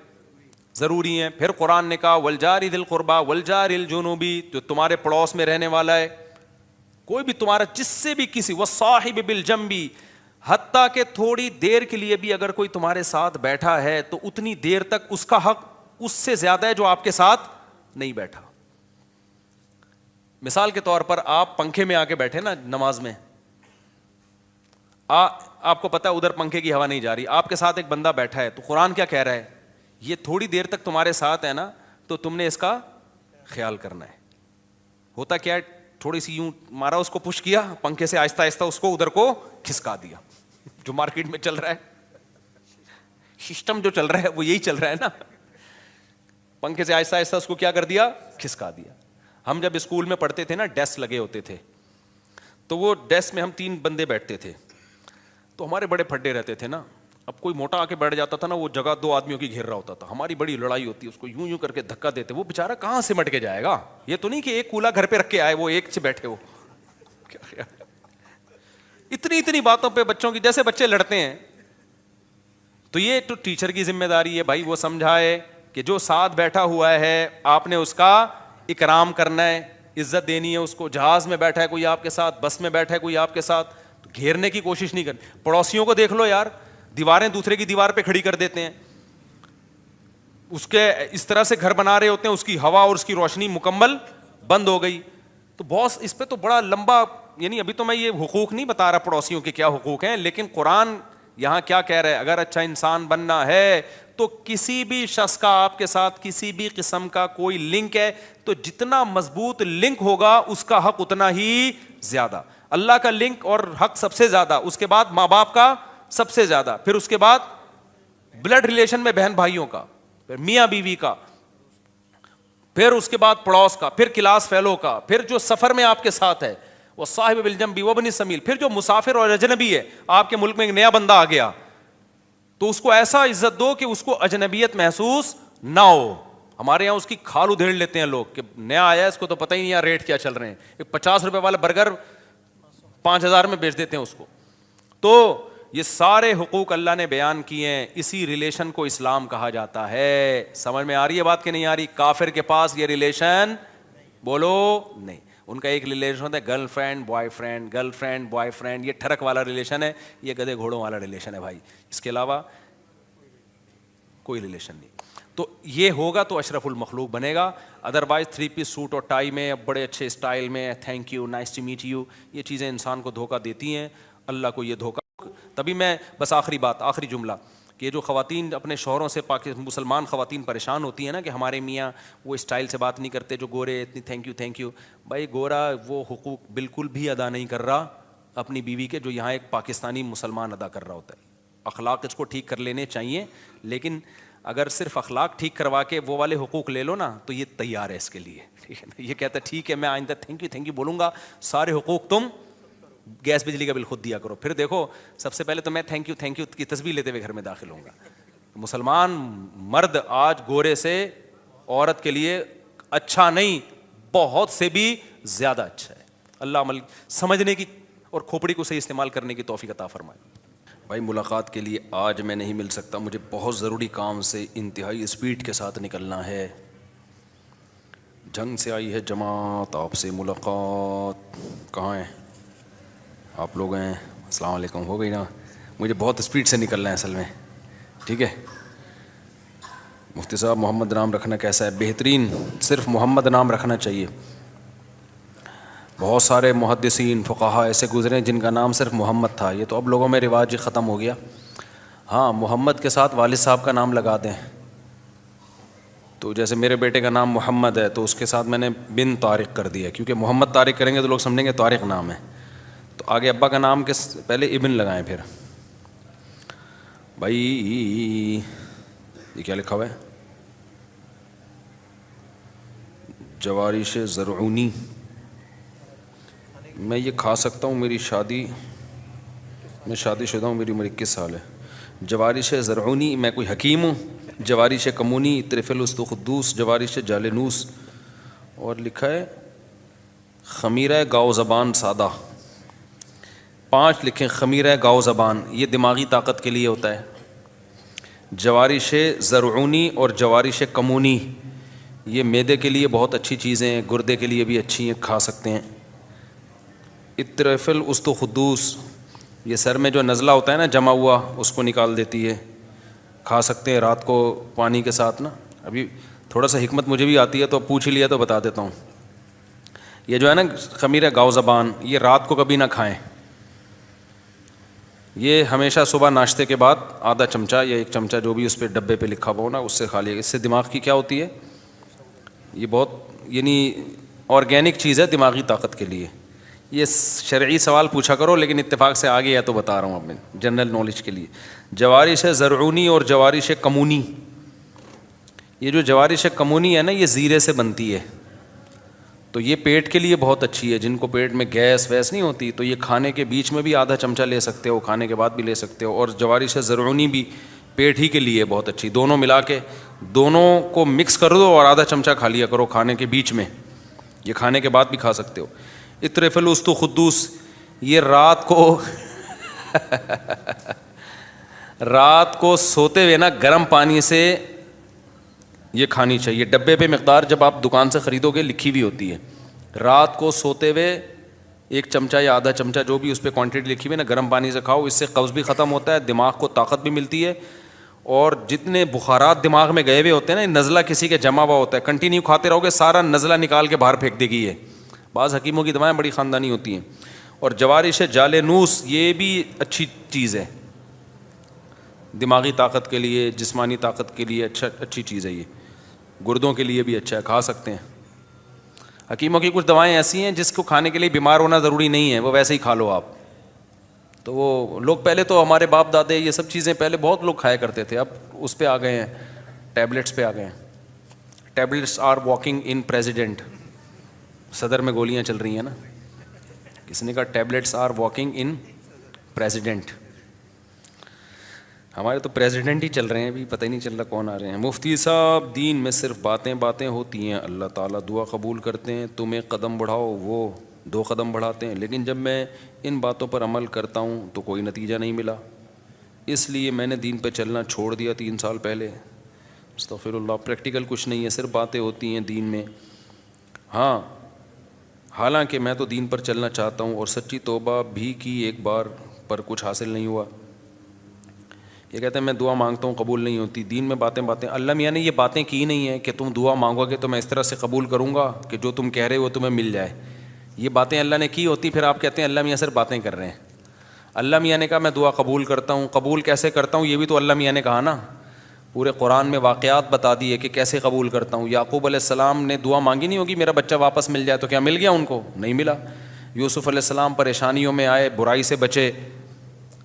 ضروری ہیں. پھر قرآن نے کہا والجار ذی القربی والجار الجنوبی, جو تمہارے پڑوس میں رہنے والا ہے, کوئی بھی تمہارا جس سے بھی کسی, والصاحب بالجنبی, حتیٰ کہ تھوڑی دیر کے لیے بھی اگر کوئی تمہارے ساتھ بیٹھا ہے تو اتنی دیر تک اس کا حق اس سے زیادہ ہے جو آپ کے ساتھ نہیں بیٹھا. مثال کے طور پر آپ پنکھے میں آ کے بیٹھے نا نماز میں, آپ کو پتا ادھر پنکھے کی ہوا نہیں جا رہی, آپ کے ساتھ ایک بندہ بیٹھا ہے, تو قرآن کیا کہہ رہا ہے؟ یہ تھوڑی دیر تک تمہارے ساتھ ہے نا, تو تم نے اس کا خیال کرنا ہے. ہوتا کیا ہے, تھوڑی سی یوں مارا, اس کو پش کیا پنکھے سے, آہستہ آہستہ اس کو ادھر کو کھسکا دیا. جو مارکیٹ میں چل رہا ہے, سسٹم جو چل رہا ہے وہ یہی چل رہا ہے نا, پنکھے سے آہستہ آہستہ اس کو کیا کر دیا؟ کھسکا دیا. ہم جب اسکول میں پڑھتے تھے نا, ڈیسک لگے ہوتے تھے, تو وہ ڈیسک میں ہم 3 بندے بیٹھتے تھے, تو ہمارے بڑے پھڈے رہتے تھے نا. اب کوئی موٹا آ کے بیٹھ جاتا تھا نا, وہ جگہ 2 آدمیوں کی گھیر رہا ہوتا تھا, ہماری بڑی لڑائی ہوتی, اس کو یوں یوں کر کے دھکا دیتے. وہ بےچارا کہاں سمٹ کے جائے گا؟ یہ تو نہیں کہ ایک کولا گھر پہ رکھ کے آئے, وہ ایک سے بیٹھے ہو. اتنی باتوں پہ بچوں کی, جیسے بچے لڑتے ہیں. تو یہ تو ٹیچر کی ذمہ داری ہے بھائی, وہ سمجھائے کہ جو ساتھ بیٹھا ہوا ہے آپ نے اس کا اکرام کرنا ہے, عزت دینی ہے اس کو. جہاز میں بیٹھا ہے کوئی آپ کے ساتھ, بس میں بیٹھا ہے کوئی آپ کے ساتھ, تو گھیرنے کی کوشش نہیں کرنی. پڑوسیوں کو دیکھ لو یار, دیواریں دوسرے کی دیوار پہ کھڑی کر دیتے ہیں, اس کے اس طرح سے گھر بنا رہے ہوتے ہیں, اس کی ہوا اور اس کی روشنی مکمل بند ہو گئی. تو باس اس پہ تو بڑا لمبا, یعنی ابھی تو میں یہ حقوق نہیں بتا رہا پڑوسیوں کے کیا حقوق ہیں, لیکن قرآن یہاں کیا کہہ رہے ہیں؟ اگر اچھا انسان بننا ہے تو کسی بھی شخص کا آپ کے ساتھ کسی بھی قسم کا کوئی لنک ہے, تو جتنا مضبوط لنک ہوگا اس کا حق اتنا ہی زیادہ. اللہ کا لنک اور حق سب سے زیادہ, اس کے بعد ماں باپ کا سب سے زیادہ, پھر اس کے بعد بلڈ ریلیشن میں بہن بھائیوں کا, پھر میاں بیوی کا, پھر اس کے بعد پڑوس کا, پھر کلاس فیلو کا, پھر جو سفر میں آپ کے ساتھ ہے وہ صاحب بالجنب وابن السبیل, پھر جو مسافر اور اجنبی ہے, آپ کے ملک میں ایک نیا بندہ آ گیا تو اس کو ایسا عزت دو کہ اس کو اجنبیت محسوس نہ ہو. ہمارے یہاں اس کی کھال ادھیڑ لیتے ہیں لوگ کہ نیا آیا ہے, اس کو تو پتہ ہی نہیں ریٹ کیا چل رہے ہیں, ایک 50 روپے والا برگر 5000 میں بیچ دیتے ہیں اس کو. تو یہ سارے حقوق اللہ نے بیان کیے ہیں, اسی ریلیشن کو اسلام کہا جاتا ہے. سمجھ میں آ رہی ہے بات کہ نہیں آ رہی؟ کافر کے پاس یہ ریلیشن بولو نہیں. ان کا ایک ریلیشن ہوتا ہے girl friend boy friend, girl friend boy friend, یہ ٹھڑک والا ریلیشن ہے, یہ گدھے گھوڑوں والا ریلیشن ہے بھائی, اس کے علاوہ کوئی ریلیشن نہیں. تو یہ ہوگا تو اشرف المخلوق بنے گا, ادروائز 3 پیس سوٹ اور ٹائی میں, بڑے اچھے اسٹائل میں, thank you, nice to meet you, یہ چیزیں انسان کو دھوکہ دیتی ہیں. اللہ کو یہ دھوکہ. تبھی میں بس آخری بات, آخری جملہ, کہ جو خواتین اپنے شوہروں سے مسلمان خواتین پریشان ہوتی ہیں نا کہ ہمارے میاں وہ اسٹائل سے بات نہیں کرتے جو گورے, اتنی تھینک یو. بھائی گورا وہ حقوق بالکل بھی ادا نہیں کر رہا اپنی بیوی کے جو یہاں ایک پاکستانی مسلمان ادا کر رہا ہوتا ہے. اخلاق اس کو ٹھیک کر لینے چاہیے, لیکن اگر صرف اخلاق ٹھیک کروا کے وہ والے حقوق لے لو نا تو یہ تیار ہے اس کے لیے, ٹھیک ہے نا. یہ کہتا ہے ٹھیک ہے میں آئندہ تھینک یو بولوں گا, سارے حقوق تم گیس بجلی کا بل خود دیا کرو. پھر دیکھو سب سے پہلے تو میں تھینک یو کی تسبیح لیتے ہوئے گھر میں داخل ہوں گا. مسلمان مرد آج گورے سے عورت کے لیے اچھا نہیں, بہت سے بھی زیادہ اچھا ہے. اللہ عمل سمجھنے کی اور کھوپڑی کو صحیح استعمال کرنے کی توفیق عطا فرمائے. بھائی ملاقات کے لیے آج میں نہیں مل سکتا, مجھے بہت ضروری کام سے انتہائی اسپیڈ کے ساتھ نکلنا ہے. جنگ سے آئی ہے جماعت, آپ سے ملاقات. کہاں ہیں آپ لوگ؟ ہیں السلام علیکم. ہو گئی نا, مجھے بہت اسپیڈ سے نکلنا ہے اصل میں, ٹھیک ہے. مفتی صاحب محمد نام رکھنا کیسا ہے؟ بہترین, صرف محمد نام رکھنا چاہیے. بہت سارے محدثین فقہا ایسے گزرے جن کا نام صرف محمد تھا, یہ تو اب لوگوں میں رواج ختم ہو گیا. ہاں محمد کے ساتھ والد صاحب کا نام لگا دیں. تو جیسے میرے بیٹے کا نام محمد ہے تو اس کے ساتھ میں نے بن طارق کر دیا, کیونکہ محمد طارق کریں گے تو لوگ سمجھیں گے طارق نام ہے, تو آگے ابا کا نام کے پہلے ابن لگائیں. پھر بھائی یہ کیا لکھا ہوا ہے؟ جوارش زرعونی. میں یہ کھا سکتا ہوں, میں شادی شدہ ہوں, میری عمر 21 سال ہے. جوارش زرعونی, میں کوئی حکیم ہوں. جوارش کمونی, طرف الوسط قدوس, جوارش جالنوس, اور لکھا ہے خمیرہ گاؤ زبان سادہ. 5 لکھیں خمیرہ گاؤ زبان, یہ دماغی طاقت کے لیے ہوتا ہے. جوارش زرعونی اور جوارش کمونی یہ معدے کے لیے بہت اچھی چیزیں ہیں, گردے کے لیے بھی اچھی ہیں, کھا سکتے ہیں. اطرف الوسط قدوس, یہ سر میں جو نزلہ ہوتا ہے نا جمع ہوا, اس کو نکال دیتی ہے, کھا سکتے ہیں رات کو پانی کے ساتھ نا. ابھی تھوڑا سا حکمت مجھے بھی آتی ہے تو پوچھ لیا تو بتا دیتا ہوں. یہ جو ہے نا خمیرہ گاؤ زبان, یہ رات کو کبھی نہ کھائیں. یہ ہمیشہ صبح ناشتے کے بعد آدھا چمچہ یا 1 چمچہ جو بھی اس پہ ڈبے پہ لکھا ہوا ہو نا اس سے کھا لیا. اس سے دماغ کی کیا ہوتی ہے, یہ بہت یعنی آرگینک چیز ہے دماغی طاقت کے لیے. یہ شرعی سوال پوچھا کرو, لیکن اتفاق سے آگے ہے تو بتا رہا ہوں اپنے جنرل نالج کے لیے. جوارش زرعونی اور جوارش کمونی, یہ جو جوارش کمونی ہے نا یہ زیرے سے بنتی ہے, تو یہ پیٹ کے لیے بہت اچھی ہے. جن کو پیٹ میں گیس ویس نہیں ہوتی تو یہ کھانے کے بیچ میں بھی آدھا چمچہ لے سکتے ہو, کھانے کے بعد بھی لے سکتے ہو. اور جوارش زرعونی بھی پیٹ ہی کے لیے بہت اچھی. دونوں ملا کے دونوں کو مکس کر دو اور آدھا چمچہ کھا لیا کرو کھانے کے بیچ میں, یہ کھانے کے بعد بھی کھا سکتے ہو. اطرف الوسط قدوس, یہ رات کو سوتے ہوئے نا گرم پانی سے یہ کھانی چاہیے. ڈبے پہ مقدار جب آپ دکان سے خریدو گے لکھی ہوئی ہوتی ہے. رات کو سوتے ہوئے 1 چمچہ یا آدھا چمچہ جو بھی اس پہ کوانٹٹی لکھی ہوئی ہے نا گرم پانی سے کھاؤ. اس سے قبض بھی ختم ہوتا ہے, دماغ کو طاقت بھی ملتی ہے, اور جتنے بخارات دماغ میں گئے ہوئے ہوتے ہیں نا, نزلہ کسی کے جمع ہوا ہوتا ہے, کنٹینیو کھاتے رہو گے سارا نزلہ نکال کے باہر پھینک دے گی. یہ بعض حکیموں کی دوائیں بڑی خاندانی ہوتی ہیں. اور جوارش جالنوس یہ بھی اچھی چیز ہے, دماغی طاقت کے لیے, جسمانی طاقت کے لیے اچھی چیز ہے. یہ گردوں کے لیے بھی اچھا ہے, کھا سکتے ہیں. حکیموں کی کچھ دوائیں ایسی ہیں جس کو کھانے کے لیے بیمار ہونا ضروری نہیں ہے, وہ ویسے ہی کھا لو آپ. تو وہ لوگ پہلے تو ہمارے باپ دادے یہ سب چیزیں پہلے بہت لوگ کھایا کرتے تھے, اب اس پہ آ گئے ہیں, ٹیبلٹس پہ آ گئے ہیں. Tablets are walking in president, صدر میں گولیاں چل رہی ہیں نا, کسی نے کہا tablets are walking in president. ہمارے تو پریزیڈنٹ ہی چل رہے ہیں, ابھی پتہ ہی نہیں چل رہا کون آ رہے ہیں. مفتی صاحب دین میں صرف باتیں ہوتی ہیں, اللہ تعالیٰ دعا قبول کرتے ہیں, تم 1 قدم بڑھاؤ وہ 2 قدم بڑھاتے ہیں, لیکن جب میں ان باتوں پر عمل کرتا ہوں تو کوئی نتیجہ نہیں ملا, اس لیے میں نے دین پہ چلنا چھوڑ دیا 3 سال پہلے. استغفر اللہ, پریکٹیکل کچھ نہیں ہے, صرف باتیں ہوتی ہیں دین میں. ہاں حالانکہ میں تو دین پر چلنا چاہتا ہوں اور سچی توبہ بھی کی, ایک بار پر کچھ حاصل نہیں ہوا. یہ کہتے ہیں میں دعا مانگتا ہوں قبول نہیں ہوتی, دین میں باتیں. اللہ میاں نے یہ باتیں کی نہیں ہیں کہ تم دعا مانگو گے تو میں اس طرح سے قبول کروں گا کہ جو تم کہہ رہے ہو تمہیں مل جائے. یہ باتیں اللہ نے کی ہوتی, پھر آپ کہتے ہیں اللہ میاں صرف باتیں کر رہے ہیں. اللہ میاں نے کہا میں دعا قبول کرتا ہوں, قبول کیسے کرتا ہوں یہ بھی تو اللہ میاں نے کہا نا. پورے قرآن میں واقعات بتا دیے کہ کیسے قبول کرتا ہوں. یعقوب علیہ السلام نے دعا مانگی نہیں ہوگی میرا بچہ واپس مل جائے, تو کیا مل گیا ان کو؟ نہیں ملا. یوسف علیہ السلام پریشانیوں میں آئے, برائی سے بچے,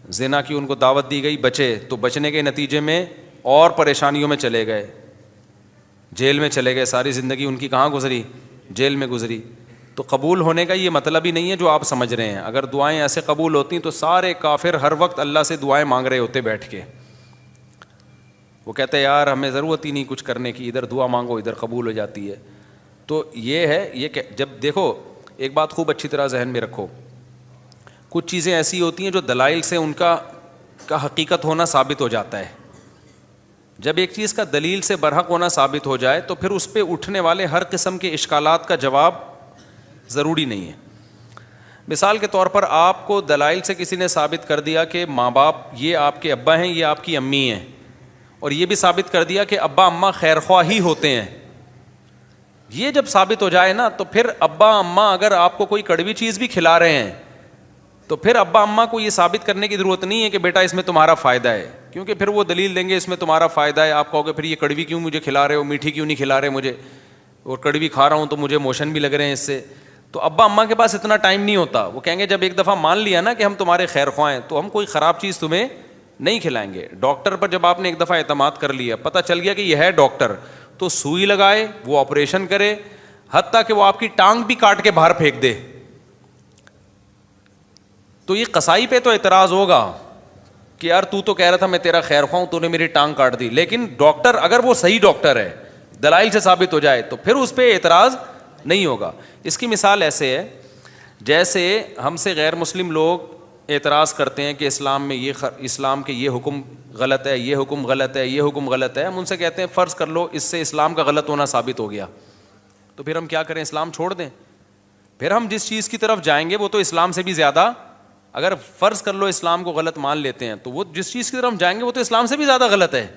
زنا کی ان کو دعوت دی گئی, بچے, تو بچنے کے نتیجے میں اور پریشانیوں میں چلے گئے, جیل میں چلے گئے. ساری زندگی ان کی کہاں گزری؟ جیل میں گزری. تو قبول ہونے کا یہ مطلب ہی نہیں ہے جو آپ سمجھ رہے ہیں. اگر دعائیں ایسے قبول ہوتی تو سارے کافر ہر وقت اللہ سے دعائیں مانگ رہے ہوتے بیٹھ کے. وہ کہتے ہیں یار ہمیں ضرورت ہی نہیں کچھ کرنے کی, ادھر دعا مانگو ادھر قبول ہو جاتی ہے. تو یہ ہے, یہ کہ جب دیکھو ایک بات خوب اچھی طرح ذہن میں رکھو, کچھ چیزیں ایسی ہوتی ہیں جو دلائل سے ان کا حقیقت ہونا ثابت ہو جاتا ہے. جب ایک چیز کا دلیل سے برحق ہونا ثابت ہو جائے تو پھر اس پہ اٹھنے والے ہر قسم کے اشکالات کا جواب ضروری نہیں ہے. مثال کے طور پر آپ کو دلائل سے کسی نے ثابت کر دیا کہ ماں باپ یہ آپ کے ابا ہیں, یہ آپ کی امی ہیں, اور یہ بھی ثابت کر دیا کہ ابا اماں خیر خواہ ہی ہوتے ہیں. یہ جب ثابت ہو جائے نا تو پھر ابا اماں اگر آپ کو کوئی کڑوی چیز بھی کھلا رہے ہیں تو پھر ابا اماں کو یہ ثابت کرنے کی ضرورت نہیں ہے کہ بیٹا اس میں تمہارا فائدہ ہے, کیونکہ پھر وہ دلیل دیں گے اس میں تمہارا فائدہ ہے. آپ کہو گے پھر یہ کڑوی کیوں مجھے کھلا رہے ہو, میٹھی کیوں نہیں کھلا رہے مجھے, اور کڑوی کھا رہا ہوں تو مجھے موشن بھی لگ رہے ہیں اس سے. تو ابا اماں کے پاس اتنا ٹائم نہیں ہوتا, وہ کہیں گے جب ایک دفعہ مان لیا نا کہ ہم تمہارے خیر خواہ ہیں تو ہم کوئی خراب چیز تمہیں نہیں کھلائیں گے. ڈاکٹر پر جب آپ نے ایک دفعہ اعتماد کر لیا, پتہ چل گیا کہ یہ ہے ڈاکٹر, تو سوئی لگائے, وہ آپریشن کرے, حتیٰ کہ وہ آپ کی ٹانگ بھی کاٹ کے باہر پھینک دے. تو یہ قصائی پہ تو اعتراض ہوگا کہ یار تو کہہ رہا تھا میں تیرا خیر خواہ ہوں, تو نے میری ٹانگ کاٹ دی. لیکن ڈاکٹر اگر وہ صحیح ڈاکٹر ہے, دلائل سے ثابت ہو جائے, تو پھر اس پہ اعتراض نہیں ہوگا. اس کی مثال ایسے ہے جیسے ہم سے غیر مسلم لوگ اعتراض کرتے ہیں کہ اسلام میں اسلام کے یہ حکم غلط ہے, یہ حکم غلط ہے, یہ حکم غلط ہے. ہم ان سے کہتے ہیں فرض کر لو اس سے اسلام کا غلط ہونا ثابت ہو گیا, تو پھر ہم کیا کریں, اسلام چھوڑ دیں؟ پھر ہم جس چیز کی طرف جائیں گے وہ تو اسلام سے بھی زیادہ, اگر فرض کر لو اسلام کو غلط مان لیتے ہیں تو وہ جس چیز کی طرف ہم جائیں گے وہ تو اسلام سے بھی زیادہ غلط ہے.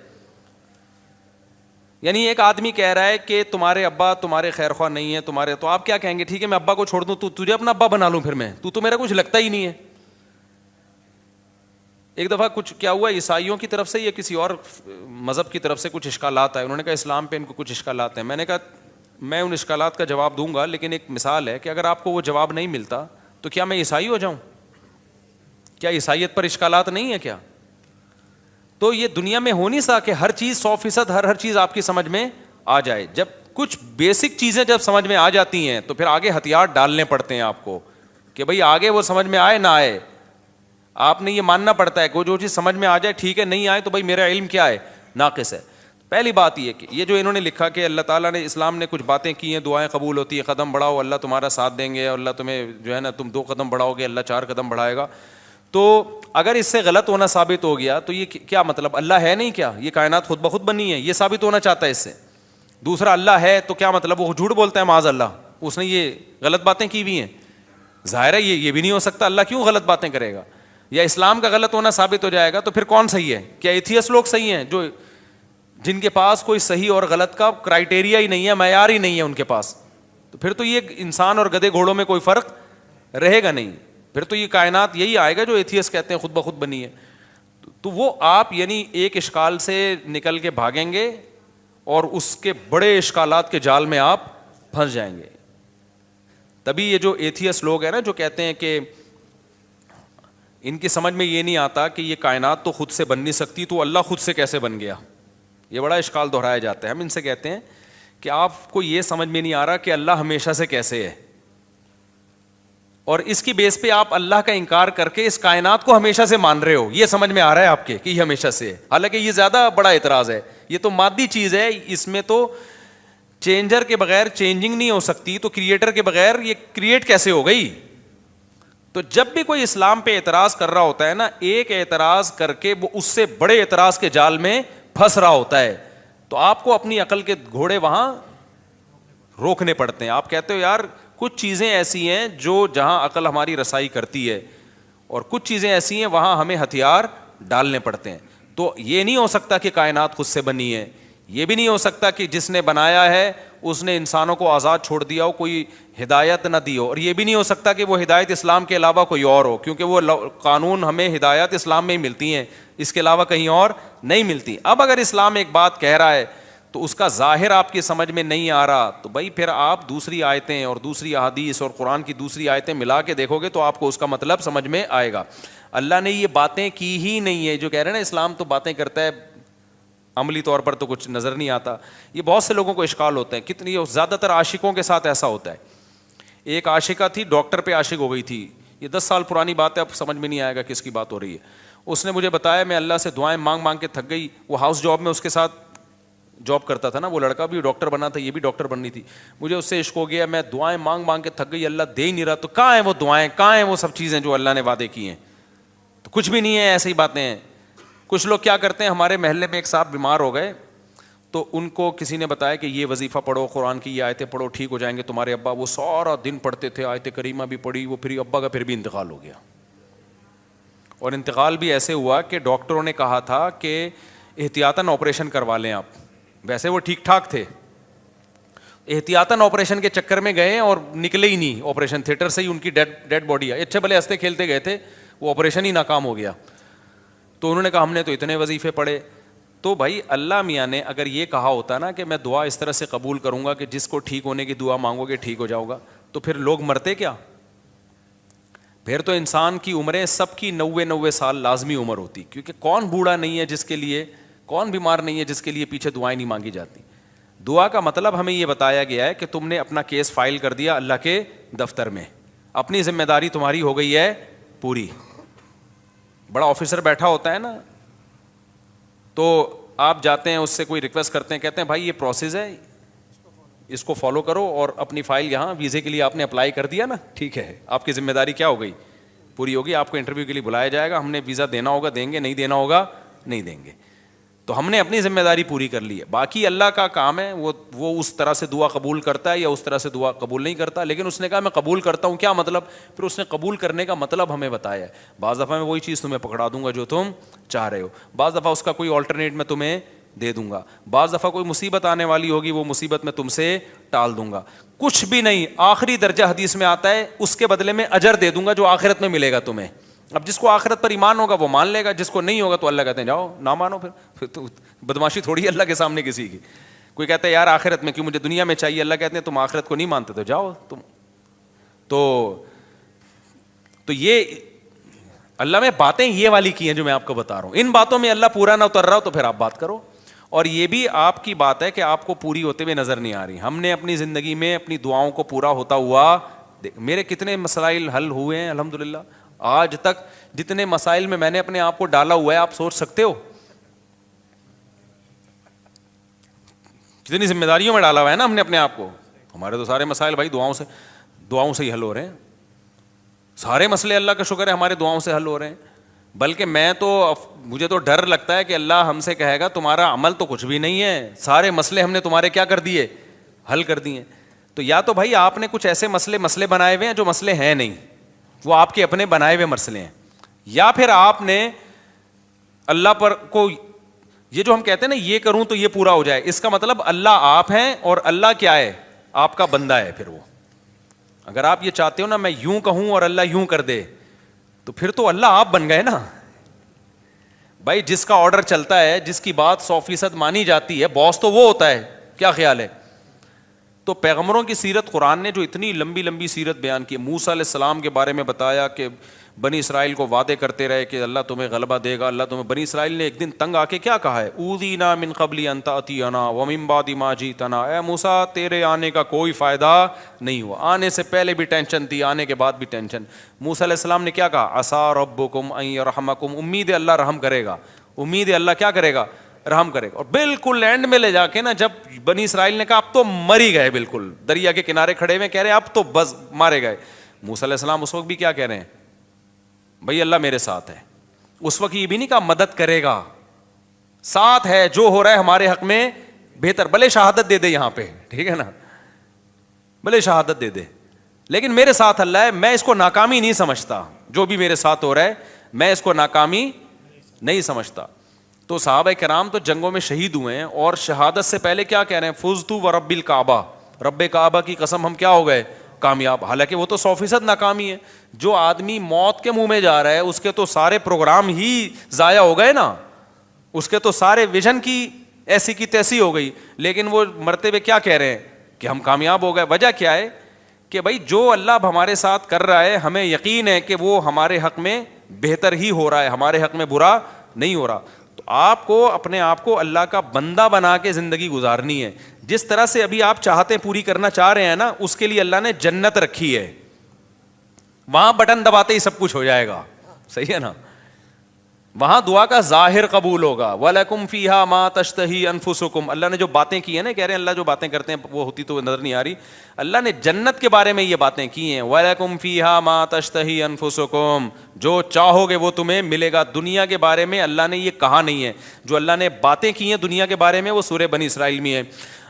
یعنی ایک آدمی کہہ رہا ہے کہ تمہارے ابا تمہارے خیر خواہ نہیں ہے تمہارے, تو آپ کیا کہیں گے, ٹھیک ہے میں ابا کو چھوڑ دوں, تو تجھے اپنا ابا بنا لوں, پھر میں تو میرا کچھ لگتا ہی نہیں ہے. ایک دفعہ کچھ کیا ہوا, عیسائیوں کی طرف سے یا کسی اور مذہب کی طرف سے کچھ اشکالات آئے, انہوں نے کہا اسلام پہ ان کو کچھ اشکالات ہیں. میں نے کہا میں ان اشکالات کا جواب دوں گا, لیکن ایک مثال ہے کہ اگر آپ کو وہ جواب نہیں ملتا تو کیا میں عیسائی ہو جاؤں؟ کیا عیسائیت پر اشکالات نہیں ہے کیا؟ تو یہ دنیا میں ہو نہیں سکتا کہ ہر چیز 100% ہر چیز آپ کی سمجھ میں آ جائے. جب کچھ بیسک چیزیں جب سمجھ میں آ جاتی ہیں تو پھر آگے ہتھیار ڈالنے پڑتے ہیں آپ کو کہ بھئی آگے وہ سمجھ میں آئے نہ آئے, آپ نے یہ ماننا پڑتا ہے کہ جو چیز سمجھ میں آ جائے ٹھیک ہے, نہیں آئے تو بھئی میرا علم کیا ہے, ناقص ہے. پہلی بات یہ کہ یہ جو انہوں نے لکھا کہ اللہ تعالیٰ نے اسلام نے کچھ باتیں کی ہیں, دعائیں قبول ہوتی ہیں, قدم بڑھاؤ اللہ تمہارا ساتھ دیں گے, اور اللہ تمہیں جو ہے نا تم 2 قدم بڑھاؤ گے اللہ 4 قدم بڑھائے گا. تو اگر اس سے غلط ہونا ثابت ہو گیا تو یہ کیا مطلب, اللہ ہے نہیں کیا, یہ کائنات خود بخود بنی ہے, یہ ثابت ہونا چاہتا ہے اس سے. دوسرا اللہ ہے تو کیا مطلب وہ جھوٹ بولتا ہے معاذ اللہ, اس نے یہ غلط باتیں کی ہوئی ہیں. ظاہر ہے یہ بھی نہیں ہو سکتا, اللہ کیوں غلط باتیں کرے گا. یا اسلام کا غلط ہونا ثابت ہو جائے گا تو پھر کون صحیح ہے, کیا ایتھیسٹ لوگ صحیح ہیں جو جن کے پاس کوئی صحیح اور غلط کا کرائٹیریا ہی نہیں ہے, معیار ہی نہیں ہے ان کے پاس, تو پھر تو یہ انسان اور گدھے گھوڑوں میں کوئی فرق رہے گا نہیں. پھر تو یہ کائنات یہی آئے گا جو ایتھیسٹ کہتے ہیں خود بخود بنی ہے. تو وہ آپ یعنی ایک اشکال سے نکل کے بھاگیں گے اور اس کے بڑے اشکالات کے جال میں آپ پھنس جائیں گے. تبھی یہ جو ایتھیسٹ لوگ ہیں نا جو کہتے ہیں کہ ان کی سمجھ میں یہ نہیں آتا کہ یہ کائنات تو خود سے بن نہیں سکتی, تو اللہ خود سے کیسے بن گیا, یہ بڑا اشکال دہرایا جاتا ہے. ہم ان سے کہتے ہیں کہ آپ کو یہ سمجھ میں نہیں آ رہا کہ اللہ ہمیشہ سے کیسے ہے, اور اس کی بیس پہ آپ اللہ کا انکار کر کے اس کائنات کو ہمیشہ سے مان رہے ہو. یہ سمجھ میں آ رہا ہے آپ کے کہ یہ ہمیشہ سے ہے, حالانکہ یہ زیادہ بڑا اعتراض ہے. یہ تو مادی چیز ہے, اس میں تو چینجر کے بغیر چینجنگ نہیں ہو سکتی, تو کریٹر کے بغیر یہ کریٹ کیسے ہو گئی. تو جب بھی کوئی اسلام پہ اعتراض کر رہا ہوتا ہے نا, ایک اعتراض کر کے وہ اس سے بڑے اعتراض کے جال میں پھنس رہا ہوتا ہے, تو آپ کو اپنی عقل کے گھوڑے وہاں روکنے پڑتے ہیں. آپ کہتے ہو یار کچھ چیزیں ایسی ہیں جو جہاں عقل ہماری رسائی کرتی ہے, اور کچھ چیزیں ایسی ہیں وہاں ہمیں ہتھیار ڈالنے پڑتے ہیں. تو یہ نہیں ہو سکتا کہ کائنات خود سے بنی ہے, یہ بھی نہیں ہو سکتا کہ جس نے بنایا ہے اس نے انسانوں کو آزاد چھوڑ دیا ہو, کوئی ہدایت نہ دی ہو, اور یہ بھی نہیں ہو سکتا کہ وہ ہدایت اسلام کے علاوہ کوئی اور ہو, کیونکہ وہ قانون ہمیں ہدایت اسلام میں ہی ملتی ہیں, اس کے علاوہ کہیں اور نہیں ملتی. اب اگر اسلام ایک بات کہہ رہا ہے تو اس کا ظاہر آپ کی سمجھ میں نہیں آ رہا, تو بھائی پھر آپ دوسری آیتیں اور دوسری احادیث اور قرآن کی دوسری آیتیں ملا کے دیکھو گے تو آپ کو اس کا مطلب سمجھ میں آئے گا. اللہ نے یہ باتیں کی ہی نہیں ہے, جو کہہ رہے ہیں نا اسلام تو باتیں کرتا ہے, عملی طور پر تو کچھ نظر نہیں آتا. یہ بہت سے لوگوں کو اشکال ہوتے ہیں, کتنی زیادہ تر عاشقوں کے ساتھ ایسا ہوتا ہے. ایک عاشقہ تھی, ڈاکٹر پہ عاشق ہو گئی تھی, یہ 10 سال پرانی بات ہے, اب سمجھ میں نہیں آئے گا کس کی بات ہو رہی ہے. اس نے مجھے بتایا میں اللہ سے دعائیں مانگ مانگ کے تھک گئی. وہ ہاؤس جاب میں اس کے ساتھ جاب کرتا تھا نا, وہ لڑکا بھی ڈاکٹر بنا تھا, یہ بھی ڈاکٹر بننی تھی. مجھے اس سے عشق ہو گیا, میں دعائیں مانگ مانگ کے تھک گئی, اللہ دے ہی نہیں رہا. تو کہاں ہیں وہ دعائیں, کہاں ہیں وہ سب چیزیں جو اللہ نے وعدے کی ہیں, تو کچھ بھی نہیں ہے, ایسی ہی باتیں ہیں. کچھ لوگ کیا کرتے ہیں, ہمارے محلے میں ایک صاحب بیمار ہو گئے, تو ان کو کسی نے بتایا کہ یہ وظیفہ پڑھو, قرآن کی یہ آیتیں پڑھو, ٹھیک ہو جائیں گے تمہارے ابا. وہ سارا دن پڑھتے تھے, آیت کریمہ بھی پڑھی, وہ پھر ابا کا پھر بھی انتقال ہو گیا. اور انتقال بھی ایسے ہوا کہ ڈاکٹروں نے کہا تھا کہ احتیاطاً آپریشن کروا لیں آپ, ویسے وہ ٹھیک ٹھاک تھے. احتیاطاً آپریشن کے چکر میں گئے اور نکلے ہی نہیں آپریشن تھیٹر سے ہی, ان کی ڈیڈ باڈی ہے. اچھے بھلے ہنستے کھیلتے گئے تھے, وہ آپریشن ہی ناکام ہو گیا. تو انہوں نے کہا ہم نے تو اتنے وظیفے پڑھے. تو بھائی اللہ میاں نے اگر یہ کہا ہوتا نا کہ میں دعا اس طرح سے قبول کروں گا کہ جس کو ٹھیک ہونے کی دعا مانگو گے ٹھیک ہو جاؤ گا, تو پھر لوگ مرتے کیا؟ پھر تو انسان کی عمریں سب کی 90 سال لازمی عمر ہوتی, کیونکہ کون بوڑھا نہیں ہے جس کے لیے, کون بیمار نہیں ہے جس کے لیے پیچھے دعائیں نہیں مانگی جاتی. دعا کا مطلب ہمیں یہ بتایا گیا ہے کہ تم نے اپنا کیس فائل کر دیا اللہ کے دفتر میں, اپنی ذمہ داری تمہاری ہو گئی ہے پوری. بڑا آفیسر بیٹھا ہوتا ہے نا, تو آپ جاتے ہیں اس سے کوئی ریکویسٹ کرتے ہیں, کہتے ہیں بھائی یہ پروسیس ہے, اس کو فالو کرو, اور اپنی فائل یہاں ویزے کے لیے آپ نے اپلائی کر دیا نا, ٹھیک ہے, آپ کی ذمہ داری کیا ہو گئی, پوری ہوگی. آپ کو انٹرویو کے لیے بلایا جائے گا, ہم نے ویزا دینا ہوگا دیں گے, نہیں دینا ہوگا نہیں دیں گے. تو ہم نے اپنی ذمہ داری پوری کر لی ہے. باقی اللہ کا کام ہے, وہ اس طرح سے دعا قبول کرتا ہے یا اس طرح سے دعا قبول نہیں کرتا. لیکن اس نے کہا میں قبول کرتا ہوں, کیا مطلب؟ پھر اس نے قبول کرنے کا مطلب ہمیں بتایا ہے. بعض دفعہ میں وہی چیز تمہیں پکڑا دوں گا جو تم چاہ رہے ہو, بعض دفعہ اس کا کوئی آلٹرنیٹ میں تمہیں دے دوں گا, بعض دفعہ کوئی مصیبت آنے والی ہوگی وہ مصیبت میں تم سے ٹال دوں گا. کچھ بھی نہیں, آخری درجہ حدیث میں آتا ہے اس کے بدلے میں اجر دے دوں گا جو آخرت میں ملے گا تمہیں. اب جس کو آخرت پر ایمان ہوگا وہ مان لے گا, جس کو نہیں ہوگا تو اللہ کہتے ہیں جاؤ نہ مانو. پھر تو بدماشی تھوڑی اللہ کے سامنے کسی کی. کوئی کہتا ہے یار آخرت میں کیوں, مجھے دنیا میں چاہیے, اللہ کہتے ہیں تم آخرت کو نہیں مانتے تو جاؤ تم. تو یہ اللہ میں باتیں یہ والی کی ہیں جو میں آپ کو بتا رہا ہوں. ان باتوں میں اللہ پورا نہ اتر رہا ہو تو پھر آپ بات کرو. اور یہ بھی آپ کی بات ہے کہ آپ کو پوری ہوتے ہوئے نظر نہیں آ رہی. ہم نے اپنی زندگی میں اپنی دعاؤں کو پورا ہوتا ہوا, میرے کتنے مسائل حل ہوئے ہیں الحمدللہ. آج تک جتنے مسائل میں نے اپنے آپ کو ڈالا ہوا ہے آپ سوچ سکتے ہو کتنی ذمہ داریوں میں ڈالا ہوا ہے نا ہم نے اپنے آپ کو. ہمارے تو سارے مسائل بھائی دعاؤں سے ہی حل ہو رہے ہیں. سارے مسئلے اللہ کا شکر ہے ہمارے دعاؤں سے حل ہو رہے ہیں. بلکہ مجھے تو ڈر لگتا ہے کہ اللہ ہم سے کہے گا تمہارا عمل تو کچھ بھی نہیں ہے, سارے مسئلے ہم نے تمہارے کیا کر دیے, حل کر دیے. تو یا تو بھائی آپ نے کچھ ایسے مسئلے بنائے ہوئے ہیں جو مسئلے ہیں نہیں, وہ آپ کے اپنے بنائے ہوئے مسئلے ہیں, یا پھر آپ نے اللہ پر کو یہ جو ہم کہتے ہیں نا یہ کروں تو یہ پورا ہو جائے, اس کا مطلب اللہ آپ ہیں اور اللہ کیا ہے, آپ کا بندہ ہے. پھر وہ اگر آپ یہ چاہتے ہو نا میں یوں کہوں اور اللہ یوں کر دے, تو پھر تو اللہ آپ بن گئے نا بھائی. جس کا آرڈر چلتا ہے, جس کی بات 100% مانی جاتی ہے, باس تو وہ ہوتا ہے. کیا خیال ہے؟ تو پیغمبروں کی سیرت, قرآن نے جو اتنی لمبی لمبی سیرت بیان کی, موسیٰ علیہ السلام کے بارے میں بتایا کہ بنی اسرائیل کو وعدے کرتے رہے کہ اللہ تمہیں غلبہ دے گا, اللہ تمہیں. بنی اسرائیل نے ایک دن تنگ آ کے کیا کہا ہے, اوذینا من قبل ان تأتینا ومن بعد ما جئتنا, اے موسیٰ تیرے آنے کا کوئی فائدہ نہیں ہوا. آنے سے پہلے بھی ٹینشن تھی, آنے کے بعد بھی ٹینشن. موسیٰ علیہ السلام نے کیا کہا, عسیٰ ربکم ان یرحمکم, امید ہے اللہ رحم کرے گا, امید ہے اللہ کیا کرے گا, رحم کرے گا. اور بالکل اینڈ میں لے جا کے نا جب بنی اسرائیل نے کہا اب تو مر ہی گئے, بالکل دریا کے کنارے کھڑے ہوئے کہہ رہے ہیں اب تو بس مارے گئے. موسیٰ علیہ السلام اس وقت بھی کیا کہہ رہے ہیں, بھائی اللہ میرے ساتھ ہے. اس وقت یہ بھی نہیں کہا مدد کرے گا, ساتھ ہے, جو ہو رہا ہے ہمارے حق میں بہتر, بھلے شہادت دے دے یہاں پہ, ٹھیک ہے نا, بھلے شہادت دے دے, لیکن میرے ساتھ اللہ ہے, میں اس کو ناکامی نہیں سمجھتا. جو بھی میرے ساتھ ہو رہا ہے میں اس کو ناکامی نہیں سمجھتا. تو صحابہ کرام تو جنگوں میں شہید ہوئے ہیں, اور شہادت سے پہلے کیا کہہ رہے ہیں, فزتو ورب الکعبہ, رب کعبہ کی قسم ہم کیا ہو گئے, کامیاب. حالانکہ وہ تو 100% ناکامی ہے. جو آدمی موت کے منہ میں جا رہا ہے اس کے تو سارے پروگرام ہی ضائع ہو گئے نا, اس کے تو سارے ویژن کی ایسی کی تیسی ہو گئی. لیکن وہ مرتے ہوئے کیا کہہ رہے ہیں کہ ہم کامیاب ہو گئے. وجہ کیا ہے کہ بھائی جو اللہ اب ہمارے ساتھ کر رہا ہے ہمیں یقین ہے کہ وہ ہمارے حق میں بہتر ہی ہو رہا ہے, ہمارے حق میں برا نہیں ہو رہا. تو آپ کو اپنے آپ کو اللہ کا بندہ بنا کے زندگی گزارنی ہے. جس طرح سے ابھی آپ چاہتے پوری کرنا چاہ رہے ہیں نا, اس کے لیے اللہ نے جنت رکھی ہے, وہاں بٹن دباتے ہی سب کچھ ہو جائے گا, صحیح ہے نا. وہاں دعا کا ظاہر قبول ہوگا. وَلَكُمْ فِيهَا مَا تَشْتَهِي أَنفُسُكُمْ, اللہ نے جو باتیں کی ہیں نا, کہہ رہے ہیں اللہ جو باتیں کرتے ہیں وہ ہوتی تو نظر نہیں آ رہی. اللہ نے جنت کے بارے میں یہ باتیں کی ہیں, وَلَكُمْ فِيهَا مَا تَشْتَهِي أَنفُسُكُمْ, جو چاہو گے وہ تمہیں ملے گا. دنیا کے بارے میں اللہ نے یہ کہا نہیں ہے, جو اللہ نے باتیں کی ہیں دنیا کے بارے میں وہ سورہ بنی اسرائیل میں ہے.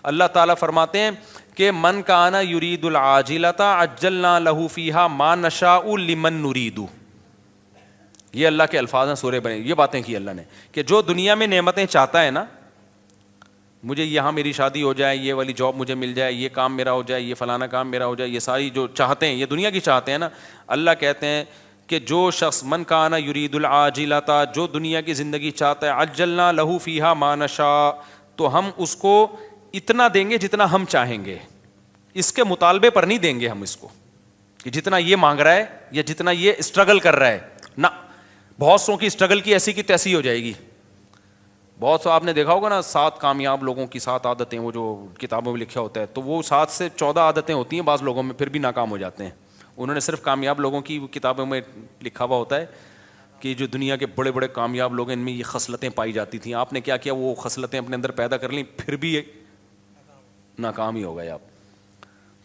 اللہ تعالیٰ فرماتے ہیں کہ من کان یرید العاجلۃ عجلنا لہ فیہا ما نشاء لمن نرید. یہ اللہ کے الفاظ ہیں سورہ بنی, یہ باتیں کی اللہ نے کہ جو دنیا میں نعمتیں چاہتا ہے نا مجھے یہاں میری شادی ہو جائے, یہ والی جاب مجھے مل جائے, یہ کام میرا ہو جائے, یہ فلانا کام میرا ہو جائے, یہ ساری جو چاہتے ہیں یہ دنیا کی چاہتے ہیں نا. اللہ کہتے ہیں کہ جو شخص من کان یرید العاجلۃ, جو دنیا کی زندگی چاہتا ہے, عجلنا لہ فیہا ما نشاء, تو ہم اس کو اتنا دیں گے جتنا ہم چاہیں گے, اس کے مطالبے پر نہیں دیں گے ہم اس کو کہ جتنا یہ مانگ رہا ہے یا جتنا یہ اسٹرگل کر رہا ہے نا. بہت سو کی اسٹرگل کی ایسی کی تیسی ہو جائے گی. بہت سو آپ نے دیکھا ہوگا نا 7 کامیاب لوگوں کی 7 عادتیں, وہ جو کتابوں میں لکھا ہوتا ہے, تو وہ 7 سے 14 عادتیں ہوتی ہیں بعض لوگوں میں, پھر بھی ناکام ہو جاتے ہیں. انہوں نے صرف کامیاب لوگوں کی کتابوں میں لکھا ہوا ہوتا ہے کہ جو دنیا کے بڑے بڑے کامیاب لوگ ہیں ان میں یہ خصلتیں پائی جاتی تھیں. آپ نے کیا کیا, وہ خصلتیں اپنے اندر پیدا کر لیں, پھر بھی ناکام ہی ہو گئے آپ.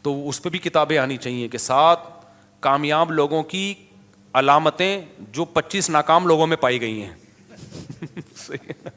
تو اس پہ بھی کتابیں آنی چاہیے کہ 7 کامیاب لوگوں کی علامتیں جو 25 ناکام لوگوں میں پائی گئی ہیں. صحیح ہے.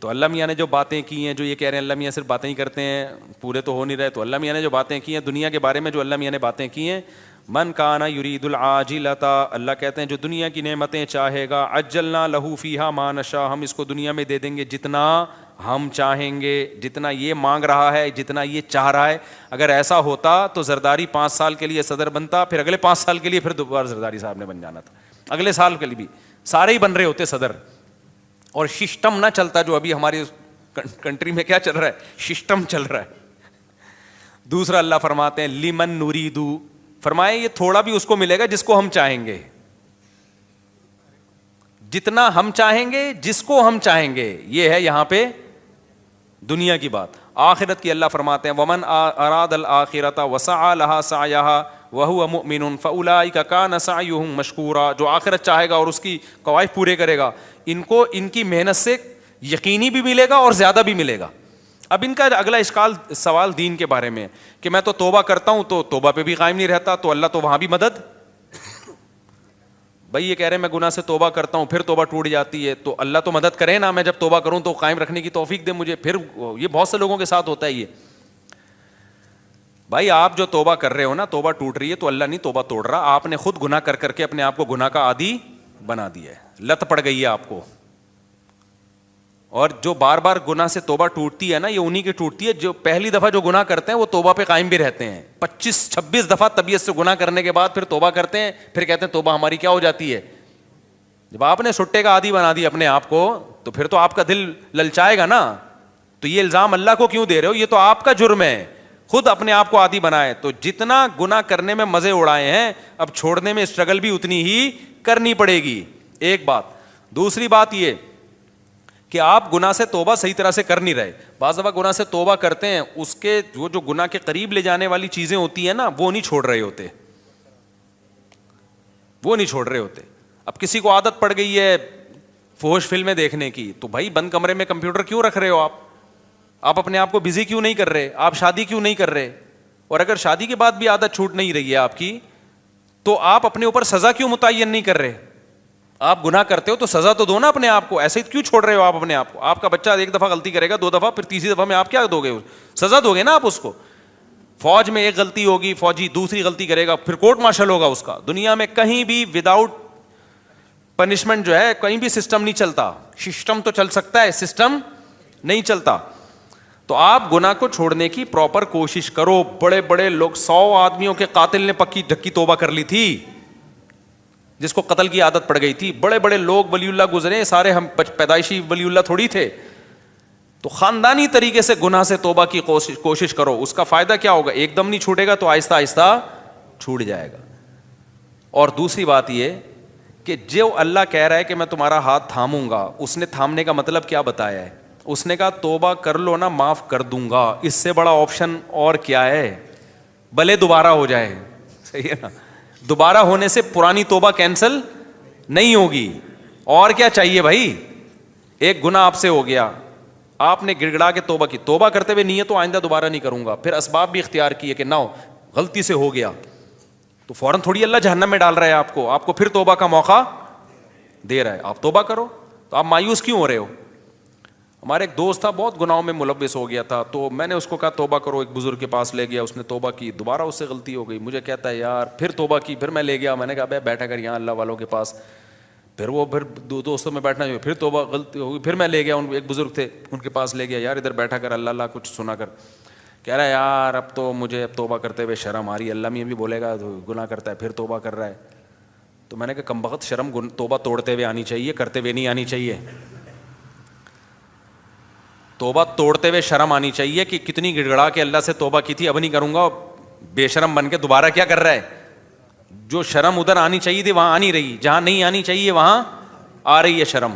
تو اللہ میاں نے جو باتیں کی ہیں, جو یہ کہہ رہے ہیں اللہ میاں صرف باتیں ہی کرتے ہیں, پورے تو ہو نہیں رہے, تو اللہ میاں نے جو باتیں کی ہیں دنیا کے بارے میں, جو اللہ میاں نے باتیں کی ہیں, من کان یرید العاجلۃ, اللہ کہتے ہیں جو دنیا کی نعمتیں چاہے گا, عجلنا لہ فیہا ما نشاء, ہم اس کو دنیا میں دے دیں گے جتنا ہم چاہیں گے, جتنا یہ مانگ رہا ہے, جتنا یہ چاہ رہا ہے. اگر ایسا ہوتا تو زرداری 5 سال کے لیے صدر بنتا, پھر اگلے 5 سال کے لیے پھر دوبارہ زرداری صاحب نے بن جانا تھا, اگلے سال کے لیے بھی سارے ہی بن رہے ہوتے صدر, اور سسٹم نہ چلتا جو ابھی ہماری کنٹری میں کیا چل رہا ہے, سسٹم چل رہا ہے. دوسرا اللہ فرماتے ہیں لمن نریدو, فرمائے یہ تھوڑا بھی اس کو ملے گا جس کو ہم چاہیں گے, جتنا ہم چاہیں گے, جس کو ہم چاہیں گے. یہ ہے یہاں پہ دنیا کی بات. آخرت کی اللہ فرماتے ہیں ومن اراد الآخرۃ وسعى لها سعيها وهو مؤمن فاولئک کان سعیهم مشکورا, جو آخرت چاہے گا اور اس کی قواعد پورے کرے گا, ان کو ان کی محنت سے یقینی بھی ملے گا اور زیادہ بھی ملے گا. اب ان کا اگلا سوال دین کے بارے میں کہ میں تو توبہ کرتا ہوں تو توبہ پہ بھی قائم نہیں رہتا, تو اللہ تو وہاں بھی مدد. بھائی یہ کہہ رہے ہیں میں گناہ سے توبہ کرتا ہوں پھر توبہ ٹوٹ جاتی ہے, تو اللہ تو مدد کرے نا, میں جب توبہ کروں تو قائم رکھنے کی توفیق دے مجھے. پھر یہ بہت سے لوگوں کے ساتھ ہوتا ہے یہ. بھائی آپ جو توبہ کر رہے ہو نا, توبہ ٹوٹ رہی ہے تو اللہ نہیں توبہ توڑ رہا, آپ نے خود گناہ کر کر کے اپنے آپ کو گناہ کا عادی بنا دیا ہے, لت پڑ گئی ہے آپ کو. اور جو بار بار گناہ سے توبہ ٹوٹتی ہے نا, یہ انہی کی ٹوٹتی ہے جو پہلی دفعہ جو گناہ کرتے ہیں وہ توبہ پہ قائم بھی رہتے ہیں. 25-26 دفعہ طبیعت سے گناہ کرنے کے بعد پھر توبہ کرتے ہیں, پھر کہتے ہیں توبہ ہماری کیا ہو جاتی ہے. جب آپ نے سٹے کا عادی بنا دی اپنے آپ کو, تو پھر تو آپ کا دل للچائے گا نا. تو یہ الزام اللہ کو کیوں دے رہے ہو, یہ تو آپ کا جرم ہے, خود اپنے آپ کو عادی بنائے. تو جتنا گناہ کرنے میں مزے اڑائے ہیں, اب چھوڑنے میں اسٹرگل بھی اتنی ہی کرنی پڑے گی. ایک بات. دوسری بات یہ کہ آپ گناہ سے توبہ صحیح طرح سے کر نہیں رہے. بعض دفعہ گناہ سے توبہ کرتے ہیں, اس کے وہ جو گناہ کے قریب لے جانے والی چیزیں ہوتی ہیں نا, وہ نہیں چھوڑ رہے ہوتے, وہ نہیں چھوڑ رہے ہوتے. اب کسی کو عادت پڑ گئی ہے فحش فلمیں دیکھنے کی, تو بھائی بند کمرے میں کمپیوٹر کیوں رکھ رہے ہو آپ اپنے آپ کو بزی کیوں نہیں کر رہے, آپ شادی کیوں نہیں کر رہے. اور اگر شادی کے بعد بھی عادت چھوٹ نہیں رہی ہے آپ کی, تو آپ اپنے اوپر سزا کیوں متعین نہیں کر رہے. آپ گناہ کرتے ہو تو سزا تو دو نا اپنے آپ کو, ایسے ہی کیوں چھوڑ رہے ہو آپ اپنے آپ کو. آپ کا بچہ 1 دفعہ غلطی کرے گا, 2 دفعہ, پھر تیسری دفعہ میں آپ کیا دو گے, سزا دو گے نا آپ اس کو. فوج میں 1 غلطی ہوگی, فوجی دوسری غلطی کرے گا, پھر کورٹ مارشل ہوگا اس کا. دنیا میں کہیں بھی وداؤٹ پنشمنٹ جو ہے کہیں بھی سسٹم نہیں چلتا. سسٹم تو چل سکتا ہے, سسٹم نہیں چلتا. تو آپ گناہ کو چھوڑنے کی پراپر کوشش کرو. بڑے بڑے لوگ, 100 آدمیوں کے قاتل نے پکی ڈھکی توبہ کر لی تھی, جس کو قتل کی عادت پڑ گئی تھی. بڑے بڑے لوگ ولی اللہ گزرے, سارے ہم پیدائشی ولی اللہ تھوڑی تھے. تو خاندانی طریقے سے گناہ سے توبہ کی کوشش کرو. اس کا فائدہ کیا ہوگا, ایک دم نہیں چھوٹے گا تو آہستہ آہستہ چھوٹ جائے گا. اور دوسری بات یہ کہ جو اللہ کہہ رہا ہے کہ میں تمہارا ہاتھ تھاموں گا, اس نے تھامنے کا مطلب کیا بتایا ہے. اس نے کہا توبہ کر لو نا, معاف کر دوں گا. اس سے بڑا آپشن اور کیا ہے, بھلے دوبارہ ہو جائے. صحیح ہے نا, دوبارہ ہونے سے پرانی توبہ کینسل نہیں ہوگی. اور کیا چاہیے بھائی. ایک گناہ آپ سے ہو گیا, آپ نے گڑ گڑا کے توبہ کی, توبہ کرتے ہوئے نیت تو آئندہ دوبارہ نہیں کروں گا, پھر اسباب بھی اختیار کیے کہ نہ ہو, غلطی سے ہو گیا, تو فوراً تھوڑی اللہ جہنم میں ڈال رہا ہے آپ کو پھر توبہ کا موقع دے رہا ہے. آپ توبہ کرو. تو آپ مایوس کیوں ہو رہے ہو. ہمارے ایک دوست تھا, بہت گناہوں میں ملوث ہو گیا تھا, تو میں نے اس کو کہا توبہ کرو. ایک بزرگ کے پاس لے گیا, اس نے توبہ کی, دوبارہ اس سے غلطی ہو گئی. مجھے کہتا ہے یار پھر توبہ کی, پھر میں لے گیا, میں نے کہا بھائی بیٹھا کر یہاں اللہ والوں کے پاس, پھر وہ پھر دوستوں میں بیٹھنا جو پھر توبہ غلطی ہوگی. پھر میں لے گیا ایک بزرگ تھے ان کے پاس لے گیا, یار ادھر بیٹھا کر اللہ اللہ کچھ سنا کر. کہہ رہا ہے یار اب تو مجھے اب توبہ کرتے ہوئے شرم آ رہی ہے, اللہ میاں بھی بولے گا گناہ کرتا ہے پھر توبہ کر رہا ہے. تو میں نے کہا کم بخت شرم توبہ توڑتے ہوئے آنی چاہیے, کرتے ہوئے نہیں آنی چاہیے. توبہ توڑتے ہوئے شرم آنی چاہیے کہ کتنی گڑ گڑا کے اللہ سے توبہ کی تھی اب نہیں کروں گا, بے شرم بن کے دوبارہ کیا کر رہا ہے. جو شرم ادھر آنی چاہیے تھی وہاں آنی رہی, جہاں نہیں آنی چاہیے وہاں آ رہی ہے شرم.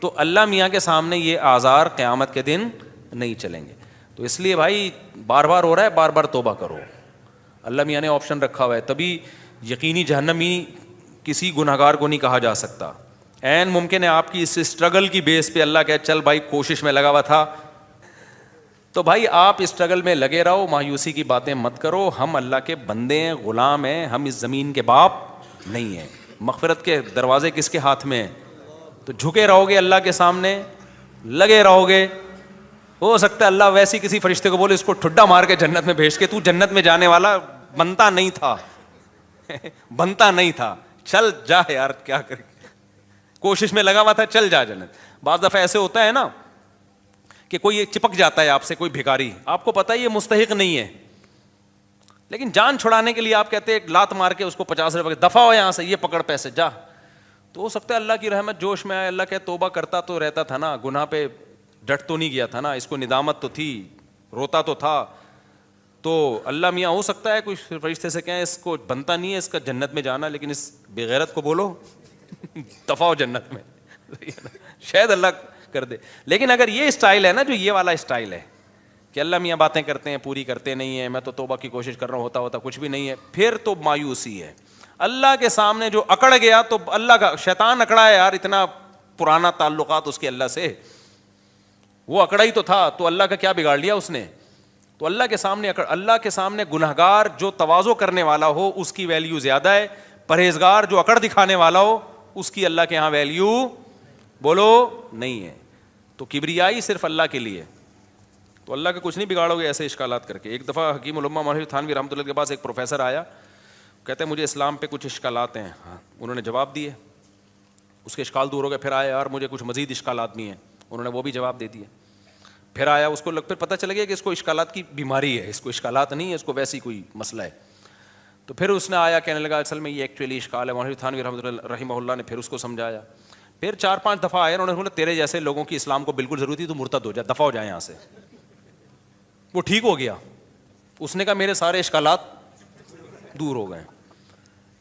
تو اللہ میاں کے سامنے یہ آزار قیامت کے دن نہیں چلیں گے. تو اس لیے بھائی بار بار ہو رہا ہے, بار بار توبہ کرو. اللہ میاں نے آپشن رکھا ہوا ہے, تبھی یقینی جہنمی کسی گناہگار کو نہیں کہا جا سکتا. این ممکن ہے آپ کی اس اسٹرگل کی بیس پہ اللہ کہے چل بھائی کوشش میں لگا ہوا تھا, تو بھائی آپ اسٹرگل میں لگے رہو, مایوسی کی باتیں مت کرو. ہم اللہ کے بندے ہیں, غلام ہیں, ہم اس زمین کے باپ نہیں ہیں. مغفرت کے دروازے کس کے ہاتھ میں ہیں؟ تو جھکے رہو گے اللہ کے سامنے, لگے رہو گے. ہو سکتا ہے اللہ ویسی کسی فرشتے کو بولے اس کو ٹھڈا مار کے جنت میں بھیج کے, تو جنت میں جانے والا بنتا نہیں تھا بنتا نہیں تھا, چل جا یار کیا کر, کوشش میں لگا ہوا تھا, چل جا جنت. بعض دفعہ ایسے ہوتا ہے نا کہ کوئی چپک جاتا ہے آپ سے, کوئی بھکاری, آپ کو پتا ہے یہ مستحق نہیں ہے, لیکن جان چھڑانے کے لیے آپ کہتے ہیں ایک لات مار کے اس کو 50 روپے دفع ہو یہاں سے, یہ پکڑ پیسے جا. تو ہو سکتا ہے اللہ کی رحمت جوش میں آئے, اللہ کہ توبہ کرتا تو رہتا تھا نا, گناہ پہ ڈٹ تو نہیں گیا تھا نا, اس کو ندامت تو تھی, روتا تو تھا. تو اللہ میاں ہو سکتا ہے کچھ فرشتے سے کہیں اس کو بنتا نہیں ہے اس کا جنت میں جانا, لیکن اس بے غیرت کو بولو دفع ہو جنت میں, شاید اللہ کر دے. لیکن اگر یہ اسٹائل ہے نا, جو یہ والا اسٹائل ہے کہ اللہ میاں باتیں کرتے ہیں پوری کرتے نہیں ہیں, میں تو توبہ کی کوشش کر رہا ہوں, ہوتا کچھ بھی نہیں ہے, پھر تو مایوسی ہے. اللہ کے سامنے جو اکڑ گیا تو اللہ کا شیطان اکڑا ہے یار, اتنا پرانا تعلقات اس کے اللہ سے, وہ اکڑا ہی تو تھا, تو اللہ کا کیا بگاڑ لیا اس نے. تو اللہ کے سامنے اللہ کے سامنے گنہگار جو تواضع کرنے والا ہو اس کی ویلیو زیادہ ہے, پرہیزگار جو اکڑ دکھانے والا ہو اس کی اللہ کے ہاں ویلیو بولو نہیں ہے. تو کبریائی صرف اللہ کے لیے, تو اللہ کا کچھ نہیں بگاڑو گے ایسے اشکالات کر کے. ایک دفعہ حکیم الامہ مولانا تھانوی رحمۃ اللہ کے پاس ایک پروفیسر آیا, کہتے ہیں مجھے اسلام پہ کچھ اشکالات ہیں. انہوں نے جواب دیے, اس کے اشکال دور ہو گئے. پھر آیا یار مجھے کچھ مزید اشکالات بھی ہیں, انہوں نے وہ بھی جواب دے دیے. پھر آیا, اس کو پھر پتہ چل گیا کہ اس کو اشکالات کی بیماری ہے, اس کو اشکالات نہیں ہے, اس کو ویسی کوئی مسئلہ ہے. تو پھر اس نے آیا کہنے لگا اصل میں یہ ایکچولی اشکال ہے. مولانا تھانوی رحمہ اللہ نے پھر اس کو سمجھایا. پھر 4-5 دفعہ آئے, انہوں نے بولا تیرے جیسے لوگوں کی اسلام کو بالکل ضرورت تھی, تو مرتد ہو جا, دفع ہو جائے یہاں سے. وہ ٹھیک ہو گیا. اس نے کہا میرے سارے اشکالات دور ہو گئے,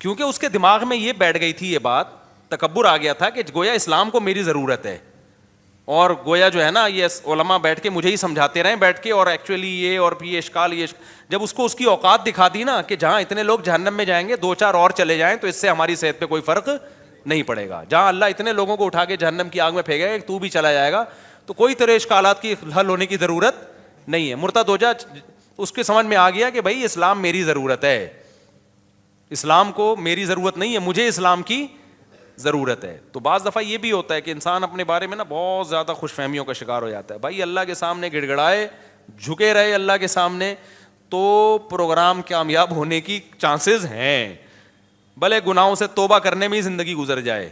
کیونکہ اس کے دماغ میں یہ بیٹھ گئی تھی یہ بات, تکبر آ گیا تھا کہ گویا اسلام کو میری ضرورت ہے, اور گویا جو ہے نا یہ علماء بیٹھ کے مجھے ہی سمجھاتے رہیں بیٹھ کے, اور ایکچولی یہ اور یہ اشکال یہ جب اس کو اس کی اوقات دکھا دی نا کہ جہاں اتنے لوگ جہنم میں جائیں گے 2-4 اور چلے جائیں تو اس سے ہماری صحت پہ کوئی فرق نہیں پڑے گا, جہاں اللہ اتنے لوگوں کو اٹھا کے جہنم کی آگ میں پھینکے گا تو بھی چلا جائے گا, تو کوئی تیرے اشکالات کی حل ہونے کی ضرورت نہیں ہے, مرتد ہو جا. اس کے سمجھ میں آ گیا کہ بھائی اسلام میری ضرورت ہے, اسلام کو میری ضرورت نہیں ہے, مجھے اسلام کی ضرورت ہے. تو بعض دفعہ یہ بھی ہوتا ہے کہ انسان اپنے بارے میں نا بہت زیادہ خوش فہمیوں کا شکار ہو جاتا ہے. بھائی اللہ کے سامنے گڑ گڑائے, جھکے رہے اللہ کے سامنے, تو پروگرام کامیاب ہونے کی چانسز ہیں. بھلے گناہوں سے توبہ کرنے میں ہی زندگی گزر جائے,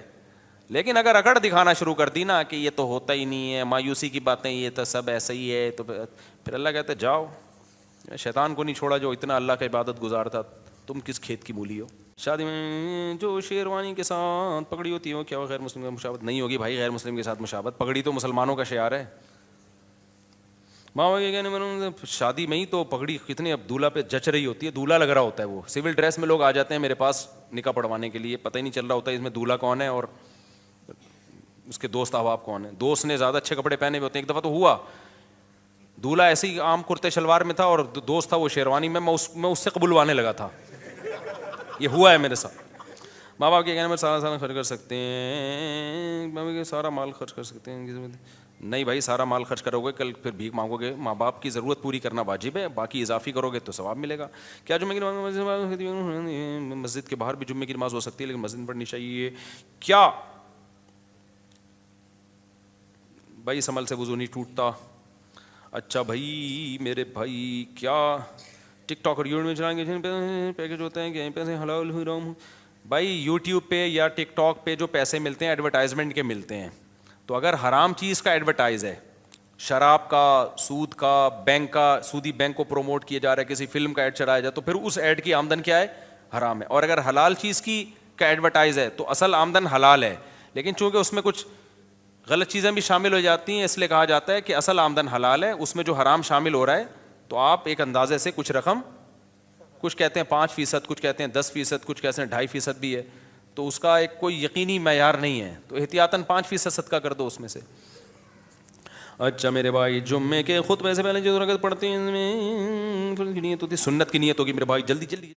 لیکن اگر اکڑ دکھانا شروع کر دی نا کہ یہ تو ہوتا ہی نہیں ہے, مایوسی کی باتیں, یہ تو سب ایسا ہی ہے, تو پھر اللہ کہتے جاؤ, شیطان کو نہیں چھوڑا جو اتنا اللہ کا عبادت گزار تھا, تم کس کھیت کی مولی ہو. شادی میں جو شیروانی کے ساتھ پگڑی ہوتی ہے کیا وہ غیر مسلم کی مشابہت نہیں ہوگی؟ بھائی غیر مسلم کے ساتھ مشابہت, پگڑی تو مسلمانوں کا شعار ہے. ماں کے کہنے میں شادی میں ہی تو پگڑی کتنی اب دولہا پہ جچ رہی ہوتی ہے, دولہا لگ رہا ہوتا ہے. وہ سول ڈریس میں لوگ آ جاتے ہیں میرے پاس نکاح پڑھوانے کے لیے, پتہ ہی نہیں چل رہا ہوتا ہے اس میں دولہا کون ہے اور اس کے دوست احباب کون ہیں. دوست نے زیادہ اچھے کپڑے پہنے ہوئے ہوتے ہیں. ایک دفعہ تو ہوا, دولہا ایسے ہی عام کرتے شلوار میں تھا اور دوست تھا وہ شیروانی میں, میں اس سے قبولوانے لگا تھا. یہ ہوا ہے میرے ساتھ. ماں باپ کے کہنے میں سارا خرچ کر سکتے ہیں, سارا مال خرچ کر سکتے ہیں. نہیں بھائی, سارا مال خرچ کرو گے کل پھر بھیک مانگو گے. ماں باپ کی ضرورت پوری کرنا واجب ہے, باقی اضافی کرو گے تو ثواب ملے گا. کیا جمعے کی نماز مسجد کے باہر بھی جمعے کی نماز ہو سکتی ہے لیکن مسجد میں پڑھنی چاہیے کیا؟ بھائی سنبھل سے وضو نہیں ٹوٹتا. اچھا بھائی میرے بھائی, کیا ٹک ٹاک اور یوٹیوب میں چلائیں گے پیکج ہوتا ہے کہ پیسے حلال حرام بھائی یوٹیوب پہ یا ٹک ٹاک پہ جو پیسے ملتے ہیں ایڈورٹائزمنٹ کے ملتے ہیں, تو اگر حرام چیز کا ایڈورٹائز ہے, شراب کا, سود کا, بینک کا, سودی بینک کو پروموٹ کیا جا رہا ہے, کسی فلم کا ایڈ چلایا جائے, تو پھر اس ایڈ کی آمدن کیا ہے؟ حرام ہے. اور اگر حلال چیز کی کا ایڈورٹائز ہے تو اصل آمدن حلال ہے, لیکن چونکہ اس میں کچھ غلط چیزیں بھی شامل ہو جاتی ہیں, اس لیے کہا جاتا ہے کہ اصل آمدن حلال ہے, اس میں جو حرام شامل ہو رہا ہے تو آپ ایک اندازے سے کچھ رقم, کچھ کہتے ہیں 5%, کچھ کہتے ہیں 10%, کچھ کہتے ہیں 2.5% بھی ہے, تو اس کا ایک کوئی یقینی معیار نہیں ہے, تو احتیاطاً 5% صدقہ کر دو اس میں سے. اچھا میرے بھائی, جمعے کے خطبے سے پہلے جو رکعت پڑھتے ہیں نیت ہوتی, سنت کی نیت ہوگی میرے بھائی, جلدی جلدی.